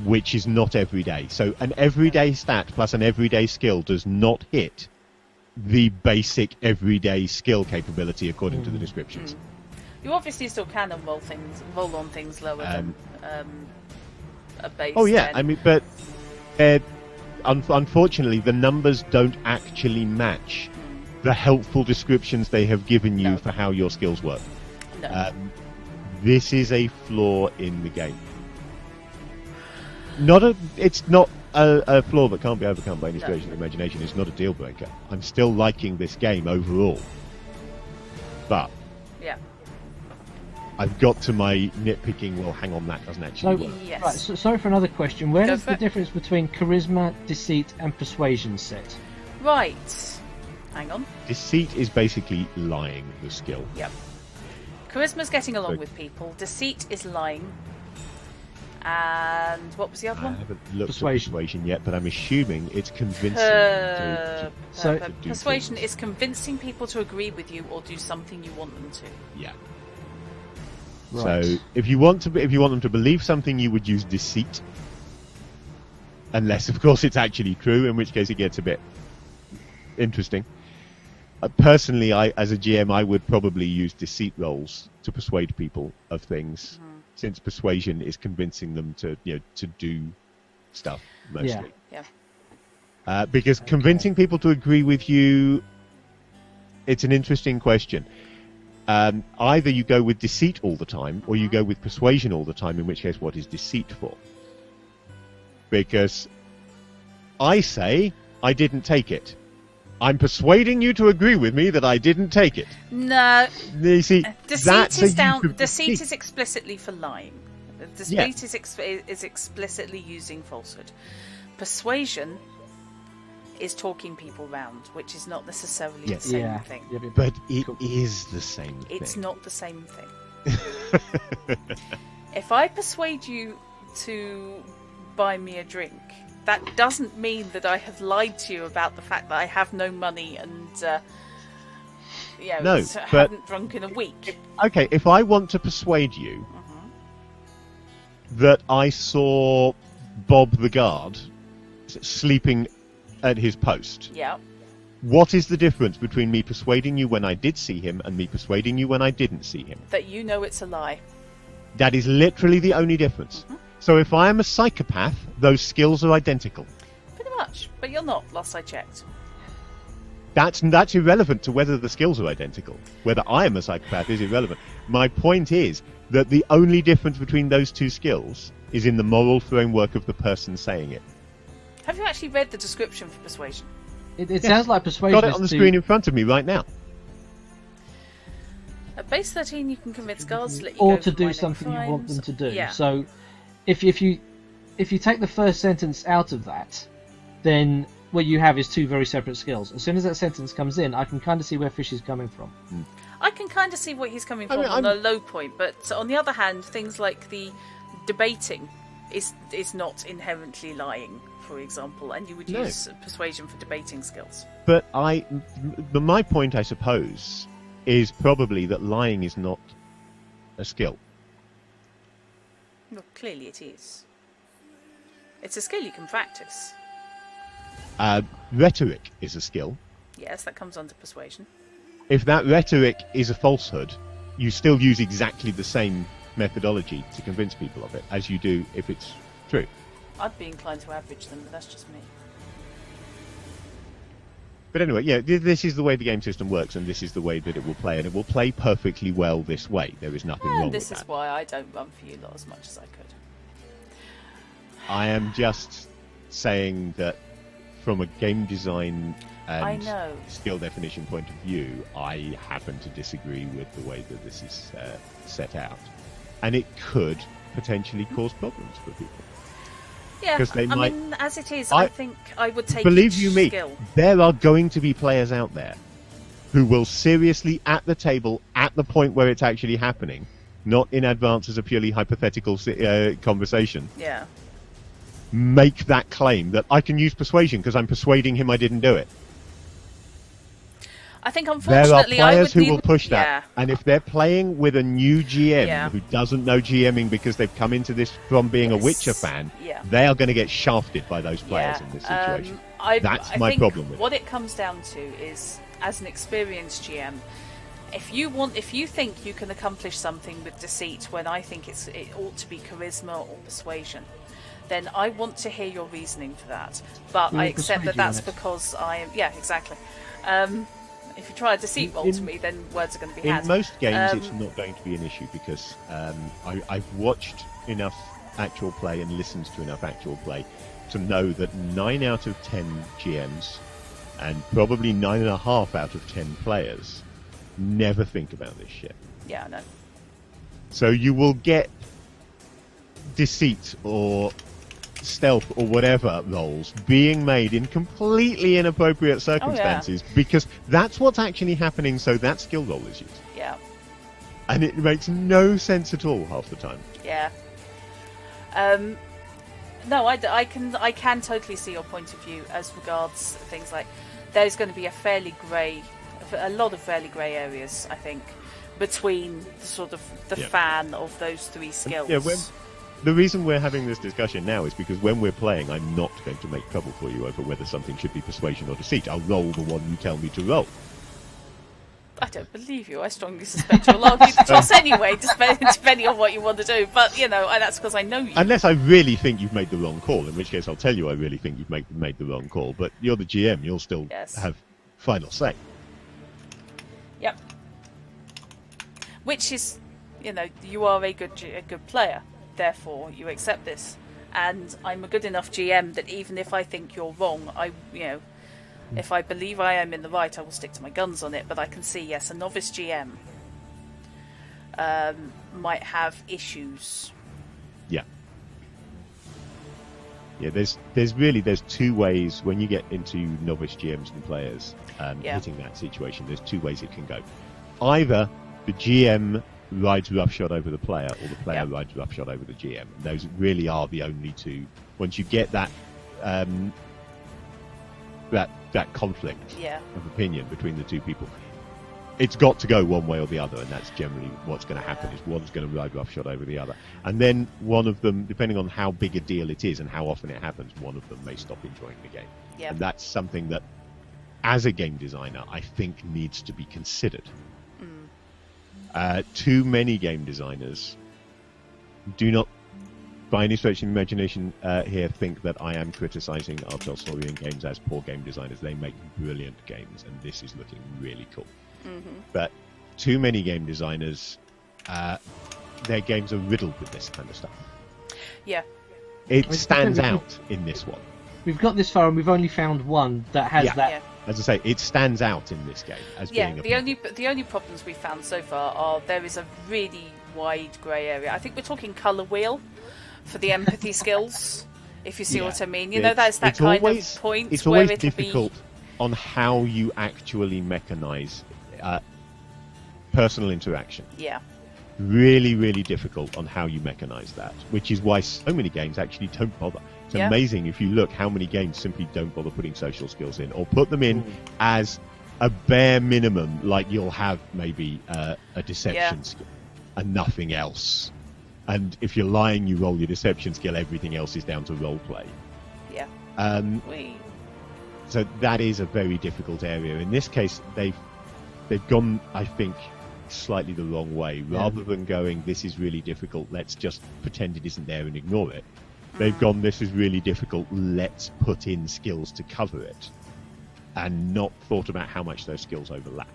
Which is not every day. So an everyday stat plus an everyday skill does not hit the basic everyday skill capability according to the descriptions. You obviously still can roll on things lower than a base. Oh yeah, 10. I mean, but unfortunately, the numbers don't actually match the helpful descriptions they have given you for how your skills work. No. This is a flaw in the game. It's not a flaw that can't be overcome by any stretch of the imagination. It's not a deal breaker. I'm still liking this game overall, but I've got to my nitpicking. Well, hang on, that doesn't actually work. Yes. Right, so, sorry for another question. Where is the difference between charisma, deceit, and persuasion set? Right. Hang on. Deceit is basically lying, the skill. Yep. Charisma's getting along with people. Deceit is lying. And what was the other I one? haven't looked Persuasion. at persuasion yet, but I'm assuming it's convincing them So- to do Persuasion things. is convincing people to agree with you or do something you want them to. Yeah. Right. So if you want them to believe something, you would use deceit, unless of course it's actually true, in which case it gets a bit interesting. Personally, as a GM, I would probably use deceit rolls to persuade people of things, since persuasion is convincing them to do stuff mostly. Yeah. Because convincing people to agree with you, it's an interesting question. Either you go with deceit all the time, or you go with persuasion all the time, in which case what is deceit for? Because I say I didn't take it. I'm persuading you to agree with me that I didn't take it. No. You see, Deceit is explicitly for lying. Deceit Yeah. is explicitly using falsehood. Persuasion is talking people round, which is not necessarily the same thing. But it is the same thing. It's not the same thing. If I persuade you to buy me a drink, that doesn't mean that I have lied to you about the fact that I have no money and haven't drunk in a week. Okay, if I want to persuade you that I saw Bob the guard sleeping at his post, Yeah. what is the difference between me persuading you when I did see him and me persuading you when I didn't see him? That you know it's a lie. That is literally the only difference. So if I am a psychopath, those skills are identical. Pretty much. But you're not, last I checked. That's irrelevant to whether the skills are identical. Whether I am a psychopath is irrelevant. My point is that the only difference between those two skills is in the moral framework of the person saying it. Have you actually read the description for persuasion? It sounds like persuasion. Got it on the screen in front of me right now. At base 13, you can convince guards to let you or go to for do minor something you want them crimes. to do. Yeah. So, if you take the first sentence out of that, then what you have is two very separate skills. As soon as that sentence comes in, I can kind of see where Fish is coming from. I can kind of see where he's coming from on a low point, but on the other hand, things like the debating is not inherently lying, for example, and you would use persuasion for debating skills. But my point, I suppose, is probably that lying is not a skill. Well, clearly it is. It's a skill you can practice. Rhetoric is a skill. Yes, that comes under persuasion. If that rhetoric is a falsehood, you still use exactly the same methodology to convince people of it as you do if it's true. I'd be inclined to average them, but that's just me. But anyway, yeah, this is the way the game system works, and this is the way that it will play, and it will play perfectly well this way. There is nothing wrong with that. This is why I don't run for you lot as much as I could. I am just saying that from a game design and skill definition point of view, I happen to disagree with the way that this is set out. And it could potentially cause problems for people. Yeah, they I might... mean, as it is, I think I would take Believe each you me, skill. there are going to be players out there who will seriously, at the table, at the point where it's actually happening, not in advance as a purely hypothetical conversation, make that claim that I can use persuasion because I'm persuading him I didn't do it. I think, unfortunately, there are players I would who will push that, Yeah. and if they're playing with a new GM who doesn't know GMing because they've come into this from being a Witcher fan, they are going to get shafted by those players in this situation. That's my problem with it. What it comes down to is, as an experienced GM, if you think you can accomplish something with deceit when I think it ought to be charisma or persuasion, then I want to hear your reasoning for that. But I accept that that's because I am... Yeah, exactly. If you try a deceit roll to me, then words are going to be had. In most games, it's not going to be an issue because I've watched enough actual play and listened to enough actual play to know that 9 out of 10 GMs and probably 9.5 out of 10 players never think about this shit. Yeah, I know. So you will get deceit or stealth or whatever roles being made in completely inappropriate circumstances because that's what's actually happening, so that skill roll is used. Yeah. And it makes no sense at all half the time. Yeah. No, I can totally see your point of view as regards things like there's going to be a lot of fairly grey areas, I think, between the fan of those three skills. Yeah, the reason we're having this discussion now is because when we're playing, I'm not going to make trouble for you over whether something should be persuasion or deceit. I'll roll the one you tell me to roll. I don't believe you. I strongly suspect you'll argue the toss anyway, depending on what you want to do. But, that's because I know you. Unless I really think you've made the wrong call, in which case I'll tell you I really think you've made the wrong call. But you're the GM, you'll still have final say. Yep. Which is, you are a good player. Therefore, you accept this. And I'm a good enough GM that even if I think you're wrong, if I believe I am in the right, I will stick to my guns on it. But I can see, yes, a novice GM might have issues. Yeah. Yeah, there's two ways when you get into novice GMs and players hitting that situation. There's two ways it can go. Either the GM rides roughshod over the player, or the player rides roughshod over the GM. Those really are the only two. Once you get that that conflict of opinion between the two people, it's got to go one way or the other, and that's generally what's going to happen. Is one's going to ride roughshod over the other, and then one of them, depending on how big a deal it is and how often it happens, one of them may stop enjoying the game. And that's something that, as a game designer, I think needs to be considered. Too many game designers do not, by any stretch of the imagination, here think that I am criticizing our Tolstoyan games as poor game designers. They make brilliant games, and this is looking really cool. But too many game designers, their games are riddled with this kind of stuff. Yeah. It stands out in this one. We've got this far, and we've only found one that has that. Yeah. As I say, it stands out in this game as being the only problems we've found so far are there is a really wide grey area. I think we're talking colour wheel for the empathy skills, if you see what I mean. That's that kind of point. It's always difficult on how you actually mechanise personal interaction. Yeah. Really, really difficult on how you mechanise that, which is why so many games actually don't bother. It's amazing if you look how many games simply don't bother putting social skills in, or put them in as a bare minimum, like you'll have maybe a deception skill and nothing else. And if you're lying, you roll your deception skill, everything else is down to roleplay. Yeah. So that is a very difficult area. In this case, they've gone, I think, slightly the wrong way. Rather than going, this is really difficult, let's just pretend it isn't there and ignore it. They've gone, this is really difficult, let's put in skills to cover it, and not thought about how much those skills overlap.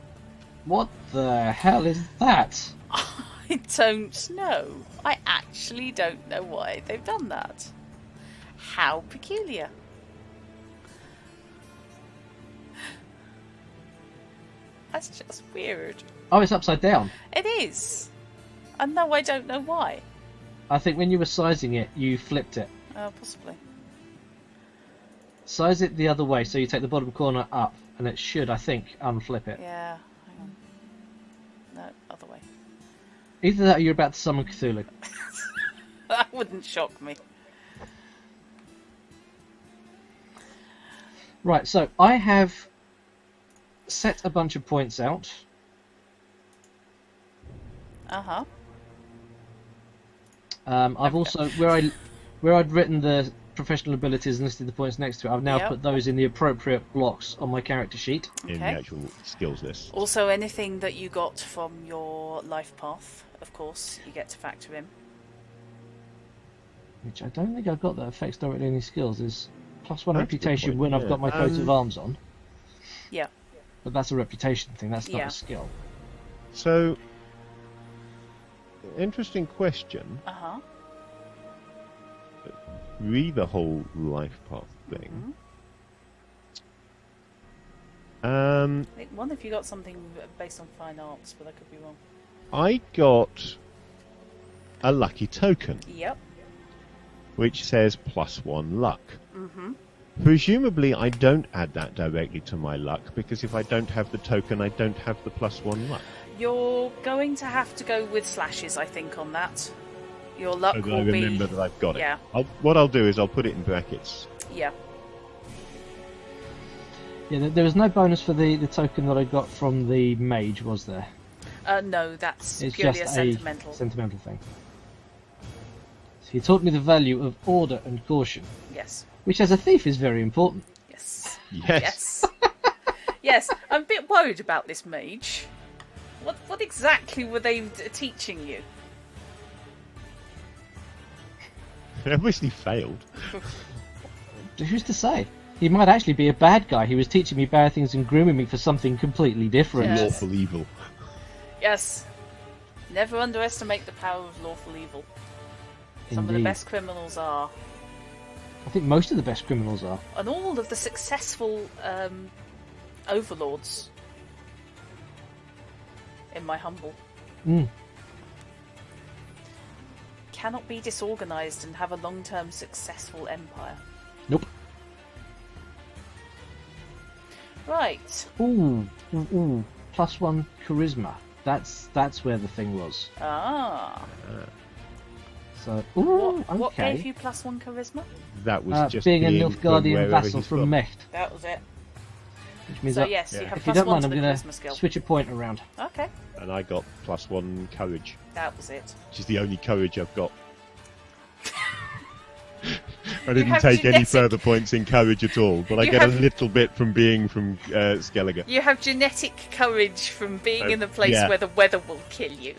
What the hell is that? I don't know. I actually don't know why they've done that. How peculiar. That's just weird. Oh, it's upside down. It is. And no, I don't know why. I think when you were sizing it, you flipped it. Oh, possibly. Size it the other way, so you take the bottom corner up, and it should, I think, unflip it. Yeah, hang on. No, other way. Either that or you're about to summon Cthulhu. That wouldn't shock me. Right, so I have set a bunch of points out. Uh-huh. I've also, where I'd written the professional abilities and listed the points next to it, I've now put those in the appropriate blocks on my character sheet. In the actual skills list. Also, anything that you got from your life path, of course, you get to factor in. Which I don't think I've got that affects directly any skills. Is +1 reputation when I've got my coat of arms on. Yeah. But that's a reputation thing, that's not a skill. So, interesting question. Uh-huh. Read the whole life path thing. I think one if you got something based on fine arts, but I could be wrong. I got a lucky token. Yep. Which says +1 luck. Presumably I don't add that directly to my luck, because if I don't have the token, I don't have the +1 luck. You're going to have to go with slashes, I think, on that. Your luck so that will I be... remember that I've got it. Yeah. What I'll do is I'll put it in brackets. Yeah. Yeah, there was no bonus for the token that I got from the mage, was there? No, that's It's purely just a sentimental thing. So he taught me the value of order and caution, Yes. which as a thief is very important. Yes. Yes. Yes. I'm a bit worried about this mage. What exactly were they teaching you? They obviously failed. Who's to say? He might actually be a bad guy. He was teaching me bad things and grooming me for something completely different. Yes. Lawful evil. Yes. Never underestimate the power of lawful evil. Some of the Indeed. best criminals are. I think most of the best criminals are. And all of the successful overlords, in my humble, cannot be disorganised and have a long-term successful empire. Nope. Right. Ooh. +1 charisma. That's where the thing was. Ah. So, ooh, What okay. gave you +1 charisma? That was just being a from Nilfgaardian wherever vassal he's from Mecht. That was it. Which means So that, yes, you have if you +1 don't to mind, the I'm going charisma to skill. switch a point around. Okay. And I got +1 courage, That was it. which is the only courage I've got. I You didn't have take any genetic- further points in courage at all, but I You get a have- little bit from being from Skellige. You have genetic courage from being in the place yeah. where the weather will kill you.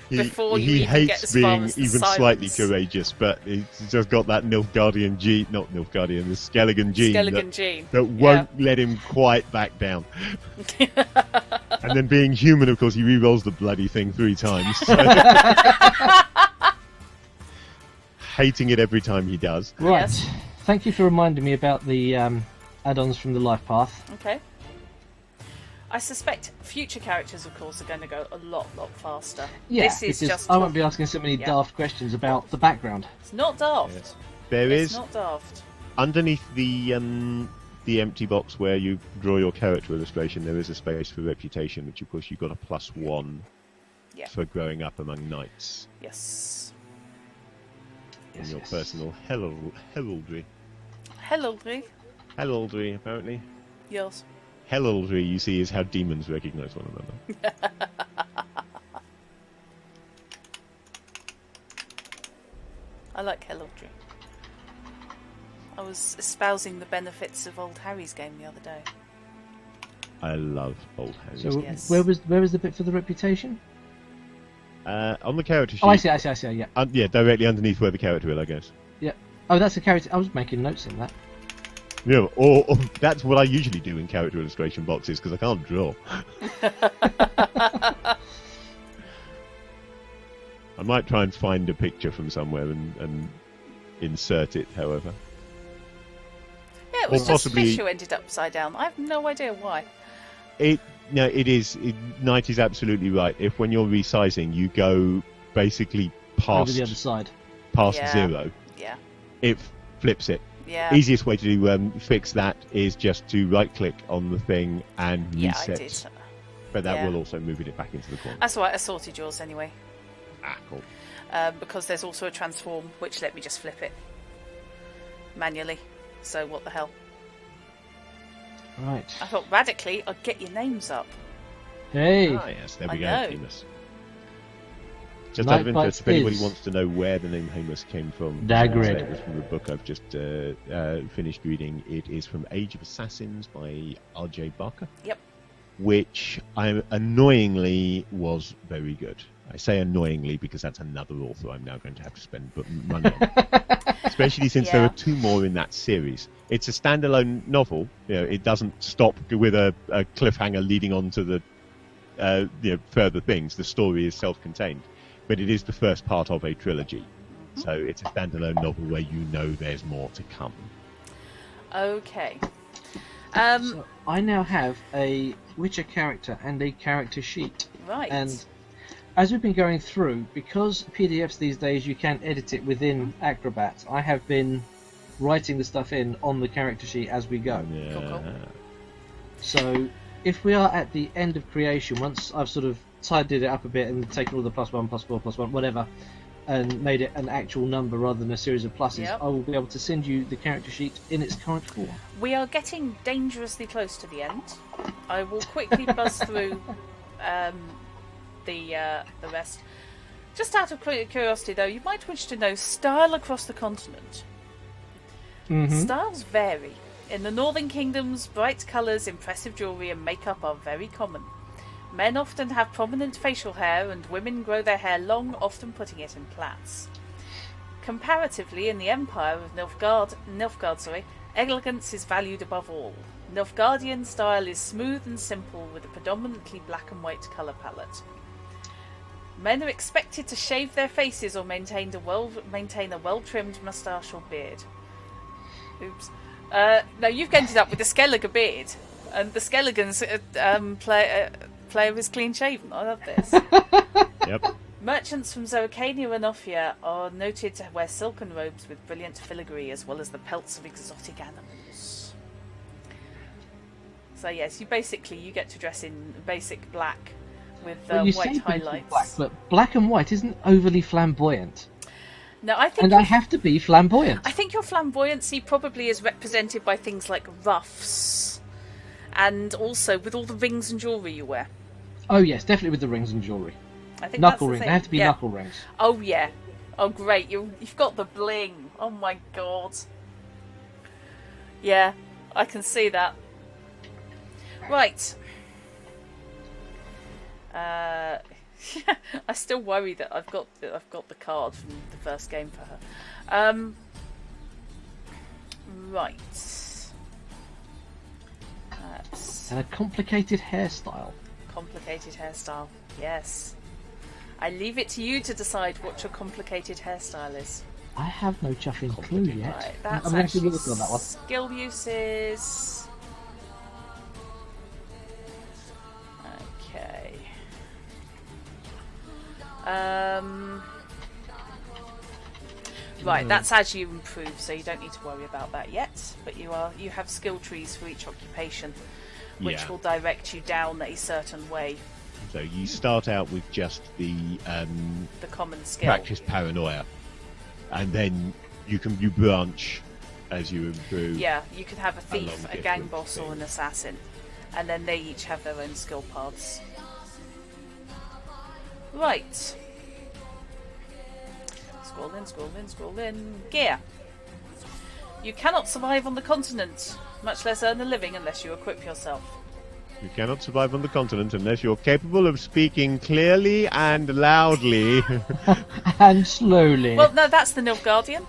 Before you he even get hates as far being as the even slightly silence. courageous, but he's just got that Nilfgaardian gene, not Nilfgaardian, the Skelligan gene, Skelligan gene. that won't let him quite back down. And then being human, of course, he re-rolls the bloody thing 3 times. So hating it every time he does. Right. Yes. Thank you for reminding me about the add-ons from the life path. Okay. I suspect future characters, of course, are going to go a lot faster. Yeah, this is because just. I won't be asking so many daft questions about the background. It's not daft. Yes. There It's is not daft. underneath the empty box where you draw your character illustration. There is a space for reputation, which of course you got a +1 Yeah. for growing up among knights Yes. in your personal heraldry. Heraldry. Heraldry, apparently. Yes. Heraldry, you see, is how demons recognise one another. I like heraldry. I was espousing the benefits of old Harry's game the other day. I love old Harry's. So Yes. where was the bit for the reputation? On the character sheet. Oh, I see, yeah. Yeah, directly underneath where the character wheel goes. Yeah. Oh, that's a character. I was making notes in that. Yeah, or that's what I usually do in character illustration boxes because I can't draw. I might try and find a picture from somewhere and insert it, however. Yeah, it was Or just possibly- fish who ended upside down. I have no idea why. It is. Knight is absolutely right. If when you're resizing, you go basically Over the other past side. Yeah. 0, Yeah. it flips it. Yeah. Easiest way to fix that is just to right-click on the thing and Yeah, reset. I did. But that Yeah. will also move it back into the corner. That's why I sorted yours anyway. Cool. Because there's also a transform which let me just flip it manually. So what the hell? Right. I thought radically I'd get your names up. Hey. Ah, yes, there we I go. know. Heamus. Just out of Night interest, if Bites anybody is- wants to know where the name Heamus came from, Dagread. it was from the book I've just finished reading. It is from Age of Assassins by R.J. Barker. Yep. Which I annoyingly was very good. I say annoyingly because that's another author I'm now going to have to spend money on. Especially since there Yeah. are 2 more in that series. It's a standalone novel. It doesn't stop with a cliffhanger leading on to the further things. The story is self-contained, but it is the first part of a trilogy. So it's a standalone novel where you know there's more to come. Okay. So I now have a Witcher character and a character sheet. Right. And as we've been going through, because PDFs these days you can edit it within Acrobat, I have been writing the stuff in on the character sheet as we go. Yeah. Cool. So if we are at the end of creation, once I've sort of tidied it up a bit and taken all the +1, +4, +1, whatever, and made it an actual number rather than a series of pluses, Yep. I will be able to send you the character sheet in its current form. We are getting dangerously close to the end. I will quickly buzz through the rest. Just out of curiosity, though, you might wish to know style across the continent. Mm-hmm. Styles vary. In the Northern Kingdoms, bright colours, impressive jewellery and makeup are very common. Men often have prominent facial hair, and women grow their hair long, often putting it in plaits. Comparatively, in the Empire of Nilfgaard, elegance is valued above all. Nilfgaardian style is smooth and simple, with a predominantly black and white colour palette. Men are expected to shave their faces or maintain a well-trimmed moustache or beard. Oops. No, you've ended up with a Skellige beard, and the Skelligans player is clean shaven. I love this. Yep. Merchants from Zerrikania and Ophir are noted to wear silken robes with brilliant filigree, as well as the pelts of exotic animals. So yes, you get to dress in basic black with Well, you white say highlights. black, but black and white isn't overly flamboyant. No, I think And I have to be flamboyant. I think your flamboyancy probably is represented by things like ruffs, and also with all the rings and jewellery you wear. Oh yes, definitely with the rings and jewellery. I think Knuckle that's rings. the They thing. have to be Yeah. knuckle rings. Oh yeah. Oh great, you've got the bling. Oh my god. Yeah, I can see that. Right. I still worry that I've got the card from the first game for her. Right. And a complicated hairstyle. Complicated hairstyle. Yes. I leave it to you to decide what your complicated hairstyle is. I have no chuffing clue yet. Right, that's I'm going to actually look on that one. skill uses. Okay. Right, that's as you improve, so you don't need to worry about that yet. But you have skill trees for each occupation, which Yeah. will direct you down a certain way. So you start out with just the Common skill. practice paranoia, and then you branch as you improve. Yeah, you could have a thief, along a gang different boss, or an things. assassin, and then they each have their own skill paths. Right. Scroll in. Gear. You cannot survive on the continent, much less earn a living unless you equip yourself. You cannot survive on the continent unless you're capable of speaking clearly and loudly. And slowly. Well, no, that's the Nilfgaardian.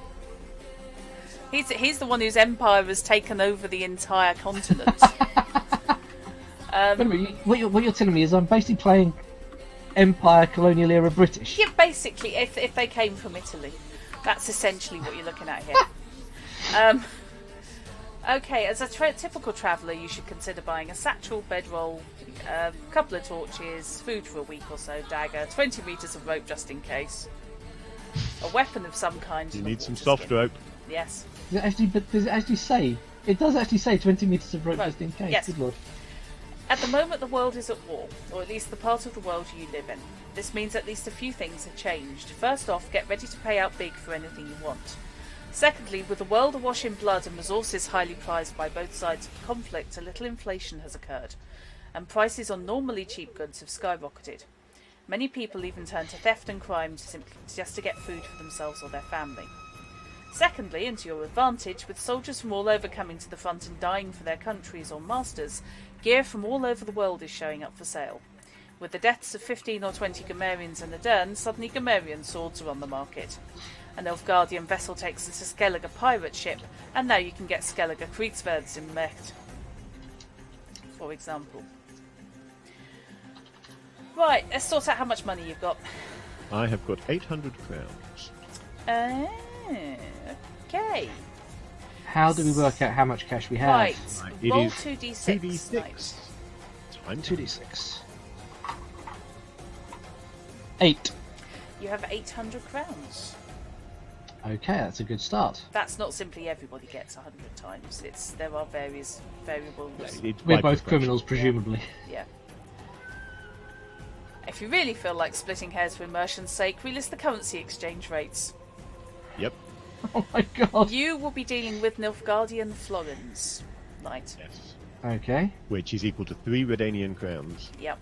He's the one whose empire has taken over the entire continent. Wait a minute, what you're telling me is I'm basically playing Empire colonial era British. Yeah, basically, if they came from Italy, that's essentially what you're looking at here. Okay, as a typical traveller, you should consider buying a satchel, bedroll, a couple of torches, food for a week or so, dagger, 20 metres of rope just in case, a weapon of some kind. You and a need some water soft skin. rope. Yes. Does it actually say? It does actually say 20 metres of rope Right, just in case. yes. Good lord. At the moment, the world is at war, or at least the part of the world you live in. This means at least a few things have changed. First off, get ready to pay out big for anything you want. Secondly, with the world awash in blood and resources highly prized by both sides of the conflict, a little inflation has occurred, and prices on normally cheap goods have skyrocketed. Many people even turn to theft and crime just to get food for themselves or their family. Secondly, and to your advantage, with soldiers from all over coming to the front and dying for their countries or masters, gear from all over the world is showing up for sale. With the deaths of 15 or 20 Gamerians in Addern, suddenly Gamerian swords are on the market. An Nilfgaardian vessel takes us to Skellige pirate ship, and now you can get Skellige Kriegsverds in Mecht, for example. Right, let's sort out how much money you've got. I have got 800 crowns. Okay. How do we work out how much cash we have? Right, It roll is 2d6. 2d6. Right. Time 2d6. 8. You have 800 crowns. Okay, that's a good start. That's not simply everybody gets 100 times. There are various variables. It's We're by both profession. criminals, presumably. Yeah. If you really feel like splitting hairs for immersion's sake, relist the currency exchange rates. Yep. Oh my god. You will be dealing with Nilfgaardian florins. Right. Yes. Okay. Which is equal to 3 Redanian crowns. Yep.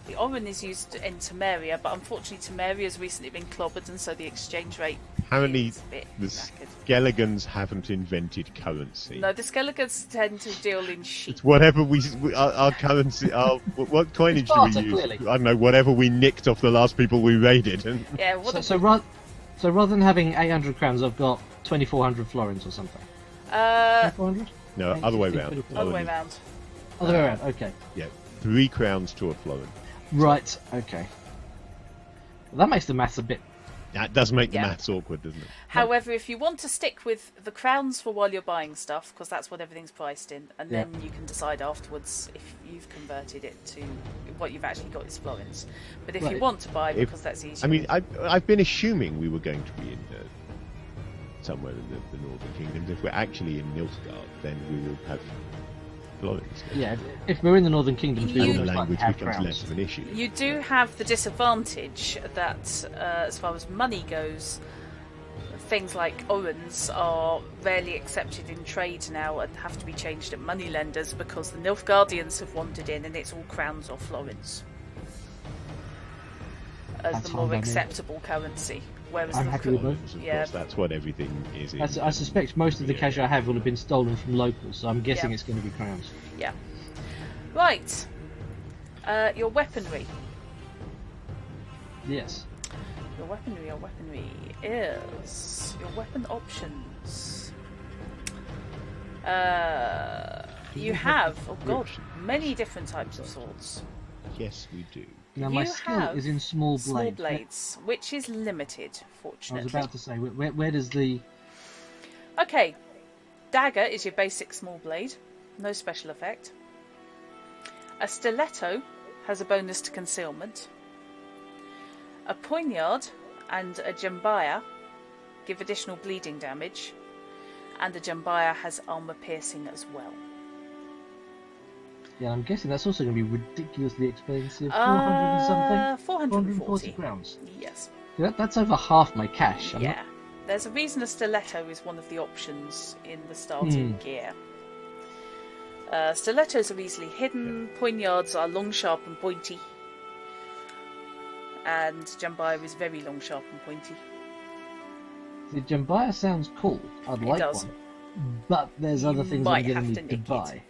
The Oren is used in Temeria, but unfortunately Temeria has recently been clobbered, and so the exchange rate Apparently, is a bit the knackered. Skelligans haven't invented currency. No, the Skelligans tend to deal in sheep. It's whatever our currency, what coinage do we Barter, use? clearly. I don't know, whatever we nicked off the last people we raided. And Yeah, what So rather than having 800 crowns, I've got 2,400 florins or something. 2,400? no, other way round. other way round. Other way around. Okay. Yeah, 3 crowns to a florin. Right. Okay. Well, that makes the maths a bit. That does make Yeah. the maths awkward, doesn't it? However, if you want to stick with the crowns for while you're buying stuff, because that's what everything's priced in, and Yeah. then you can decide afterwards if you've converted it to what you've actually got is florins. But if you Right. want to buy, because that's easier. I mean, I've been assuming we were going to be in somewhere in the Northern Kingdoms. If we're actually in Nilfgaard, then we will have florins. Yeah. If we're in the Northern Kingdoms, we You- will The most likely language have becomes crowns. less of an issue. You do have the disadvantage that, as far as money goes, things like orens are rarely accepted in trade now and have to be changed at moneylenders because the Nilfgaardians have wandered in and it's all crowns or florins as That's the fine more by me. acceptable currency. Whereas I'm the happy with both. Florins, of Yeah. course, that's what everything is in. I suspect most of the cash I have will have been stolen from locals, so I'm guessing Yeah. it's going to be crowns. Yeah. Right. Your weaponry. Yes. Your weaponry is your weapon options. You have, oh god, many different types of swords. Yes, we do. Now my You skill have is in small blade. Small blades, which is limited, I fortunately. was about to say, where does the... Okay, dagger is your basic small blade, no special effect. A stiletto has a bonus to concealment. A poignard and a jambaya give additional bleeding damage, and the jambaya has armor piercing as well. Yeah, I'm guessing that's also going to be ridiculously expensive. 400 and something? 440 crowns. Yes. That's over half my cash. I'm Yeah. not- There's a reason a stiletto is one of the options in the starting gear. Stilettos are easily hidden, poignards are long, sharp and pointy, and jambaya is very long, sharp and pointy. The jambaya sounds cool. I'd like does. one. But there's other things might I'm going have to to need to nick it. buy.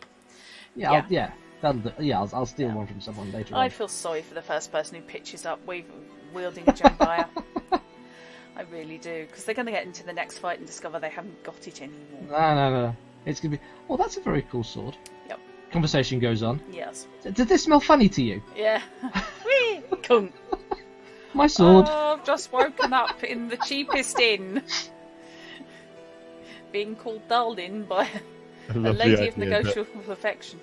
Yeah. Yeah, that'll do. Yeah, I'll steal one from someone later I on. feel sorry for the first person who pitches up wielding a jambaya. I really do, because they're going to get into the next fight and discover they haven't got it anymore. No. It's going to be... Oh, that's a very cool sword. Yep. Conversation goes on. Yes. Did this smell funny to you? Yeah. Whee! Kunk. My sword. Oh, I've just woken up in the cheapest inn. Being called darling by I a love the lady of idea negotiable affection.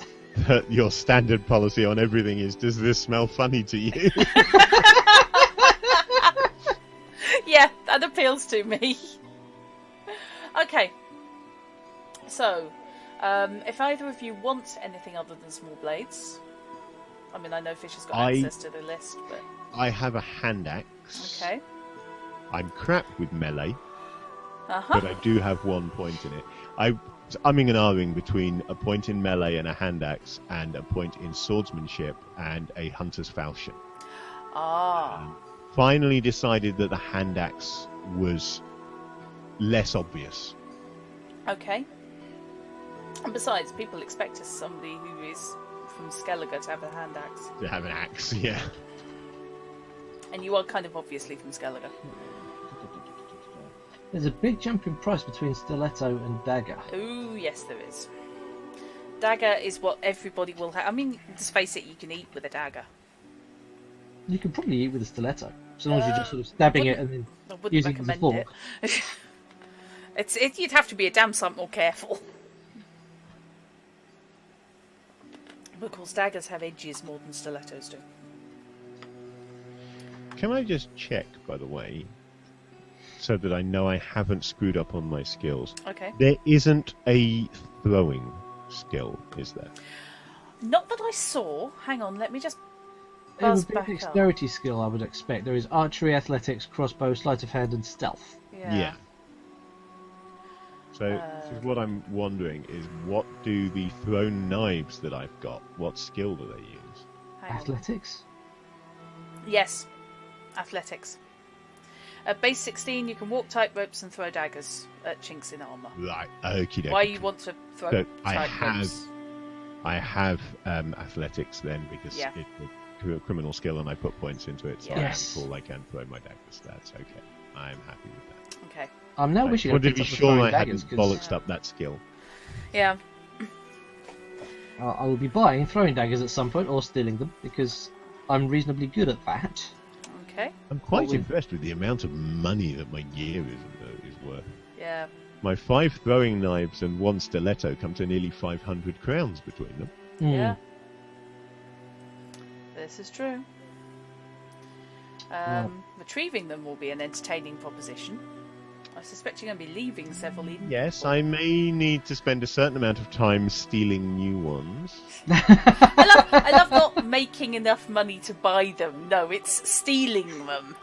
that your standard policy on everything is, does this smell funny to you? Yeah, that appeals to me. Okay. So, if either of you want anything other than small blades, I mean, I know Fish has got access to the list, but I have a hand axe. okay. I'm crap with melee, Uh-huh. but I do have 1 point in it. I'm umming and ahhing between a point in melee and a hand axe, and a point in swordsmanship and a hunter's falchion. Ah. Finally decided that the hand axe was less obvious. Okay. And besides, people expect us somebody who is from Skellige to have a hand axe. To have an axe, yeah. And you are kind of obviously from Skellige. There's a big jump in price between stiletto and dagger. Ooh, yes, there is. Dagger is what everybody will have. I mean, let's face it, you can eat with a dagger. You can probably eat with a stiletto, so long as you're just sort of stabbing it and then I wouldn't using it as a recommend fork. it. You'd have to be a damn sight more careful. Because daggers have edges more than stilettos do. Can I just check, by the way, so that I know I haven't screwed up on my skills? Okay. There isn't a throwing skill, is there? Not that I saw. Hang on, let me just It buzz would be a back up. dexterity skill, I would expect. There is archery, athletics, crossbow, sleight of hand, and stealth. Yeah. So what I'm wondering is, what do the thrown knives that I've got? What skill do they use? Hang on. Athletics? Yes, athletics. At base 16, you can walk tight ropes and throw daggers at chinks in armor. Right. Okie Why you want to throw So tight ropes? I have athletics then, because Yeah. it's a criminal skill and I put points into it, so Yes. I am full. I can throw my daggers. That's okay. I'm happy with that. Okay. I'm now I wishing I wanted to picked be up the sure throwing I daggers, hadn't 'cause bollocksed up that skill. Yeah. I will be buying throwing daggers at some point, or stealing them, because I'm reasonably good at that. Okay. I'm quite What we- impressed with the amount of money that my gear is worth. Yeah. My 5 throwing knives and 1 stiletto come to nearly 500 crowns between them. Yeah. This is true. Retrieving them will be an entertaining proposition. I suspect you're going to be leaving several in. Yes, I may need to spend a certain amount of time stealing new ones. I love not making enough money to buy them. No, it's stealing them.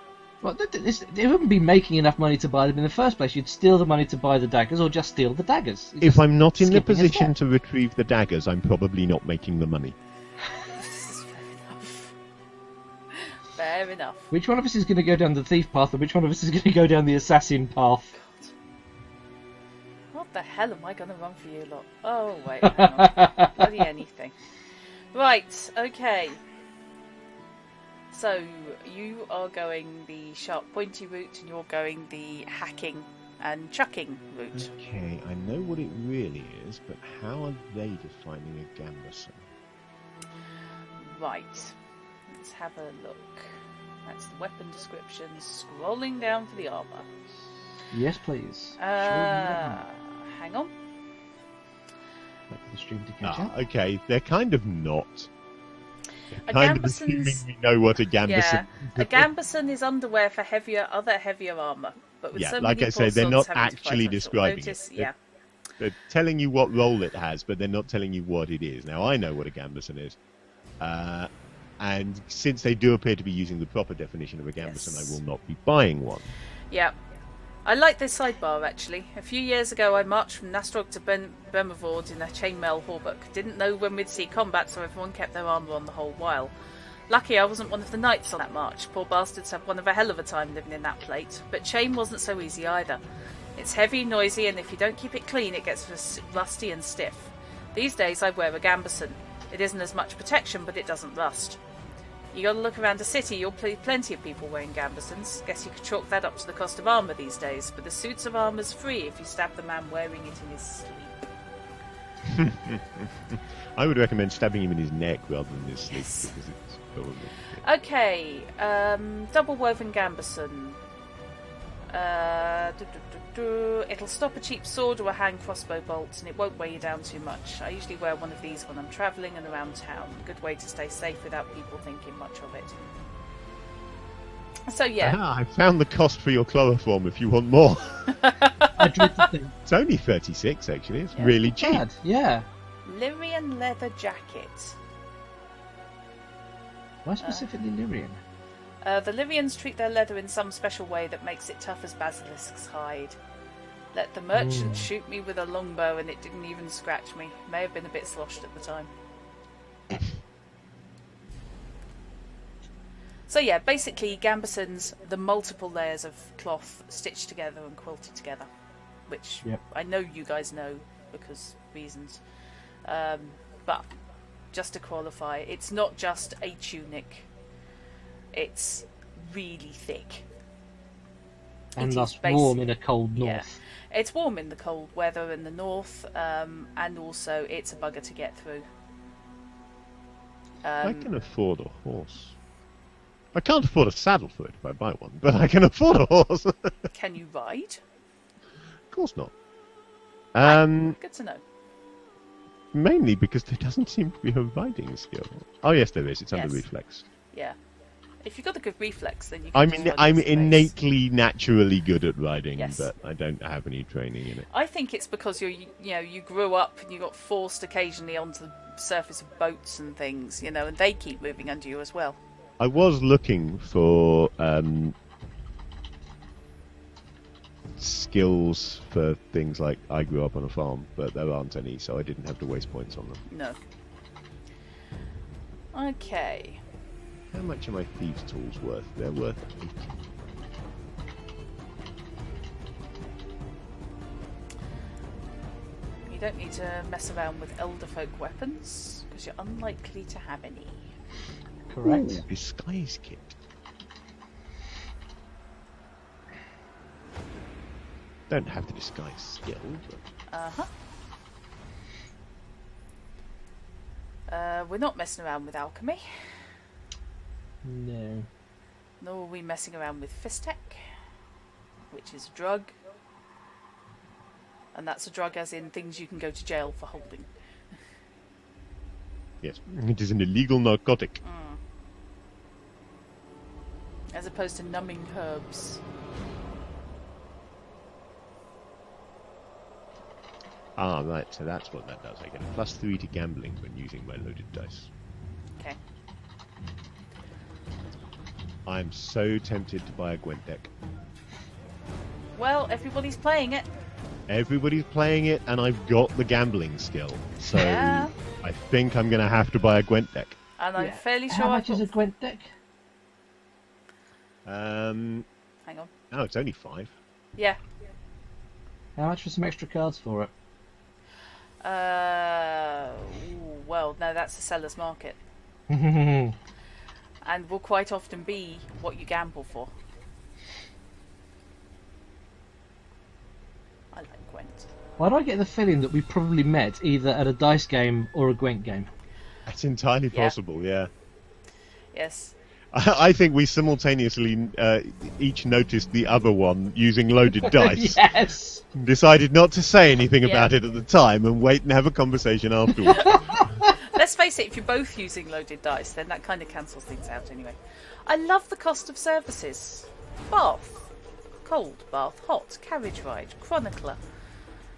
Well, they wouldn't be making enough money to buy them in the first place. You'd steal the money to buy the daggers, or just steal the daggers. It's If just I'm not in the skipping a position step. to retrieve the daggers, I'm probably not making the money. Fair enough. Which one of us is going to go down the thief path, and which one of us is going to go down the assassin path? What the hell am I going to run for you lot? Oh, wait, hang on. Bloody anything. Right, okay. So, you are going the sharp pointy route, and you're going the hacking and chucking route. Okay, I know what it really is, but how are they defining a gambeson? Right. Let's have a look. That's the weapon description. Scrolling down for the armour. Yes, please. Hang on. Wait for the stream to catch up. Okay, they're kind of not. A They're kind of assuming gambeson's... we know what a gambeson Yeah, is. a gambeson is underwear for other heavier armour. But with Yeah, so like many I say, they're portions not having to fight actually on short describing notice, it. Yeah. They're telling you what role it has, but they're not telling you what it is. Now, I know what a gambeson is. And since they do appear to be using the proper definition of a gambeson, Yes. I will not be buying one. Yeah. I like this sidebar, actually. A few years ago, I marched from Nastrog to Bermavord in a chainmail hauberk. Didn't know when we'd see combat, so everyone kept their armour on the whole while. Lucky I wasn't one of the knights on that march. Poor bastards had one of a hell of a time living in that plate. But chain wasn't so easy either. It's heavy, noisy, and if you don't keep it clean, it gets rusty and stiff. These days, I wear a gambeson. It isn't as much protection, but it doesn't rust. You gotta look around the city, you'll plenty of people wearing gambesons. Guess you could chalk that up to the cost of armour these days, but the suits of armour's free if you stab the man wearing it in his sleep. I would recommend stabbing him in his neck rather than his sleeve, because it's probably... Okay, double woven gambeson. It'll stop a cheap sword or a hand crossbow bolt, and it won't weigh you down too much. I usually wear one of these when I'm travelling and around town. Good way to stay safe without people thinking much of it. So yeah. I found the cost for your chloroform if you want more. I dread to think. It's only 36, actually. It's Yeah. really cheap. Bad, yeah. Lyrian leather jacket. Why specifically Lyrian? The Lyrians treat their leather in some special way that makes it tough as basilisk's hide. Let the merchant shoot me with a longbow and it didn't even scratch me. May have been a bit sloshed at the time. So yeah, basically gambesons, the multiple layers of cloth stitched together and quilted together. Which I know you guys know because reasons. But just to qualify, it's not just a tunic. It's really thick. And It thus is warm in a cold north. Yeah. It's warm in the cold weather in the north, and also it's a bugger to get through. I can afford a horse. I can't afford a saddle for it if I buy one, but I can afford a horse. Can you ride? Of course not. Good to know. Mainly because there doesn't seem to be a riding skill. Oh yes, there is. It's under Yes. reflex. Yeah. If you've got a good reflex, then you can just run I'm in space. innately, naturally good at riding, Yes. but I don't have any training in it. I think it's because you grew up and you got forced occasionally onto surface of boats and things, you know, and they keep moving under you as well. I was looking for skills for things like I grew up on a farm, but there aren't any, so I didn't have to waste points on them. No. Okay. How much are my thieves' tools worth? They're worth 8. You don't need to mess around with elderfolk weapons, because you're unlikely to have any. Correct. Ooh, disguise kit. Don't have the disguise skill, but... We're not messing around with alchemy. No. Nor are we messing around with Fistech, which is a drug. And that's a drug as in things you can go to jail for holding. Yes, it is an illegal narcotic. As opposed to numbing herbs. Ah, right, so that's what that does. I get a +3 to gambling when using my loaded dice. Okay. I'm so tempted to buy a Gwent deck. Well, everybody's playing it. Everybody's playing it, and I've got the gambling skill. So Yeah. I think I'm going to have to buy a Gwent deck. And I'm fairly sure How much is a Gwent deck? Hang on. Oh, it's only 5. Yeah. How much for some extra cards for it? Well, no, that's the seller's market. Why And will quite often be what you gamble for. I like Gwent. do I get the feeling that we probably met either at a dice game or a Gwent game? That's entirely possible, yeah. Yes. I think we simultaneously each noticed the other one using loaded dice. Yes! Decided not to say anything about it at the time and wait and have a conversation afterwards. Let's face it, if you're both using loaded dice, then that kind of cancels things out anyway. I love the cost of services. Bath. Cold bath, hot, carriage ride, chronicler.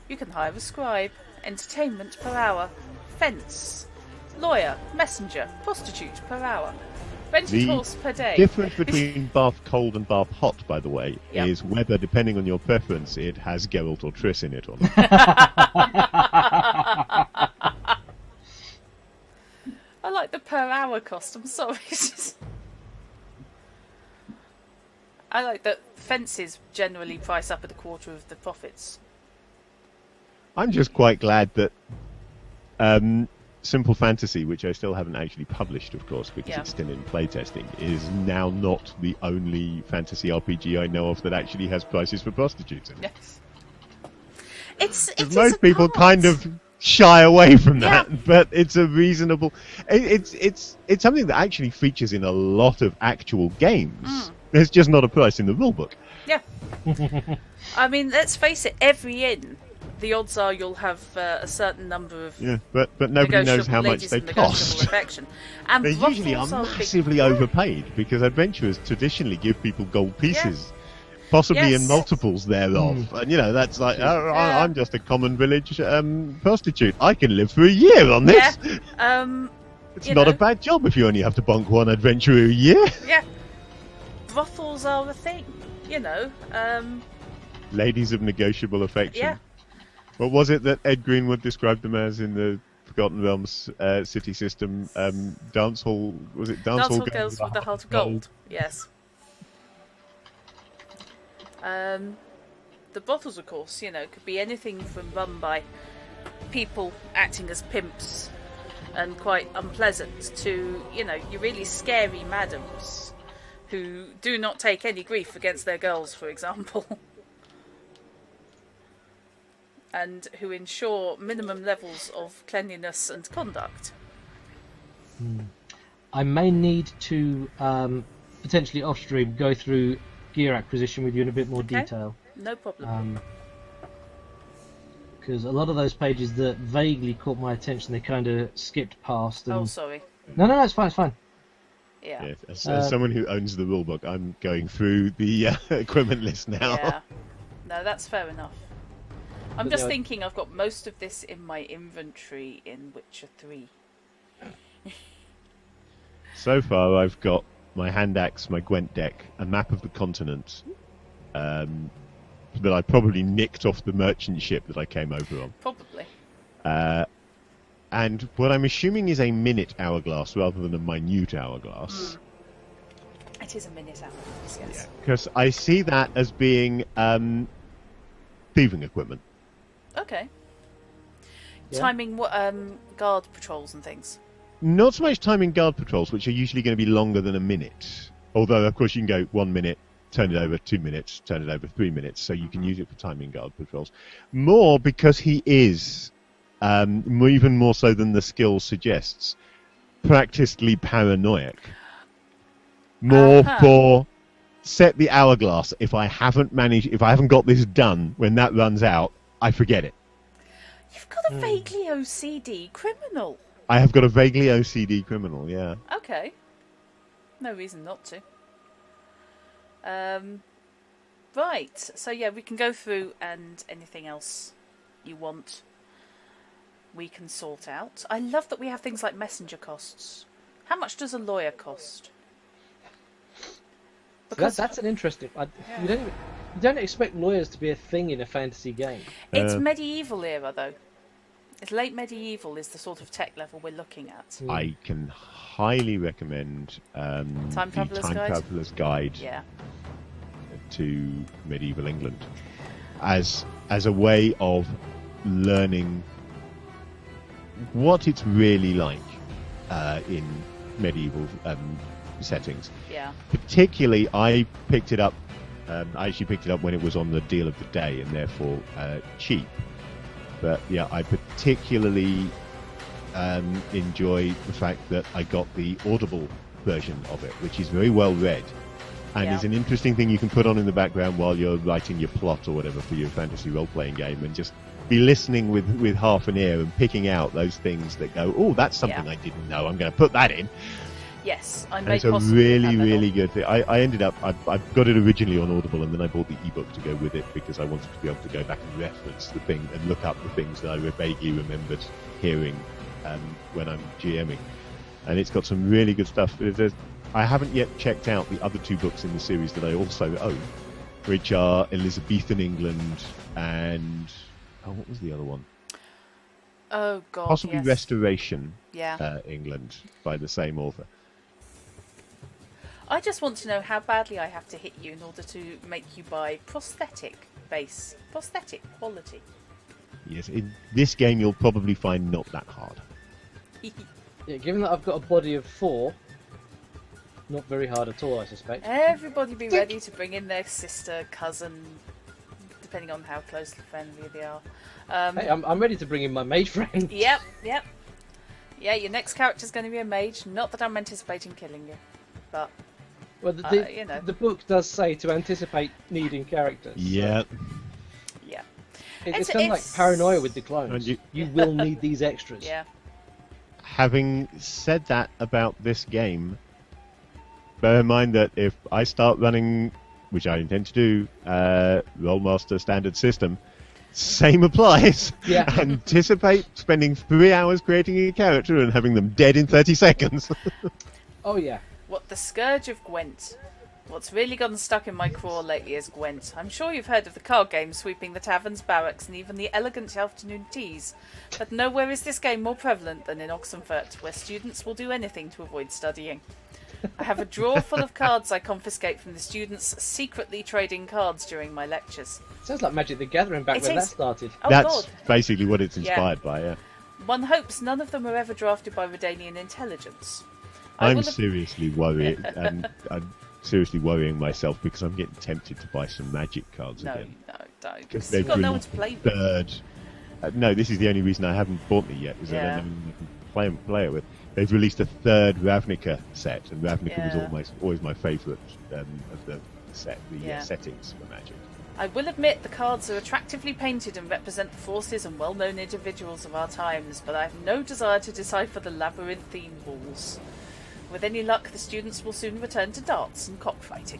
You can hire a scribe. Entertainment per hour. Fence. Lawyer, messenger, prostitute per hour. Rented horse per day. The difference between bath cold and bath hot, by the way, Yep. is whether, depending on your preference, it has Geralt or Triss in it or not. I like the per hour cost, I'm sorry. I like that fences generally price up at a quarter of the profits. I'm just quite glad that Simple Fantasy, which I still haven't actually published, of course, because it's still in playtesting, is now not the only fantasy RPG I know of that actually has prices for prostitutes in it. Yes. It's Most people kind of shy away from that, but it's a reasonable... It's something that actually features in a lot of actual games. There's just not a price in the rulebook. Yeah. I mean, let's face it, every inn, the odds are you'll have a certain number of but nobody knows how much ladies they of negotiable cost. affection. And They usually are brothels massively overpaid because adventurers traditionally give people gold pieces, possibly in multiples thereof. And that's like, I'm just a common village prostitute. I can live for a year on this. It's not a bad job if you only have to bonk one adventurer a year. Yeah. Brothels are a thing, Ladies of negotiable affection. Yeah. What was it that Ed Greenwood described them as in the Forgotten Realms city system? Dance hall, was it Dance Hall Girls with the Heart of Gold? Yes. The brothels, of course, could be anything from run by people acting as pimps and quite unpleasant to, your really scary madams who do not take any grief against their girls, for example. And who ensure minimum levels of cleanliness and conduct. I may need to potentially off-stream go through gear acquisition with you in a bit more detail. No problem. Because a lot of those pages that vaguely caught my attention, they kind of skipped past. And... Oh, sorry. No, it's fine, it's fine. Yeah. As someone who owns the rulebook, I'm going through the equipment list now. Yeah. No, that's fair enough. I'm just thinking I've got most of this in my inventory in Witcher 3. So far, I've got my hand axe, my Gwent deck, a map of the continent that I probably nicked off the merchant ship that I came over on. Probably. And what I'm assuming is a minute hourglass rather than a minute hourglass. It is a minute hourglass, yes. Because I see that as being thieving equipment. Okay. Yeah. Timing guard patrols and things. Not so much timing guard patrols, which are usually going to be longer than a minute. Although, of course, you can go 1 minute, turn it over 2 minutes, turn it over 3 minutes, so you can use it for timing guard patrols. More because he is, even more so than the skill suggests, practically paranoid. More for set the hourglass. If I haven't got this done when that runs out, I forget it. You've got a vaguely OCD criminal. I have got a vaguely OCD criminal, yeah. Okay. No reason not to. Right, so yeah, we can go through, and anything else you want we can sort out. I love that we have things like messenger costs. How much does a lawyer cost? Because that's an interesting... You don't expect lawyers to be a thing in a fantasy game. It's medieval era, though. It's late medieval is the sort of tech level we're looking at. I can highly recommend Time Traveller's Guide to medieval England as a way of learning what it's really like in medieval settings. Yeah. Particularly, I picked it up. I actually picked it up when it was on the deal of the day, and therefore cheap. But yeah, I particularly enjoy the fact that I got the Audible version of it, which is very well read, and is an interesting thing you can put on in the background while you're writing your plot or whatever for your fantasy role-playing game, and just be listening with half an ear and picking out those things that go, oh, that's something I didn't know. I'm going to put that in. Yes, I and may it's a really good thing. I ended up, I got it originally on Audible, and then I bought the ebook to go with it because I wanted to be able to go back and reference the thing and look up the things that I vaguely remembered hearing when I'm GMing. And it's got some really good stuff. I haven't yet checked out the other 2 books in the series that I also own, which are Elizabethan England and... Oh, what was the other one? Oh, God, Possibly Restoration England by the same author. I just want to know how badly I have to hit you in order to make you buy prosthetic quality. Yes, in this game you'll probably find not that hard. Yeah, given that I've got a body of 4, not very hard at all, I suspect. Everybody be ready to bring in their sister, cousin, depending on how closely friendly they are. Hey, I'm ready to bring in my mage friend. Yep. Yeah, your next character's going to be a mage. Not that I'm anticipating killing you, but... Well, the book does say to anticipate needing characters. Yeah. So. Yeah. It's kind of like paranoia with the clones. You will need these extras. Yeah. Having said that about this game, bear in mind that if I start running, which I intend to do, Rolemaster standard system, same applies. Yeah. Anticipate spending 3 hours creating a character and having them dead in 30 seconds. Oh, yeah. What the scourge of Gwent. What's really gotten stuck in my craw lately is Gwent. I'm sure you've heard of the card game sweeping the taverns, barracks, and even the elegant afternoon teas. But nowhere is this game more prevalent than in Oxenfurt, where students will do anything to avoid studying. I have a drawer full of cards I confiscate from the students secretly trading cards during my lectures. Sounds like Magic the Gathering back when that started. Oh, That's God. basically what it's inspired by, yeah. One hopes none of them are ever drafted by Redanian intelligence. I'm seriously worried, and I'm seriously worrying myself because I'm getting tempted to buy some Magic cards again. No, don't. Because You've got no one to play with. No, this is the only reason I haven't bought it yet, is that I don't know who I can play it with. They've released a 3rd Ravnica set, and Ravnica was always my favourite of the set, settings for Magic. I will admit the cards are attractively painted and represent the forces and well-known individuals of our times, but I have no desire to decipher the labyrinthine rules. With any luck, the students will soon return to darts and cockfighting.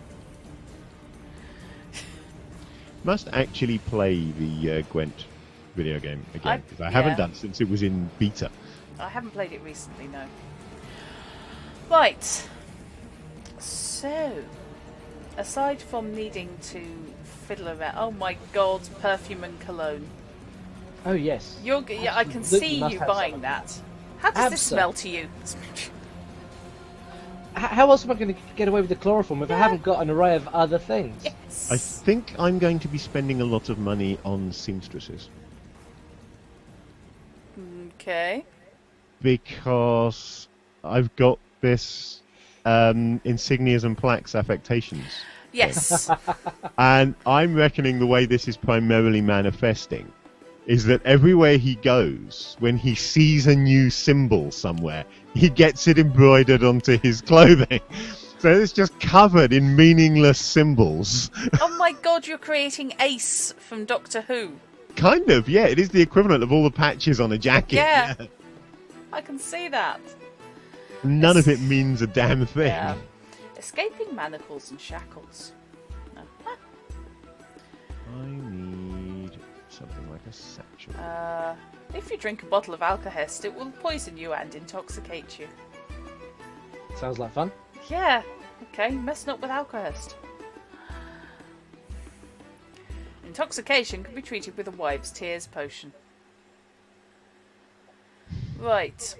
Must actually play the Gwent video game again, because I haven't done since it was in beta. I haven't played it recently, no. Right. So, aside from needing to fiddle around, oh my god, perfume and cologne. Oh yes. I can see you buying that. How does this smell to you? How else am I going to get away with the chloroform if I haven't got an array of other things? Yes. I think I'm going to be spending a lot of money on seamstresses. Okay. Because I've got this insignias and plaques affectations. Yes. And I'm reckoning the way this is primarily manifesting is that everywhere he goes, when he sees a new symbol somewhere, he gets it embroidered onto his clothing. So it's just covered in meaningless symbols. Oh my god, you're creating Ace from Doctor Who. Kind of, yeah. It is the equivalent of all the patches on a jacket. Yeah. I can see that. None of it means a damn thing. Yeah. Escaping manacles and shackles. I need something like a satchel. If you drink a bottle of alcohest, it will poison you and intoxicate you. Sounds like fun. Yeah. Okay, messing up with alcohest. Intoxication can be treated with a wives' tears potion. Right.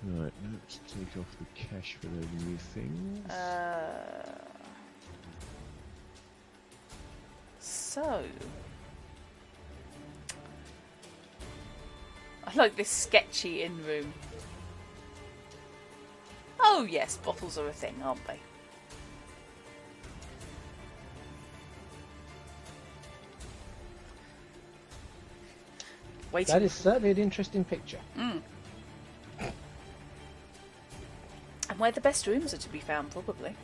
Right, let's take off the cash for those new things. So... I like this sketchy in-room. Oh yes, bottles are a thing, aren't they? Waiting. That is certainly an interesting picture. And where the best rooms are to be found, probably.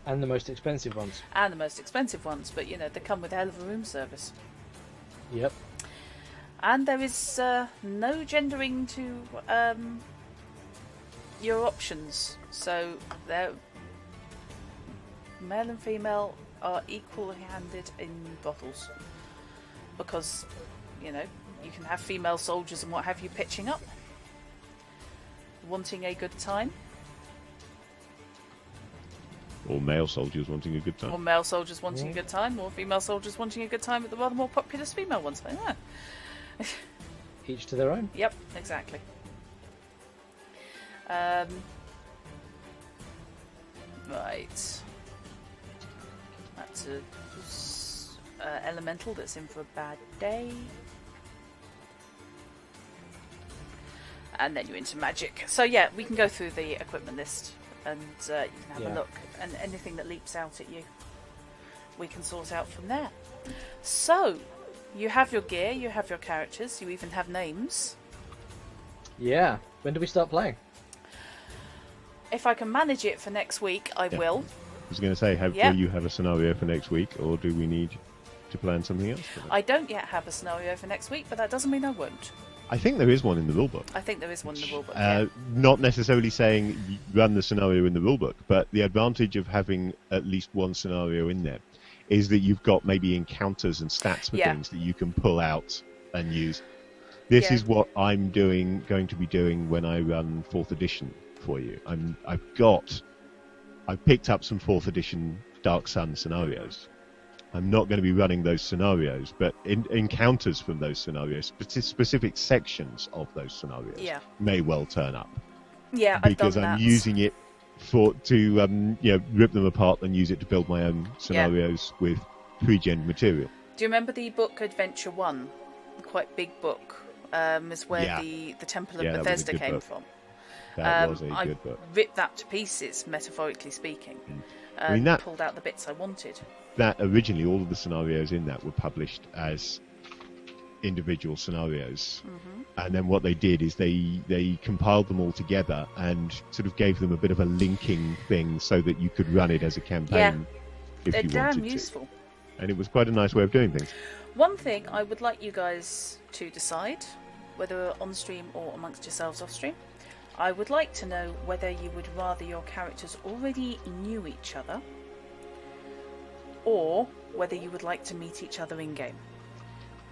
And the most expensive ones. And the most expensive ones, but you know, they come with a hell of a room service. Yep. And there is no gendering to your options. So they're male and female are equally handed in bottles. Because, you know, you can have female soldiers and what have you pitching up. Wanting a good time. Or male soldiers wanting a good time. Or male soldiers wanting a good time. Or female soldiers wanting a good time at the rather more populous female ones. Yeah. Each to their own. Yep, exactly. Right. That's a elemental that's in for a bad day. And then you're into magic. So yeah, we can go through the equipment list and you can have a look. And anything that leaps out at you, we can sort out from there. So, you have your gear, you have your characters, you even have names. Yeah. When do we start playing? If I can manage it for next week, I will. I was going to say, will you have a scenario for next week, or do we need to plan something else for that? I don't yet have a scenario for next week, but that doesn't mean I won't. I think there is one in the rulebook. I think there is one in the rulebook. Not necessarily saying you run the scenario in the rulebook, but the advantage of having at least one scenario in there is that you've got maybe encounters and stats for things that you can pull out and use. This is what I'm going to be doing when I run 4th edition for you. I've picked up some 4th edition Dark Sun scenarios. I'm not going to be running those scenarios, but encounters from those scenarios, specific sections of those scenarios, may well turn up. Yeah, because I'm using it to rip them apart and use it to build my own scenarios with pre-gen material. Do you remember the book Adventure 1? The quite big book. Is where the Temple of Bethesda came from. That was a good book. I ripped that to pieces, metaphorically speaking, and pulled out the bits I wanted. That originally, all of the scenarios in that were published as individual scenarios, and then what they did is they compiled them all together and sort of gave them a bit of a linking thing so that you could run it as a campaign if you wanted to. They're damn useful. And it was quite a nice way of doing things. One thing I would like you guys to decide, whether on stream or amongst yourselves off stream, I would like to know whether you would rather your characters already knew each other, or whether you would like to meet each other in game.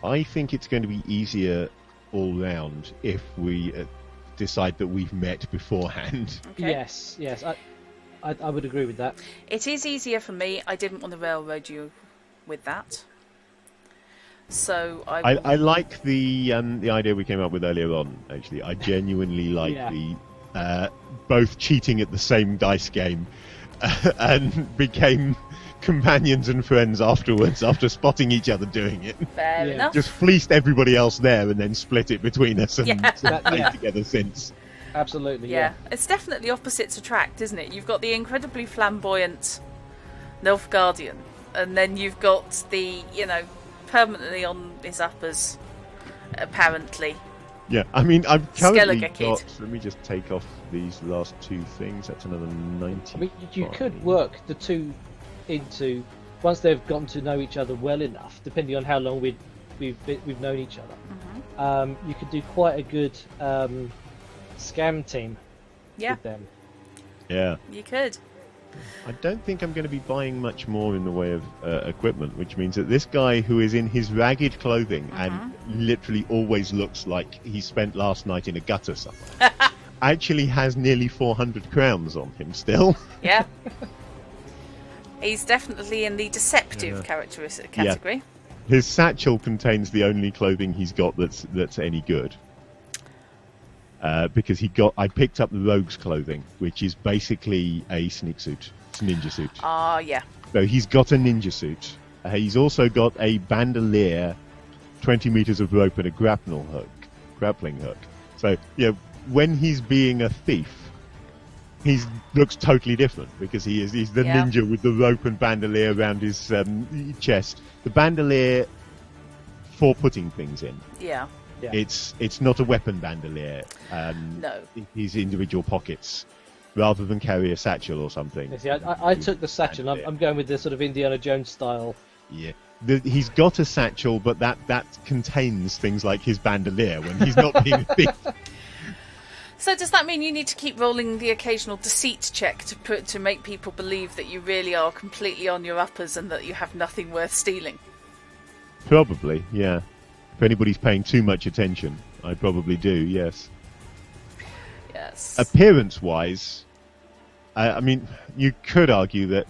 I think it's going to be easier all round if we decide that we've met beforehand. Okay. Yes, I would agree with that. It is easier for me. I didn't want to railroad you with that. So I like the idea we came up with earlier on. Actually, I genuinely like the both cheating at the same dice game and became companions and friends afterwards after spotting each other doing it. Fair enough. Just fleeced everybody else there and then split it between us and played together since. Absolutely. Yeah, it's definitely opposites attract, isn't it? You've got the incredibly flamboyant Nilfgaardian, and then you've got the, permanently on his uppers, apparently. Yeah, I mean, I've currently Skellige got... kid. Let me just take off these last two things. That's another 90. I mean, you could work the two into, once they've gotten to know each other well enough, depending on how long we've known each other. You could do quite a good scam team with them. Yeah. You could. I don't think I'm going to be buying much more in the way of equipment, which means that this guy who is in his ragged clothing and literally always looks like he spent last night in a gutter somewhere actually has nearly 400 crowns on him still. Yeah. He's definitely in the deceptive characteristic category. Yeah. His satchel contains the only clothing he's got that's any good. Because I picked up the rogue's clothing, which is basically a sneak suit. It's a ninja suit. Ah, yeah. So he's got a ninja suit. He's also got a bandolier, 20 meters of rope, and a grappling hook. So, when he's being a thief, he looks totally different because he's the ninja with the rope and bandolier around his chest. The bandolier for putting things in. Yeah. Yeah. It's not a weapon bandolier. No. His individual pockets, rather than carry a satchel or something. Yeah, see, I took the satchel. I'm going with the sort of Indiana Jones style. Yeah. He's got a satchel, but that contains things like his bandolier when he's not being a thief. So does that mean you need to keep rolling the occasional deceit check to make people believe that you really are completely on your uppers and that you have nothing worth stealing? Probably, yeah. If anybody's paying too much attention, I probably do, yes. Yes. Appearance-wise, I mean, you could argue that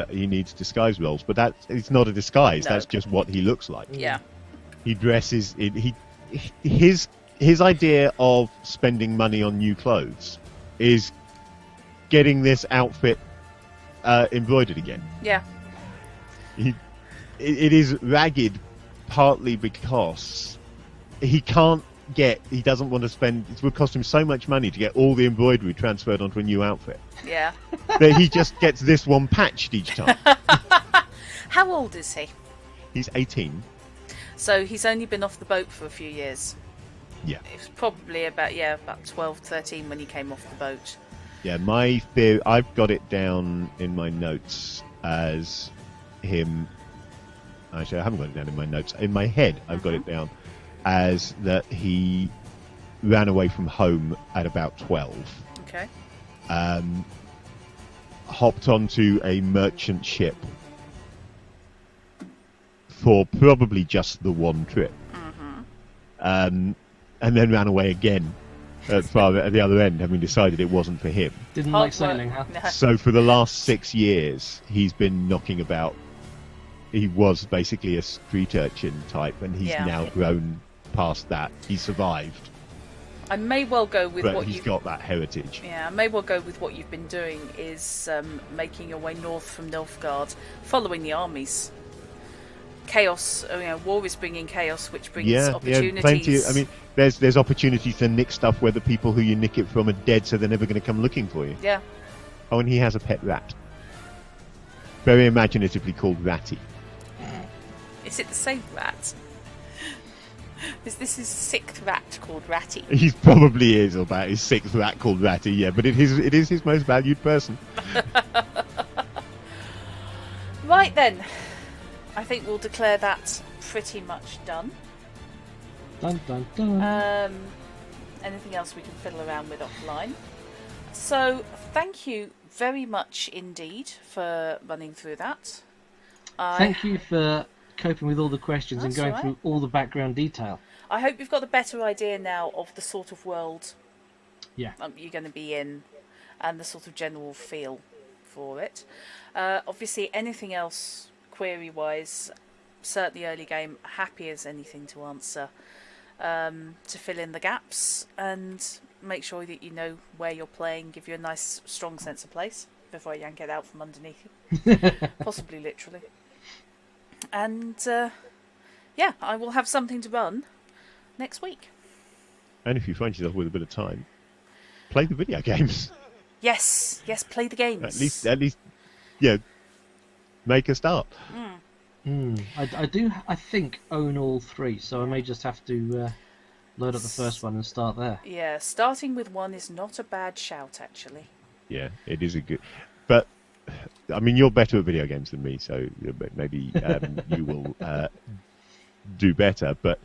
he needs disguise rolls, but it's not a disguise. No. That's just what he looks like. Yeah. He dresses... His idea of spending money on new clothes is getting this outfit embroidered again. Yeah. It is ragged partly because he doesn't want to spend... It would cost him so much money to get all the embroidery transferred onto a new outfit. Yeah. That he just gets this one patched each time. How old is he? He's 18. So he's only been off the boat for a few years. Yeah. It was probably about 12, 13 when he came off the boat. Yeah, my theory... I've got it down in my notes as him... Actually, I haven't got it down in my notes. In my head, I've got it down as that he ran away from home at about 12. Okay. Hopped onto a merchant ship for probably just the one trip. And then ran away again at the other end, having decided it wasn't for him. Didn't like sailing, huh? No. So for the last 6 years, he's been knocking about. He was basically a street urchin type, and he's now grown past that. He survived. I may well go with but what he's got that heritage. Yeah, I may well go with what you've been doing is making your way north from Nilfgaard, following the armies. Chaos, war is bringing chaos, which brings opportunities. Yeah, plenty. I mean, there's opportunities to nick stuff where the people who you nick it from are dead, so they're never going to come looking for you. Yeah. Oh, and he has a pet rat. Very imaginatively called Ratty. Is it the same rat? This is a sixth rat called Ratty. He probably is about his sixth rat called Ratty, yeah, but it is his most valued person. Right then. I think we'll declare that pretty much done. Dun, dun, dun. Anything else we can fiddle around with offline? So, thank you very much indeed for running through that. Thank you for coping with all the questions and going through all the background detail. I hope you've got a better idea now of the sort of world you're going to be in, and the sort of general feel for it. Obviously, anything else query-wise, certainly early game, happy as anything to answer, to fill in the gaps and make sure that you know where you're playing, give you a nice strong sense of place before I yank it out from underneath you, possibly literally. And I will have something to run next week. And if you find yourself with a bit of time, play the video games. Yes, play the games. At least, yeah, make a start. I think own all three, so I may just have to load up the first one and start there. Yeah, starting with one is not a bad shout, actually. Yeah, it is a good. But I mean, you're better at video games than me, so maybe you will do better. But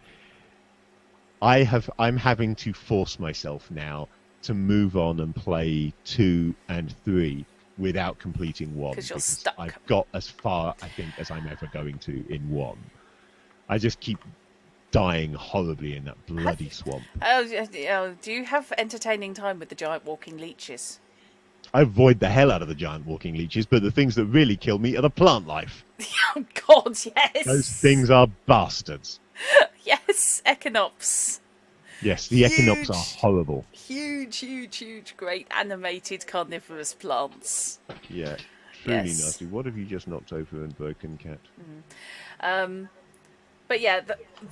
I'm having to force myself now to move on and play 2 and 3 without completing 1, because stuck. I've got as far, I think, as I'm ever going to in 1. I just keep dying horribly in that bloody swamp. Do you have entertaining time with the giant walking leeches? I avoid the hell out of the giant walking leeches, but the things that really kill me are the plant life. Oh God, yes. Those things are bastards. Yes, echinops. Yes, the echinops are horrible. Huge, great animated carnivorous plants. Yeah, truly nasty. What have you just knocked over and broken, cat? But yeah,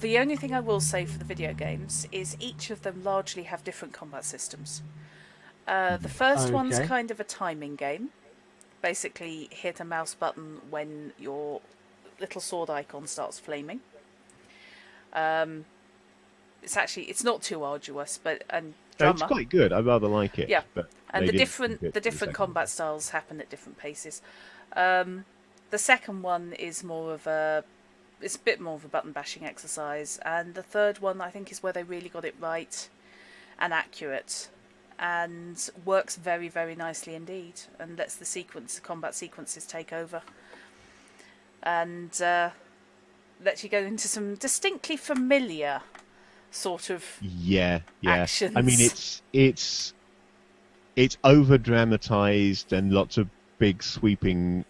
the only thing I will say for the video games is each of them largely have different combat systems. The first one's kind of a timing game. Basically, hit a mouse button when your little sword icon starts flaming. It's not too arduous, but it's quite good. I rather like it. Yeah, but and the different combat styles happen at different paces. The second one is it's a bit more of a button bashing exercise, and the third one I think is where they really got it right and accurate, and works very, very nicely indeed, and lets the combat sequences take over, and lets you go into some distinctly familiar sort of actions. I mean, it's over dramatized and lots of big sweeping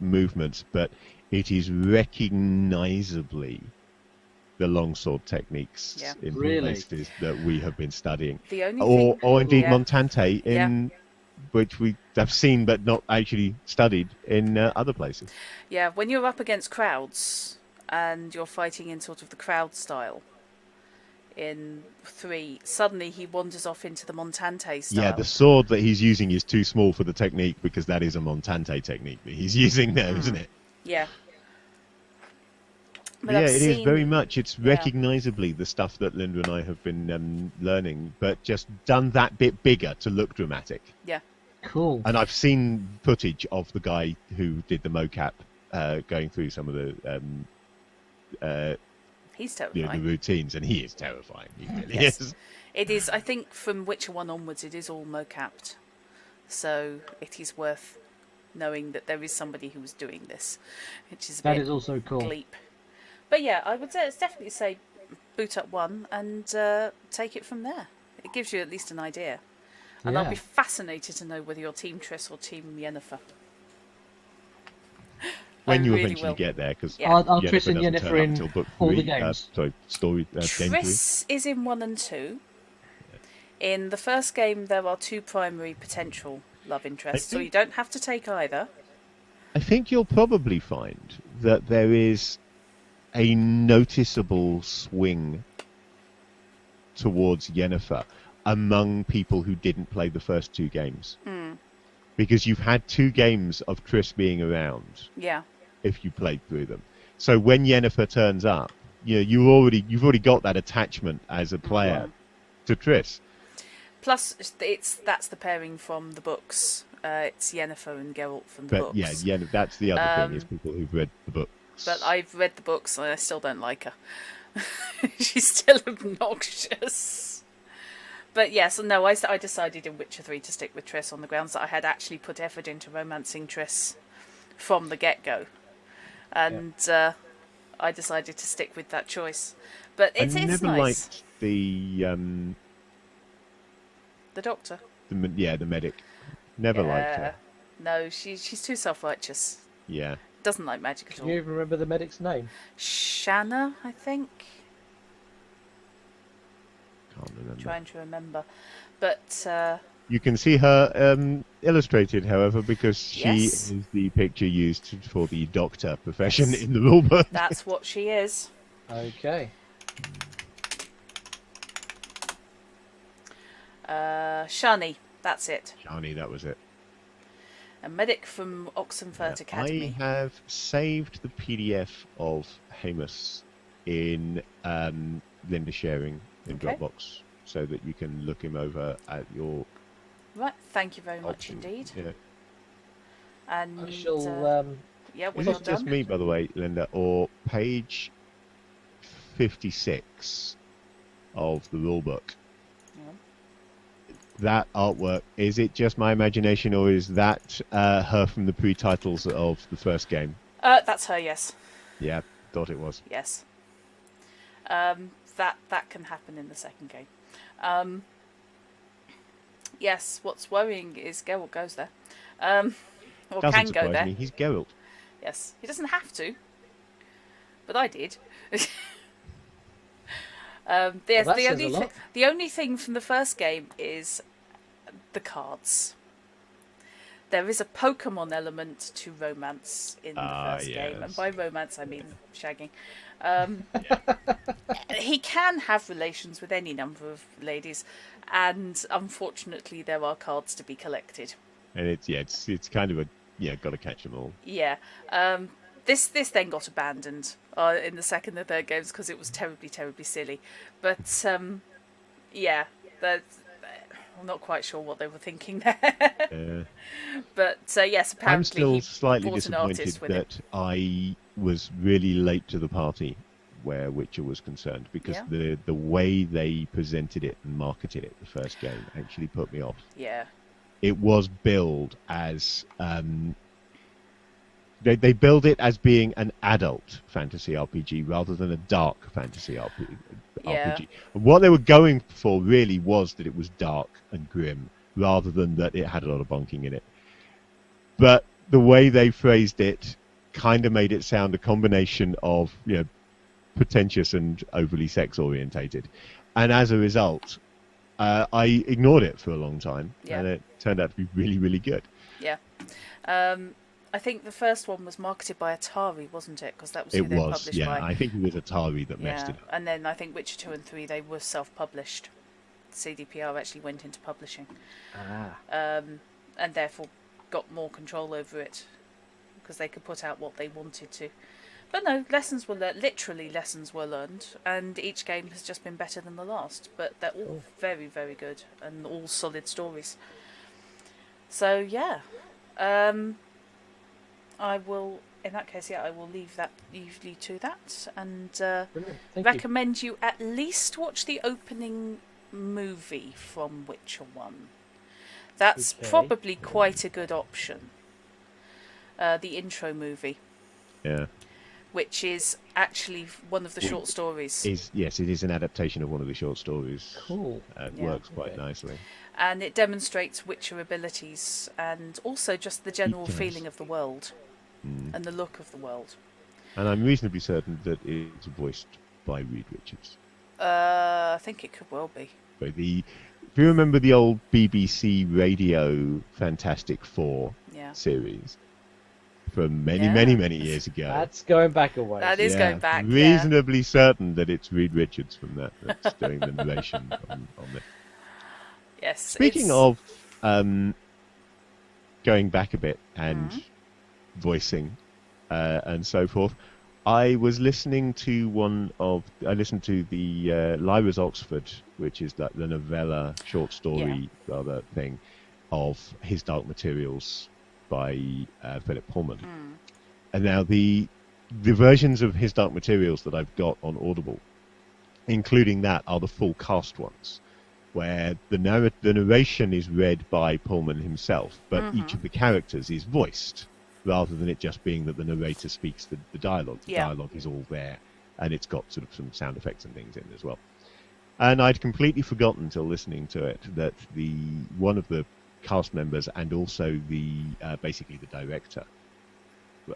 movements, but it is recognizably the longsword techniques in places that we have been studying, or indeed Montante which we have seen but not actually studied in other places. Yeah, when you're up against crowds and you're fighting in sort of the crowd style in 3, suddenly he wanders off into the Montante style. Yeah, the sword that he's using is too small for the technique, because that is a Montante technique that he's using there, isn't it? Yeah. But it is very much. It's recognisably the stuff that Linda and I have been learning, but just done that bit bigger to look dramatic. Yeah. Cool. And I've seen footage of the guy who did the mocap going through some of the he's terrifying. The routines, and he is terrifying. He really is. It is. I think from Witcher 1 onwards, it is all mocapped, so it is worth knowing that there is somebody who is doing this, which is that is also cool. Gleep. But yeah, I would definitely say boot up 1 and take it from there. It gives you at least an idea. And I'll be fascinated to know whether you're Team Triss or Team Yennefer. When you eventually get there, because I'll Triss and Yennefer in all the games. Triss is in 1 and 2. In the first game, there are 2 primary potential love interests, so you don't have to take either. I think you'll probably find that there is a noticeable swing towards Yennefer among people who didn't play the first 2 games. Because you've had 2 games of Triss being around. Yeah. If you played through them. So when Yennefer turns up, you've already got that attachment as a player to Triss. Plus, that's the pairing from the books. It's Yennefer and Geralt from the books. Yeah, that's the other thing, is people who've read the books. But I've read the books and I still don't like her. She's still obnoxious. But yes, no, I decided in Witcher 3 to stick with Triss on the grounds that I had actually put effort into romancing Triss from the get-go. And I decided to stick with that choice. But it's nice. I never liked the The doctor. The medic. Never liked her. No, she's too self-righteous. Yeah. Doesn't like magic at all. Can you even remember the medic's name? Shanna, I think. Can't remember. Trying to remember. But you can see her illustrated, however, because she is the picture used for the doctor profession in the rulebook. That's what she is. Okay. Shani, that's it. Shani, that was it. A medic from Oxenfurt Academy. I have saved the PDF of Heamus in Linda sharing in Dropbox, so that you can look him over at your. Right, thank you very much indeed. Yeah. And I shall. Is this just me, by the way, Linda, or page 56 of the rulebook? That artwork, is it just my imagination, or is that her from the pre-titles of the first game? That's her, yes. Yeah, thought it was. Yes. That can happen in the second game. Yes, what's worrying is Geralt goes there. Or Doesn't can go surprise there. me. He's Geralt. Yes, he doesn't have to, but I did. The only thing from the first game is the cards. There is a Pokemon element to romance in the first game, and by romance I mean shagging. He can have relations with any number of ladies, and unfortunately there are cards to be collected. And it's kind of a got to catch them all. Yeah. This then got abandoned in the second and third games because it was terribly, terribly silly. But I'm not quite sure what they were thinking there. But yes, apparently I'm still slightly brought an artist disappointed with that I was really late to the party where Witcher was concerned, because the way they presented it and marketed it the first game actually put me off. Yeah. It was billed as they build it as being an adult fantasy RPG rather than a dark fantasy RPG. And what they were going for really was that it was dark and grim rather than that it had a lot of bonking in it. But the way they phrased it kind of made it sound a combination of, pretentious and overly sex orientated. And as a result, I ignored it for a long time, and it turned out to be really, really good. Yeah. I think the first one was marketed by Atari, wasn't it? Because that was who they published by. I think it was Atari that messed it up. And then I think Witcher 2 and 3, they were self-published. CDPR actually went into publishing. And therefore got more control over it, because they could put out what they wanted to. But no, lessons were learned, and each game has just been better than the last. But they're all very, very good, and all solid stories. So yeah, I will. In that case, I will leave you to that, and recommend you at least watch the opening movie from Witcher 1. That's probably quite a good option. The intro movie. Yeah. Which is actually one of the short stories. Yes, it is an adaptation of one of the short stories. Cool. It works quite nicely. And it demonstrates Witcher abilities and also just the general feeling of the world and the look of the world. And I'm reasonably certain that it's voiced by Reed Richards. I think it could well be. If you remember the old BBC Radio Fantastic Four series from many years ago. That's going back a ways. That is going back. Reasonably certain that it's Reed Richards from that's doing the narration on this. Yes. Speaking of going back a bit and voicing and so forth, I was listening to the Lyra's Oxford, which is the novella short story rather thing of His Dark Materials by Philip Pullman. And now the versions of His Dark Materials that I've got on Audible, including that, are the full cast ones, where the narration is read by Pullman himself, but each of the characters is voiced, rather than it just being that the narrator speaks the dialogue. The dialogue is all there, and it's got sort of some sound effects and things in as well. And I'd completely forgotten until listening to it that one of the cast members and also the basically the director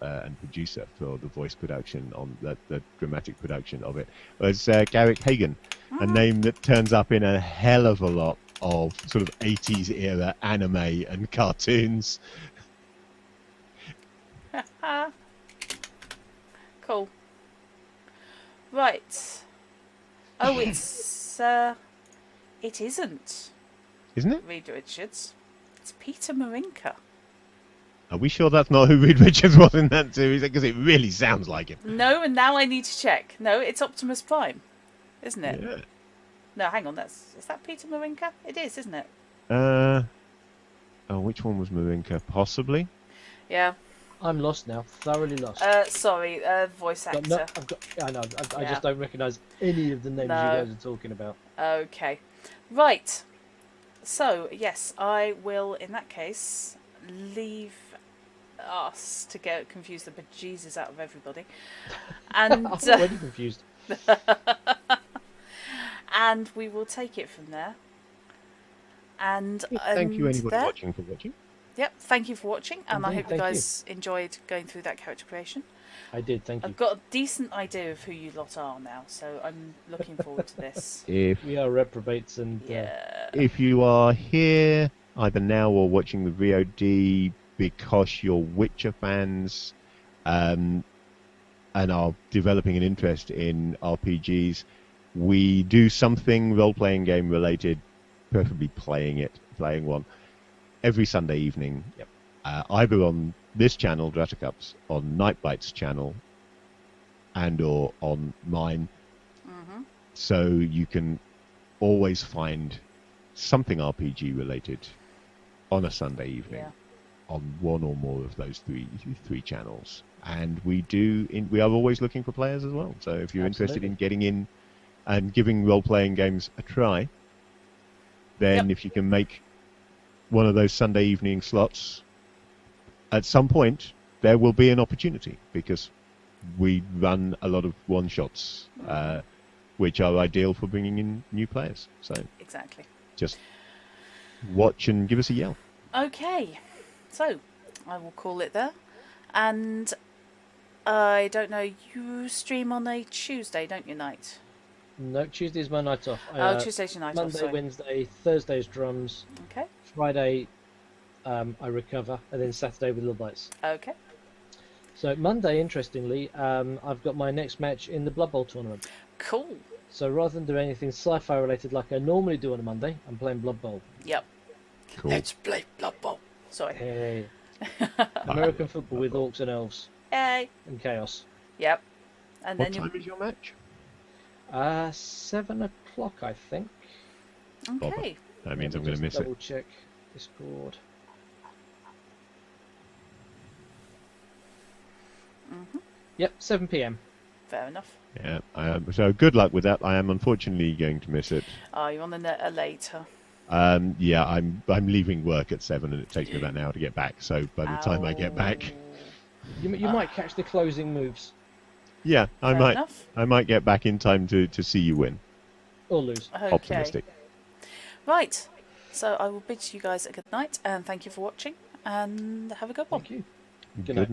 and producer for the voice production on the dramatic production of it was Garrick Hagan, a name that turns up in a hell of a lot of sort of 80s era anime and cartoons. Cool. Right. Oh, it isn't. Isn't it? Reed Richards. It's Peter Marinka. Are we sure that's not who Reed Richards was in that series? Because it really sounds like him. No, and now I need to check. No, it's Optimus Prime, isn't it? Yeah. No, hang on. Is that Peter Marinka? It is, isn't it? Oh, which one was Marinka? Possibly. Yeah. I'm lost now, thoroughly lost. Sorry, voice actor. I know. I just don't recognise any of the names you guys are talking about. Okay, right. So yes, I will. In that case, leave us to confuse the bejesus out of everybody, and I'm already confused. and we will take it from there. And Thank you, anybody watching, for watching. Yep, thank you for watching, and Indeed, I hope you guys enjoyed going through that character creation. I did, thank you. I've got a decent idea of who you lot are now, so I'm looking forward to this. We are reprobates, and if you are here either now or watching the VOD because you're Witcher fans and are developing an interest in RPGs, we do something role-playing game related, preferably playing one, every Sunday evening, either on this channel, Dratacups, on Nightbite's channel, and or on mine. So you can always find something RPG related on a Sunday evening on one or more of those three channels. And we are always looking for players as well. So if you're interested in getting in and giving role-playing games a try, then if you can make one of those Sunday evening slots, at some point there will be an opportunity, because we run a lot of one-shots, which are ideal for bringing in new players. So exactly, just watch and give us a yell. Okay, so I will call it there. And I don't know, you stream on a Tuesday, don't you, Night? No, Tuesday's my night off. Tuesday's your night Monday, off. Sorry. Wednesday, Thursday's drums. Okay. Friday, I recover, and then Saturday with Little Bites. Okay. So Monday, interestingly, I've got my next match in the Blood Bowl tournament. Cool. So rather than do anything sci-fi related like I normally do on a Monday, I'm playing Blood Bowl. Yep. Cool. Let's play Blood Bowl. Sorry. Hey. American football with orcs and elves. Yay. And chaos. Yep. And What then time is your match? 7 o'clock, I think. Okay. That means I'm going to miss it. Double check Discord. Yep, 7 p.m. Fair enough. Yeah, so good luck with that. I am unfortunately going to miss it. Oh, you're on the net later. Yeah, I'm leaving work at 7, and it takes me about an hour to get back. So by the time I get back, You might catch the closing moves. yeah, I Fair might. enough. I might get back in time to see you win. Or lose. Okay. Optimistic. Right. So I will bid you guys a good night, and thank you for watching, and have a good one. Thank you. Good night.